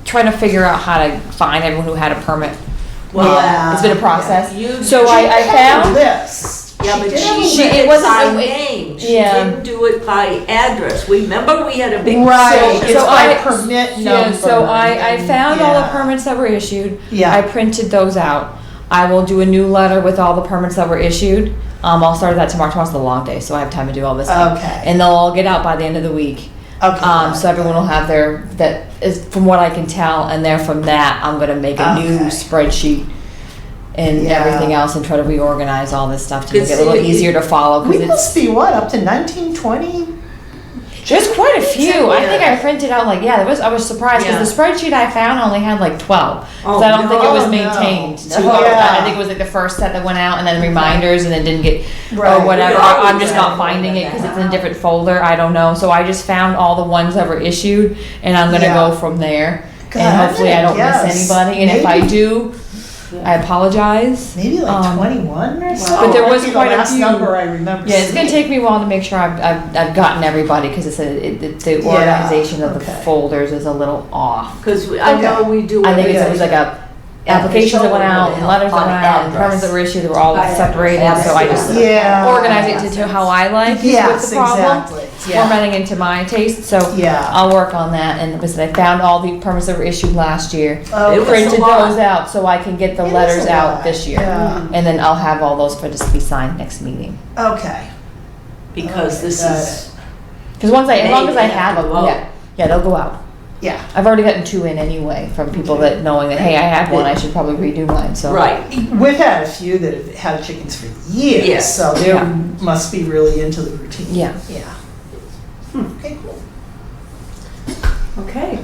Speaker 5: trying to figure out how to find everyone who had a permit.
Speaker 4: Yeah.
Speaker 5: It's been a process.
Speaker 2: You-
Speaker 5: So I found,
Speaker 4: This.
Speaker 2: Yeah, but
Speaker 4: did
Speaker 2: she
Speaker 4: have a
Speaker 5: She-
Speaker 2: did
Speaker 5: it
Speaker 2: it
Speaker 5: wasn't
Speaker 2: by
Speaker 5: the way-
Speaker 2: name. She
Speaker 5: Yeah.
Speaker 2: didn't do it by address. Remember, we had a big
Speaker 4: Right,
Speaker 2: discussion.
Speaker 4: it's
Speaker 5: so
Speaker 4: by
Speaker 5: I-
Speaker 4: permit
Speaker 5: yeah,
Speaker 4: number.
Speaker 5: so I found all the
Speaker 4: Yeah.
Speaker 5: permits that were issued.
Speaker 4: Yeah.
Speaker 5: I printed those out. I will do a new letter with all the permits that were issued. I'll start that tomorrow. Tomorrow's the long day, so I have time to do all this.
Speaker 4: Okay.
Speaker 5: And they'll all get out by the end of the week.
Speaker 4: Okay.
Speaker 5: So everyone will have that is from what I can tell, and then from that, I'm gonna make a new
Speaker 4: Okay.
Speaker 5: spreadsheet and
Speaker 4: Yeah.
Speaker 5: everything else and try to reorganize all this stuff to make it a little
Speaker 2: It's-
Speaker 5: easier to follow,
Speaker 4: We
Speaker 5: because
Speaker 4: must be what, up to 1920?
Speaker 5: there's quite a few. I think I printed out I was surprised because the spreadsheet I found only had like 12.
Speaker 2: Oh,
Speaker 5: So I don't think it was
Speaker 4: no.
Speaker 5: maintained.
Speaker 4: No. Yeah.
Speaker 5: I think it was like the first set that went out and then reminders and then didn't get, or
Speaker 4: Right.
Speaker 5: whatever.
Speaker 2: Right.
Speaker 5: I'm just not finding it because it's in a different folder. I don't know. So I just found all the ones that were issued and I'm gonna
Speaker 4: Yeah.
Speaker 5: go from there.
Speaker 4: God,
Speaker 5: And hopefully I don't
Speaker 4: yes.
Speaker 5: miss anybody. And if I
Speaker 4: Maybe-
Speaker 5: do, I apologize.
Speaker 4: Maybe like
Speaker 5: Um,
Speaker 4: 21 or so?
Speaker 5: but there
Speaker 4: Might
Speaker 5: was
Speaker 4: be the
Speaker 5: quite a
Speaker 4: last
Speaker 5: few.
Speaker 4: number I remember.
Speaker 5: Yeah, it's gonna
Speaker 4: seeing.
Speaker 5: take me a while to make sure I've gotten everybody because the
Speaker 4: Yeah,
Speaker 5: organization of the
Speaker 4: okay.
Speaker 5: folders is a little off.
Speaker 2: Because I know we do.
Speaker 5: I think it
Speaker 2: everything.
Speaker 5: was like applications that went out, and letters that went out, and permits that were issued, that were all
Speaker 2: By
Speaker 5: separated, so I just
Speaker 4: Yeah.
Speaker 5: organize it to how I like is
Speaker 4: Yes,
Speaker 5: what's the problem.
Speaker 4: exactly. Yeah.
Speaker 5: Formatting into my taste, so
Speaker 4: Yeah.
Speaker 5: I'll work on that, and because I found all the permits that were issued last year.
Speaker 4: Oh,
Speaker 2: It was
Speaker 5: Printed
Speaker 2: a lot.
Speaker 5: those out so I can get the
Speaker 4: It is
Speaker 5: letters
Speaker 4: a
Speaker 5: out
Speaker 4: lot,
Speaker 5: this year.
Speaker 4: yeah.
Speaker 5: And then I'll have all those for just to be signed next meeting.
Speaker 4: Okay.
Speaker 2: Because this
Speaker 4: Got
Speaker 2: is,
Speaker 5: Because as long as I
Speaker 2: Maybe
Speaker 5: have them,
Speaker 2: they'll go out.
Speaker 5: yeah, they'll go out.
Speaker 4: Yeah.
Speaker 5: I've already gotten 2 in anyway from people that knowing that, hey, I have one, I should probably redo mine, so.
Speaker 2: right.
Speaker 4: We've had a few that have had chickens for years,
Speaker 2: Yes.
Speaker 4: so they
Speaker 5: Yeah.
Speaker 4: must be really into the routine.
Speaker 5: Yeah.
Speaker 4: Yeah. Okay, cool.
Speaker 2: Okay.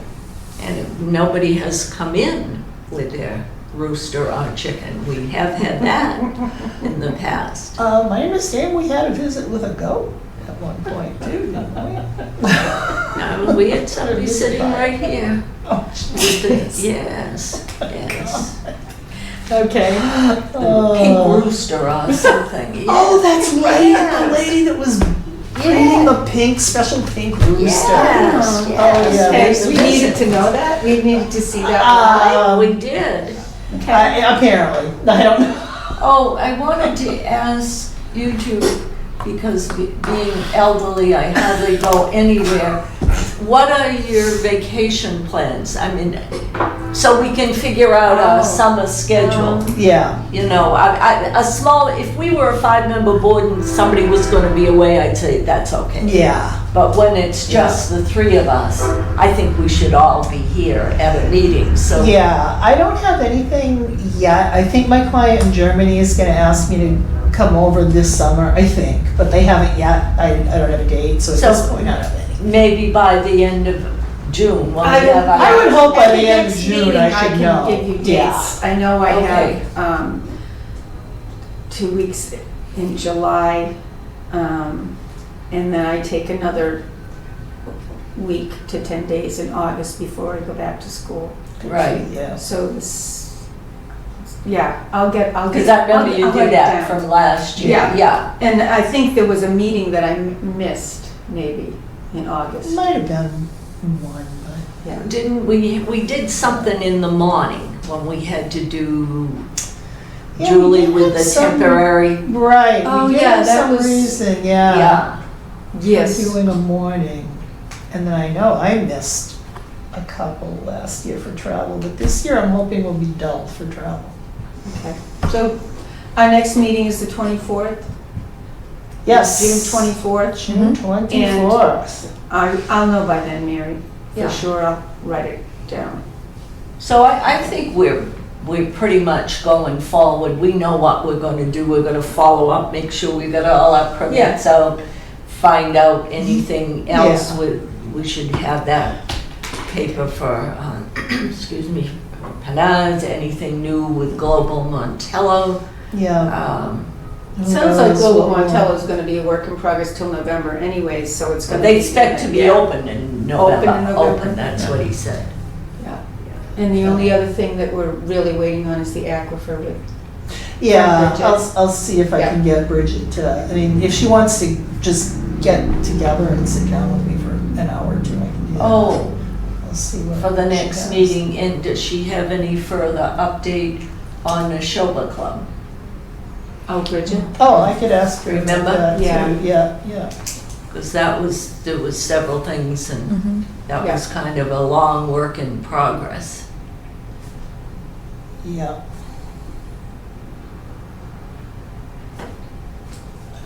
Speaker 2: And nobody has come in with their rooster or chicken. We have had that in the past.
Speaker 4: My understanding, we had a visit with a goat at one point too, didn't we?
Speaker 2: We had somebody sitting right here.
Speaker 4: Oh,
Speaker 2: With the,
Speaker 4: jeez.
Speaker 2: yes, yes.
Speaker 4: Okay.
Speaker 2: Pink rooster or something.
Speaker 4: Oh, that's right,
Speaker 2: Yes.
Speaker 4: the lady that was breeding the special pink rooster.
Speaker 2: Yes,
Speaker 4: Oh,
Speaker 2: yes.
Speaker 4: yeah.
Speaker 2: Yes.
Speaker 1: We needed to know that, we needed to see that.
Speaker 2: We did.
Speaker 4: Apparently, I don't know.
Speaker 2: Oh, I wanted to ask you two, because being elderly, I hardly go anywhere. What are your vacation plans? I mean, so we can figure out our summer schedule.
Speaker 4: Yeah,
Speaker 2: You know, if we were a 5-member board and somebody was gonna be away, I'd say that's okay.
Speaker 4: yeah.
Speaker 2: But when it's just the 3 of us, I think we should all be here at a meeting, so.
Speaker 4: Yeah, I don't have anything yet. I think my client in Germany is gonna ask me to come over this summer, I think, but they haven't yet. I don't have a date, so at
Speaker 2: So-
Speaker 4: this point, I don't have any.
Speaker 2: Maybe by the end of June, when we
Speaker 1: I
Speaker 2: have our.
Speaker 4: I would hope by
Speaker 1: At
Speaker 4: the end of
Speaker 1: next
Speaker 4: June,
Speaker 1: meeting,
Speaker 4: I should know.
Speaker 1: I can give you
Speaker 4: Yeah.
Speaker 1: dates. I know I
Speaker 2: Okay.
Speaker 1: have 2 weeks in July, and then I take another week to 10 days in August before I go back to school.
Speaker 2: Right.
Speaker 4: Yeah.
Speaker 1: So this, yeah, I'll get.
Speaker 2: Because I remember you
Speaker 1: I'll
Speaker 2: did
Speaker 1: write it
Speaker 2: that
Speaker 1: down.
Speaker 2: from last year,
Speaker 1: Yeah.
Speaker 2: yeah.
Speaker 1: And I think there was a meeting that I missed, maybe, in August.
Speaker 4: Might have been one, but.
Speaker 1: Yeah.
Speaker 2: Didn't we did something in the morning when we had to do
Speaker 4: Yeah,
Speaker 2: Julie
Speaker 4: we
Speaker 2: with
Speaker 4: had
Speaker 2: the
Speaker 4: some-
Speaker 2: temporary,
Speaker 4: Right,
Speaker 1: Oh,
Speaker 4: we did
Speaker 1: yeah,
Speaker 4: have
Speaker 1: that
Speaker 4: some
Speaker 1: was-
Speaker 4: reason, yeah.
Speaker 2: yeah.
Speaker 1: Yes.
Speaker 4: For doing a morning. And then I know I missed a couple last year for travel, but this year I'm hoping will be dull for travel.
Speaker 1: Okay. So our next meeting is the 24th?
Speaker 4: Yes.
Speaker 1: June 24th?
Speaker 4: June 24th.
Speaker 1: I'll know by then, Mary.
Speaker 2: Yeah.
Speaker 1: For sure, I'll write it down.
Speaker 2: So I think we're pretty much going forward. We know what we're gonna do. We're gonna follow up, make sure we got all our permits out, find out anything else.
Speaker 4: Yeah.
Speaker 2: We should have that paper for, excuse me, Penaz, anything new with Global Montello.
Speaker 4: Yeah.
Speaker 1: Sounds like Global
Speaker 4: Well,
Speaker 1: Montello is gonna be a work in progress till November anyways, so it's gonna be.
Speaker 2: They expect to be
Speaker 1: yeah.
Speaker 2: open in November.
Speaker 1: Open in November.
Speaker 2: Open, that's what he said.
Speaker 1: Yeah. And the only other thing that we're really waiting on is the aquifer with.
Speaker 4: Yeah,
Speaker 1: Bridget.
Speaker 4: I'll see if I can get Bridget to, I mean, if she wants to just get together and sit down with me for an hour or two, I can do that.
Speaker 2: Oh,
Speaker 4: I'll see what.
Speaker 2: for the
Speaker 4: she
Speaker 2: next
Speaker 4: has.
Speaker 2: meeting, and does she have any further update on the Shoba Club?
Speaker 1: Oh, Bridget?
Speaker 4: Oh, I could ask her. about
Speaker 2: Remember?
Speaker 4: that, too.
Speaker 1: Yeah.
Speaker 4: Yeah.
Speaker 2: Because there was several things, and
Speaker 5: Mhm.
Speaker 2: that
Speaker 1: Yeah.
Speaker 2: was kind of a long work in progress.
Speaker 4: Yeah.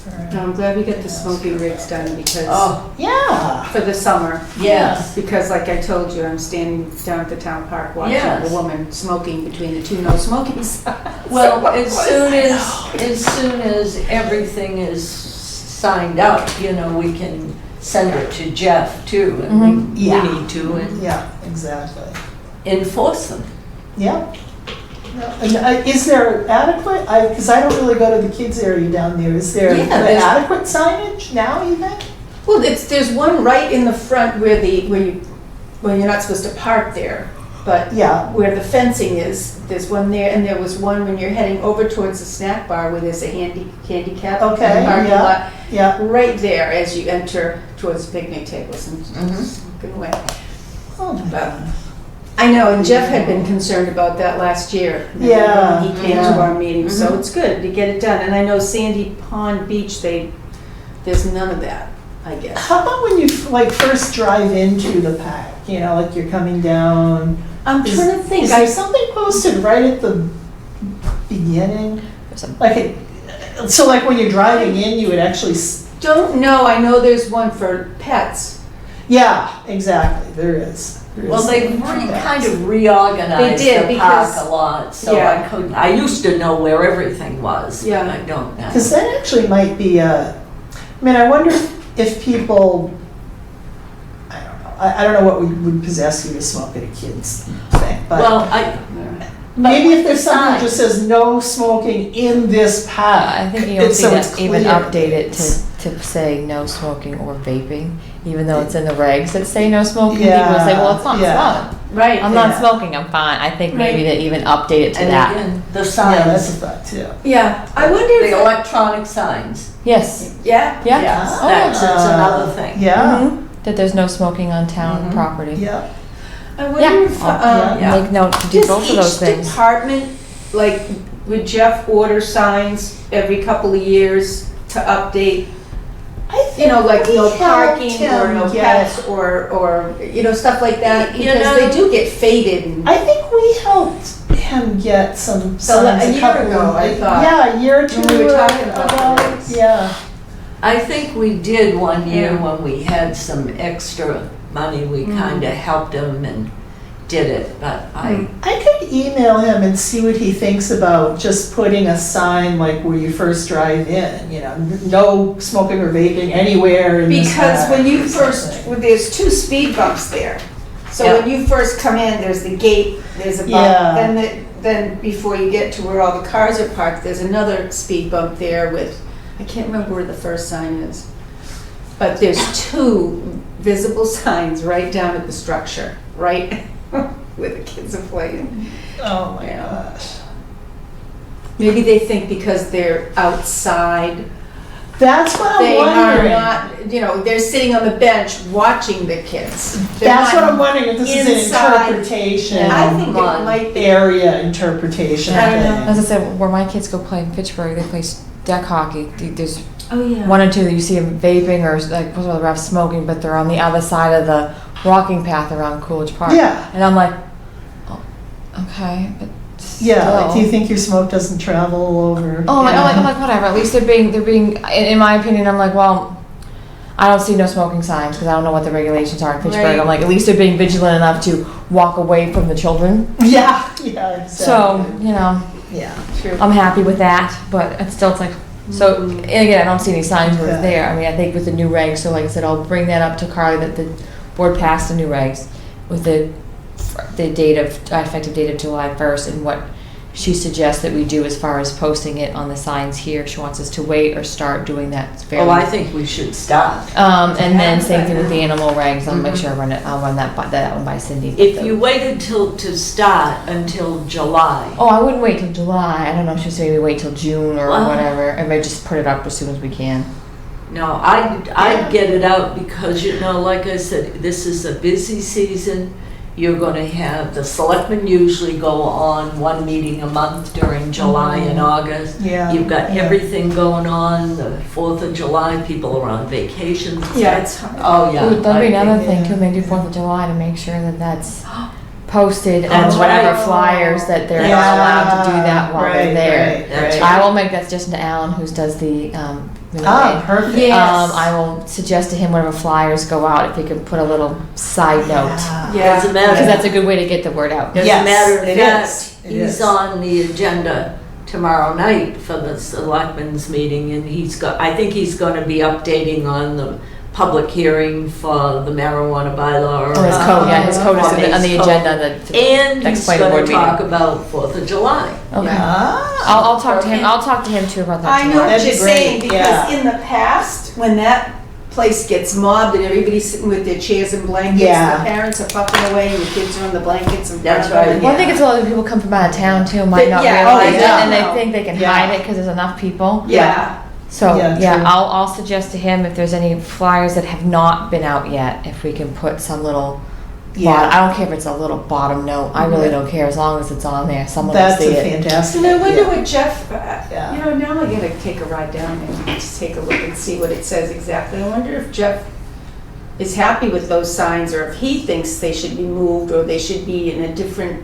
Speaker 4: All right.
Speaker 1: I'm glad we got the smoking rigs done because,
Speaker 2: Oh,
Speaker 4: Yeah.
Speaker 1: for the summer.
Speaker 2: yes.
Speaker 1: Because like I told you, I'm standing down at the town park watching
Speaker 2: Yes.
Speaker 1: a woman smoking between the two no smoking signs.
Speaker 2: Well, as soon as everything is signed up, you know, we can send it to Jeff too, and we
Speaker 4: Yeah.
Speaker 2: need to and
Speaker 4: Yeah, exactly.
Speaker 2: enforce them.
Speaker 4: Yeah. Yeah. And is there adequate, because I don't really go to the kids area down there, is there
Speaker 1: Yeah, there's-
Speaker 4: adequate signage now, you think?
Speaker 1: Well, there's one right in the front where you're not supposed to park there, but
Speaker 4: Yeah.
Speaker 1: where the fencing is, there's one there, and there was one when you're heading over towards the snack bar where there's a handicap
Speaker 4: Okay,
Speaker 1: parking
Speaker 4: yeah.
Speaker 1: lot.
Speaker 4: Yeah.
Speaker 1: Right there as you enter towards the picnic tables and
Speaker 2: Mhm.
Speaker 1: smoking away.
Speaker 4: Oh, my
Speaker 1: But-
Speaker 4: God.
Speaker 1: I know, and Jeff had been concerned about that last year.
Speaker 4: Yeah,
Speaker 1: When he came
Speaker 4: yeah.
Speaker 1: to our meeting, so it's good to get it done. And I know Sandy Pond Beach, there's none of that, I guess.
Speaker 4: How about when you like first drive into the pack, you know, like you're coming down?
Speaker 1: I'm trying to think,
Speaker 4: Is there something posted right at the beginning?
Speaker 5: There's a-
Speaker 4: Like, so like when you're driving in, you would actually,
Speaker 1: don't know, I know there's one for pets.
Speaker 4: yeah, exactly, there is. There
Speaker 2: Well,
Speaker 4: is
Speaker 2: they
Speaker 4: something like that.
Speaker 2: kind of reorganized
Speaker 1: They did,
Speaker 2: the park
Speaker 1: because-
Speaker 2: a lot, so
Speaker 1: yeah.
Speaker 2: I used to know where everything was, but
Speaker 1: Yeah.
Speaker 2: I don't now.
Speaker 4: Because that actually might be I mean, I wonder if people, I don't know, I don't know what would possess you to smoke at a kid's thing, but
Speaker 2: Well,
Speaker 4: maybe if there's something that just says no smoking in this pack.
Speaker 5: I think you'll
Speaker 4: so
Speaker 5: see
Speaker 4: it's
Speaker 5: that even
Speaker 4: clear.
Speaker 5: update it to say no smoking or vaping, even though it's in the regs that say no smoking. People will say, well, it's not, it's
Speaker 4: Yeah.
Speaker 5: not.
Speaker 1: Right.
Speaker 5: I'm not smoking, I'm fine. I think maybe to even update it to
Speaker 2: and
Speaker 5: that.
Speaker 2: again, the
Speaker 4: Yeah, that's
Speaker 2: signs,
Speaker 4: a thought too.
Speaker 1: Yeah, I wonder
Speaker 2: the
Speaker 1: if,
Speaker 2: electronic signs.
Speaker 5: Yes,
Speaker 1: yeah,
Speaker 5: yeah.
Speaker 2: Yes,
Speaker 5: Oh,
Speaker 2: that's another thing.
Speaker 4: Yeah,
Speaker 5: Mhm. That there's no smoking on town
Speaker 2: Mhm.
Speaker 5: property.
Speaker 4: yeah.
Speaker 1: I wonder
Speaker 5: Yeah.
Speaker 1: if,
Speaker 2: Yeah.
Speaker 5: Make note to do
Speaker 1: does
Speaker 5: both of those
Speaker 1: each
Speaker 5: things.
Speaker 1: department, like, would Jeff order signs every couple of years to update?
Speaker 4: I
Speaker 1: You know, like
Speaker 4: we
Speaker 1: no
Speaker 4: helped
Speaker 1: parking or
Speaker 4: him
Speaker 1: no
Speaker 4: get-
Speaker 1: pets or, you know, stuff like that,
Speaker 2: You
Speaker 1: because
Speaker 2: know-
Speaker 1: they do get faded and.
Speaker 4: I think we helped him get some
Speaker 1: So,
Speaker 4: signs
Speaker 1: a year
Speaker 4: couple
Speaker 1: ago,
Speaker 4: of-
Speaker 1: I thought,
Speaker 4: Yeah, a year or two
Speaker 1: when we were talking about
Speaker 4: ago,
Speaker 1: this.
Speaker 4: yeah.
Speaker 2: I think we did one year
Speaker 1: Yeah.
Speaker 2: when we had some extra money, we kind of helped him and did it, but I
Speaker 4: could email him and see what he thinks about just putting a sign like where you first drive in, you know, no smoking or vaping anywhere in this
Speaker 1: Because
Speaker 4: pack
Speaker 1: when you
Speaker 4: or
Speaker 1: first,
Speaker 4: something.
Speaker 1: well, there's two speed bumps there. So
Speaker 2: Yeah.
Speaker 1: when you first come in, there's the gate, there's a
Speaker 4: Yeah.
Speaker 1: bump, then before you get to where all the cars are parked, there's another speed bump there with, I can't remember where the first sign is. But there's two visible signs right down at the structure, right where the kids are playing.
Speaker 4: Oh my
Speaker 1: Yeah.
Speaker 4: gosh.
Speaker 1: Maybe they think because they're outside,
Speaker 4: That's what I'm
Speaker 1: they are
Speaker 4: wondering.
Speaker 1: not, you know, they're sitting on the bench watching the kids. They're
Speaker 4: That's
Speaker 1: not
Speaker 4: what I'm wondering, if this is an
Speaker 1: inside.
Speaker 4: interpretation.
Speaker 1: I think it
Speaker 2: Come on.
Speaker 1: might be.
Speaker 4: Area interpretation
Speaker 1: I know.
Speaker 4: thing.
Speaker 5: As I said, where my kids go play in Fitchburg, they play deck hockey. There's
Speaker 1: Oh, yeah.
Speaker 5: one or two that you see them vaping or like what's the rough smoking, but they're on the other side of the walking path around Coolidge Park.
Speaker 4: Yeah.
Speaker 5: And I'm like, oh, okay, but
Speaker 4: Yeah, like, do
Speaker 5: still.
Speaker 4: you think your smoke doesn't travel over?
Speaker 5: Oh, I'm like, whatever. At least they're being, in my opinion, I'm like, well, I don't see no smoking signs because I don't know what the regulations are in Fitchburg.
Speaker 1: Right.
Speaker 5: I'm like, at least they're being vigilant enough to walk away from the children.
Speaker 4: Yeah, yeah, exactly.
Speaker 5: So, you know,
Speaker 4: Yeah.
Speaker 1: True.
Speaker 5: I'm happy with that, but it's still, it's like, so, and again, I don't see any signs where it's
Speaker 4: Okay.
Speaker 5: there. I mean, I think with the new regs, so like I said, I'll bring that up to Carly that the board passed the new regs with the the date of, effective date of July 1st and what she suggests that we do as far as posting it on the signs here. She wants us to wait or start doing that fairly.
Speaker 2: Oh, I think we should start.
Speaker 5: And then same thing with the animal regs. I'll make sure I'll run that one by Cindy.
Speaker 2: If you waited to start until July.
Speaker 5: Oh, I wouldn't wait till July. I don't know if she's saying we wait till June or
Speaker 2: Well-
Speaker 5: whatever. I might just put it up as soon as we can.
Speaker 2: No, I'd get it out because, like I said, this is a busy season. You're gonna have, the selectmen usually go on one meeting a month during July and August.
Speaker 4: Yeah.
Speaker 2: You've got everything going on, the 4th of July, people are on vacation.
Speaker 1: Yeah, it's hard.
Speaker 2: Oh, yeah.
Speaker 5: Ooh, that'd be
Speaker 2: I
Speaker 5: another
Speaker 2: think-
Speaker 5: thing too, maybe 4th of July to make sure that that's posted
Speaker 2: That's
Speaker 5: on whatever
Speaker 2: right.
Speaker 5: flyers that they're
Speaker 4: Yeah.
Speaker 5: not allowed to do that while they're
Speaker 4: Right,
Speaker 5: there.
Speaker 4: right,
Speaker 2: That's
Speaker 4: right.
Speaker 5: I will make that suggestion to Alan, who does the,
Speaker 4: Perfect.
Speaker 1: Yes.
Speaker 5: I will suggest to him whenever flyers go out, if he can put a little side note.
Speaker 1: Yeah.
Speaker 2: Doesn't matter.
Speaker 5: Because that's a good way to get the word out.
Speaker 2: As
Speaker 4: Yes,
Speaker 2: a matter of
Speaker 4: it
Speaker 2: fact,
Speaker 4: is. It
Speaker 2: he's
Speaker 4: is.
Speaker 2: on the agenda tomorrow night for the selectmen's meeting, and I think he's gonna be updating on the public hearing for the marijuana bylaw.
Speaker 5: Oh, his code, yeah, his code is on the
Speaker 2: His code.
Speaker 5: agenda, the
Speaker 2: And
Speaker 5: next
Speaker 2: he's
Speaker 5: planning
Speaker 2: gonna
Speaker 5: board meeting.
Speaker 2: talk about 4th of July.
Speaker 5: Okay.
Speaker 4: Ah.
Speaker 5: I'll talk to him, I'll talk to him too about that
Speaker 1: I know
Speaker 5: tomorrow.
Speaker 1: what
Speaker 4: That'd
Speaker 1: you're
Speaker 4: be great,
Speaker 1: saying, because
Speaker 4: yeah.
Speaker 1: in the past, when that place gets mobbed and everybody's sitting with their chairs and blankets,
Speaker 4: Yeah.
Speaker 1: the parents are puffing away and the kids are on the blankets and.
Speaker 2: That's
Speaker 1: front of
Speaker 2: right.
Speaker 1: them.
Speaker 5: Well, I think it's a lot of people come from out of town too, might not
Speaker 1: Yeah,
Speaker 5: realize
Speaker 4: oh,
Speaker 5: it,
Speaker 4: yeah.
Speaker 5: and they think they can
Speaker 4: Yeah.
Speaker 5: hide it because there's enough people.
Speaker 1: Yeah,
Speaker 5: So,
Speaker 4: Yeah,
Speaker 5: yeah,
Speaker 4: true.
Speaker 5: I'll suggest to him if there's any flyers that have not been out yet, if we can put some little,
Speaker 4: Yeah.
Speaker 5: I don't care if it's a little bottom note, I really don't care, as long as it's on there, someone will
Speaker 4: That's
Speaker 5: see
Speaker 4: a
Speaker 5: it.
Speaker 4: fantastic.
Speaker 1: and I wonder
Speaker 4: idea.
Speaker 1: what Jeff,
Speaker 4: Yeah.
Speaker 1: now I gotta take a ride down there and just take a look and see what it says exactly. I wonder if Jeff is happy with those signs, or if he thinks they should be moved, or they should be in a different,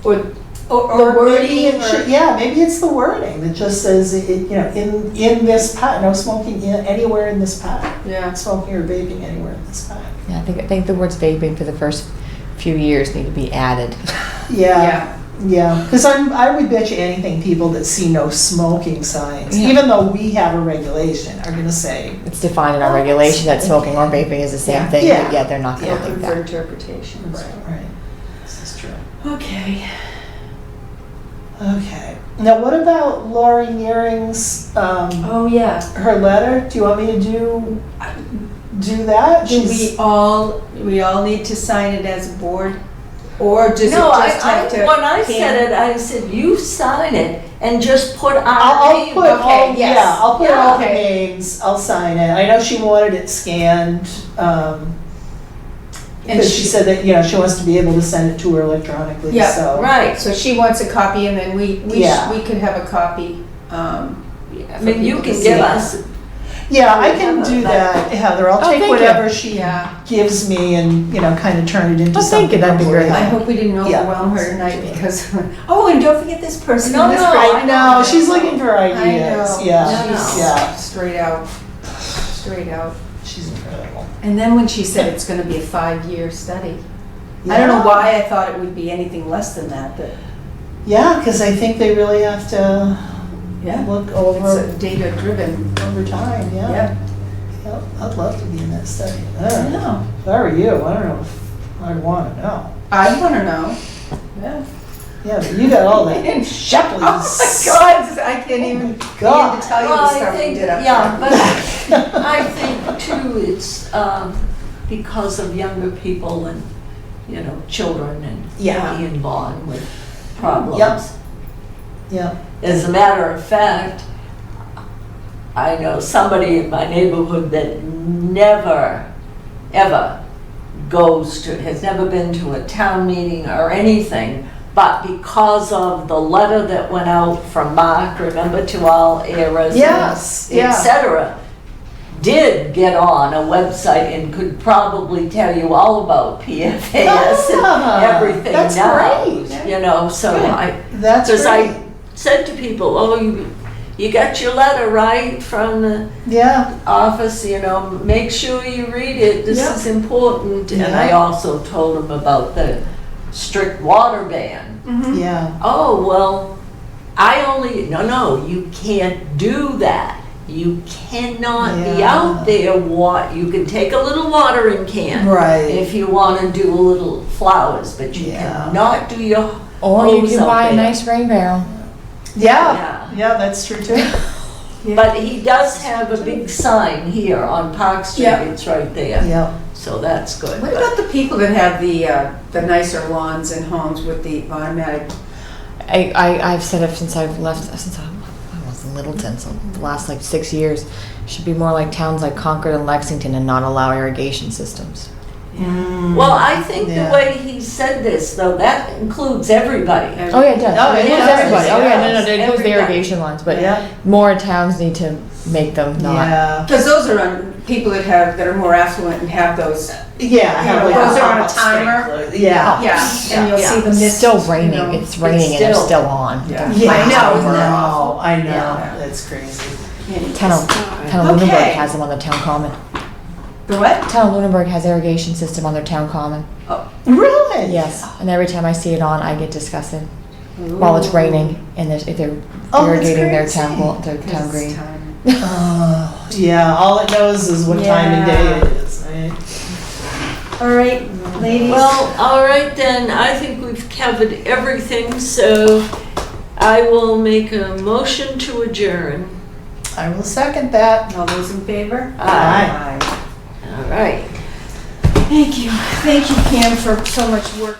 Speaker 1: or the
Speaker 4: Or maybe
Speaker 1: wording,
Speaker 4: it should, yeah, maybe it's the wording that just says, in this pot, no smoking anywhere in this pot.
Speaker 1: Yeah.
Speaker 4: Smoking or vaping anywhere in this pot.
Speaker 5: Yeah, I think the words vaping for the first few years need to be added.
Speaker 4: Yeah, yeah, because I would bet you anything people that see no smoking signs,
Speaker 5: Yeah.
Speaker 4: even though we have a regulation, are gonna say,
Speaker 5: It's defined in our regulation that smoking or vaping is the same thing,
Speaker 4: Yeah.
Speaker 5: but yet they're not gonna
Speaker 1: open
Speaker 5: think
Speaker 1: for
Speaker 5: that.
Speaker 1: interpretation.
Speaker 4: right, this is true.
Speaker 1: Okay.
Speaker 4: Okay, now what about Lori Nearing's,
Speaker 1: Oh, yeah.
Speaker 4: her letter? Do you want me to do that?
Speaker 1: Do
Speaker 4: She's-
Speaker 1: we all need to sign it as a board? Or does it
Speaker 2: No,
Speaker 1: just have to?
Speaker 2: when I said it, I said, you sign it and just put our
Speaker 4: I'll
Speaker 2: name.
Speaker 4: put
Speaker 1: Okay,
Speaker 4: all,
Speaker 1: yes.
Speaker 4: yeah, I'll put
Speaker 1: Yeah,
Speaker 4: all the
Speaker 1: okay.
Speaker 4: names, I'll sign it. I know she wanted it scanned,
Speaker 1: And
Speaker 4: because she said that, she wants to be able to send it to her electronically,
Speaker 1: Yeah,
Speaker 4: so.
Speaker 2: Right.
Speaker 1: So she wants a copy, and then we
Speaker 4: Yeah.
Speaker 1: could have a copy.
Speaker 2: I mean, you can give us,
Speaker 4: Yeah, I can do that, Heather, I'll
Speaker 5: Oh,
Speaker 4: take
Speaker 5: thank
Speaker 4: whatever
Speaker 5: you.
Speaker 4: she
Speaker 1: Yeah.
Speaker 4: gives me and, kind of turn it into
Speaker 5: Oh, thank you,
Speaker 4: something.
Speaker 5: that'd be
Speaker 4: more
Speaker 5: great.
Speaker 1: I
Speaker 4: helpful.
Speaker 1: hope we didn't
Speaker 4: Yeah.
Speaker 1: overwhelm her tonight because, oh, and don't forget this person.
Speaker 2: No,
Speaker 1: and this
Speaker 2: no,
Speaker 1: person.
Speaker 4: I know, she's looking for
Speaker 1: I
Speaker 4: ideas,
Speaker 1: know.
Speaker 4: yeah,
Speaker 1: She's
Speaker 4: yeah,
Speaker 1: straight out, straight out.
Speaker 4: she's incredible.
Speaker 1: And then when she said it's gonna be a 5-year study, I don't know why I thought it would be anything less than that, but
Speaker 4: Yeah, because I think they really have to
Speaker 1: yeah,
Speaker 4: look
Speaker 1: it's
Speaker 4: over,
Speaker 1: data driven.
Speaker 4: over time, yeah.
Speaker 1: Yeah.
Speaker 4: Yep, I'd love to be in that study.
Speaker 1: I know.
Speaker 4: If I were you, I don't know if I'd want to know.
Speaker 1: I wanna know. Yeah.
Speaker 4: Yeah, but you got all that
Speaker 1: And
Speaker 4: Shepley's.
Speaker 1: Oh my God, I can't even begin
Speaker 4: God.
Speaker 1: to tell you
Speaker 2: well,
Speaker 1: the
Speaker 2: I
Speaker 1: stuff we
Speaker 2: think,
Speaker 1: did up
Speaker 2: yeah,
Speaker 1: there.
Speaker 2: but I think too, it's because of younger people and, children and
Speaker 4: Yeah.
Speaker 2: being born with problems.
Speaker 4: Yep. Yeah,
Speaker 2: As a matter of fact, I know somebody in my neighborhood that never, ever has never been to a town meeting or anything, but because of the letter that went out from Mark, remember, to all Ayer residents,
Speaker 4: Yes, yeah.
Speaker 2: et cetera, did get on a website and could probably tell you all about PFAS
Speaker 4: Ah,
Speaker 2: and everything
Speaker 4: that's
Speaker 2: now.
Speaker 4: great.
Speaker 2: So
Speaker 4: Good. That's
Speaker 2: because
Speaker 4: great.
Speaker 2: I said to people, oh, you got your letter, right, from the
Speaker 4: Yeah,
Speaker 2: office, make sure you read it, this
Speaker 4: Yeah.
Speaker 2: is important. And I
Speaker 4: Yeah.
Speaker 2: also told them about the strict water ban.
Speaker 4: yeah.
Speaker 2: Oh, well, no, you can't do that. You cannot be
Speaker 4: Yeah.
Speaker 2: out there, you can take a little watering can.
Speaker 4: Right.
Speaker 2: If you wanna do a little flowers, but you
Speaker 4: Yeah.
Speaker 2: cannot do your
Speaker 5: Or you
Speaker 2: hose
Speaker 5: can
Speaker 2: out
Speaker 5: buy a
Speaker 2: there.
Speaker 5: nice rain barrel.
Speaker 4: Yeah, that's true too.
Speaker 2: But he does have a big sign here on Park Street,
Speaker 1: Yeah.
Speaker 2: it's right there,
Speaker 4: Yeah.
Speaker 2: so that's good.
Speaker 1: What about the people that have the nicer lawns and homes with the automatic?
Speaker 5: I've said it since I've left, since I was in Littleton, so the last like 6 years. Should be more like towns like Concord and Lexington and not allow irrigation systems.
Speaker 2: Well, I think
Speaker 4: Yeah.
Speaker 2: the way he said this, though, that includes everybody.
Speaker 5: Oh, yeah, it does.
Speaker 4: Oh,
Speaker 5: It
Speaker 4: it
Speaker 5: includes
Speaker 4: does.
Speaker 5: everybody. Oh, yeah, no, no, it includes the
Speaker 2: Everybody.
Speaker 5: irrigation lines, but
Speaker 4: Yeah.
Speaker 5: more towns need to make them not.
Speaker 4: Yeah.
Speaker 1: Because those are on people that are more affluent and have those.
Speaker 4: Yeah. I have like
Speaker 1: Those are on a
Speaker 4: pop-up
Speaker 1: timer.
Speaker 4: sprinkler. Yeah.
Speaker 1: Yeah, and you'll
Speaker 2: Yeah.
Speaker 1: see the
Speaker 5: It's
Speaker 1: mist.
Speaker 5: still raining,
Speaker 1: you know.
Speaker 5: it's raining and they're
Speaker 2: still-
Speaker 5: still on.
Speaker 1: Yeah.
Speaker 4: Yeah.
Speaker 1: I know, isn't that
Speaker 4: I
Speaker 1: awful?
Speaker 4: know. I know.
Speaker 1: Yeah.
Speaker 4: That's crazy.
Speaker 5: Town of Lunenburg
Speaker 1: Okay.
Speaker 5: has them on their town common.
Speaker 1: The what?
Speaker 5: Town of Lunenburg has irrigation system on their town common.
Speaker 4: Really?
Speaker 5: Yes, and every time I see it on, I get disgusted. While it's raining and if they're
Speaker 4: Oh, that's
Speaker 5: irrigating their
Speaker 4: crazy.
Speaker 5: their town green.
Speaker 4: Yeah, all it knows is what time of day it is, right?
Speaker 1: All right, ladies.
Speaker 2: Well, all right then, I think we've covered everything, so I will make a motion to adjourn.
Speaker 4: I will second that.
Speaker 1: All those in favor?
Speaker 4: Aye.
Speaker 2: All right.
Speaker 1: Thank you. Thank you, Pam, for so much work.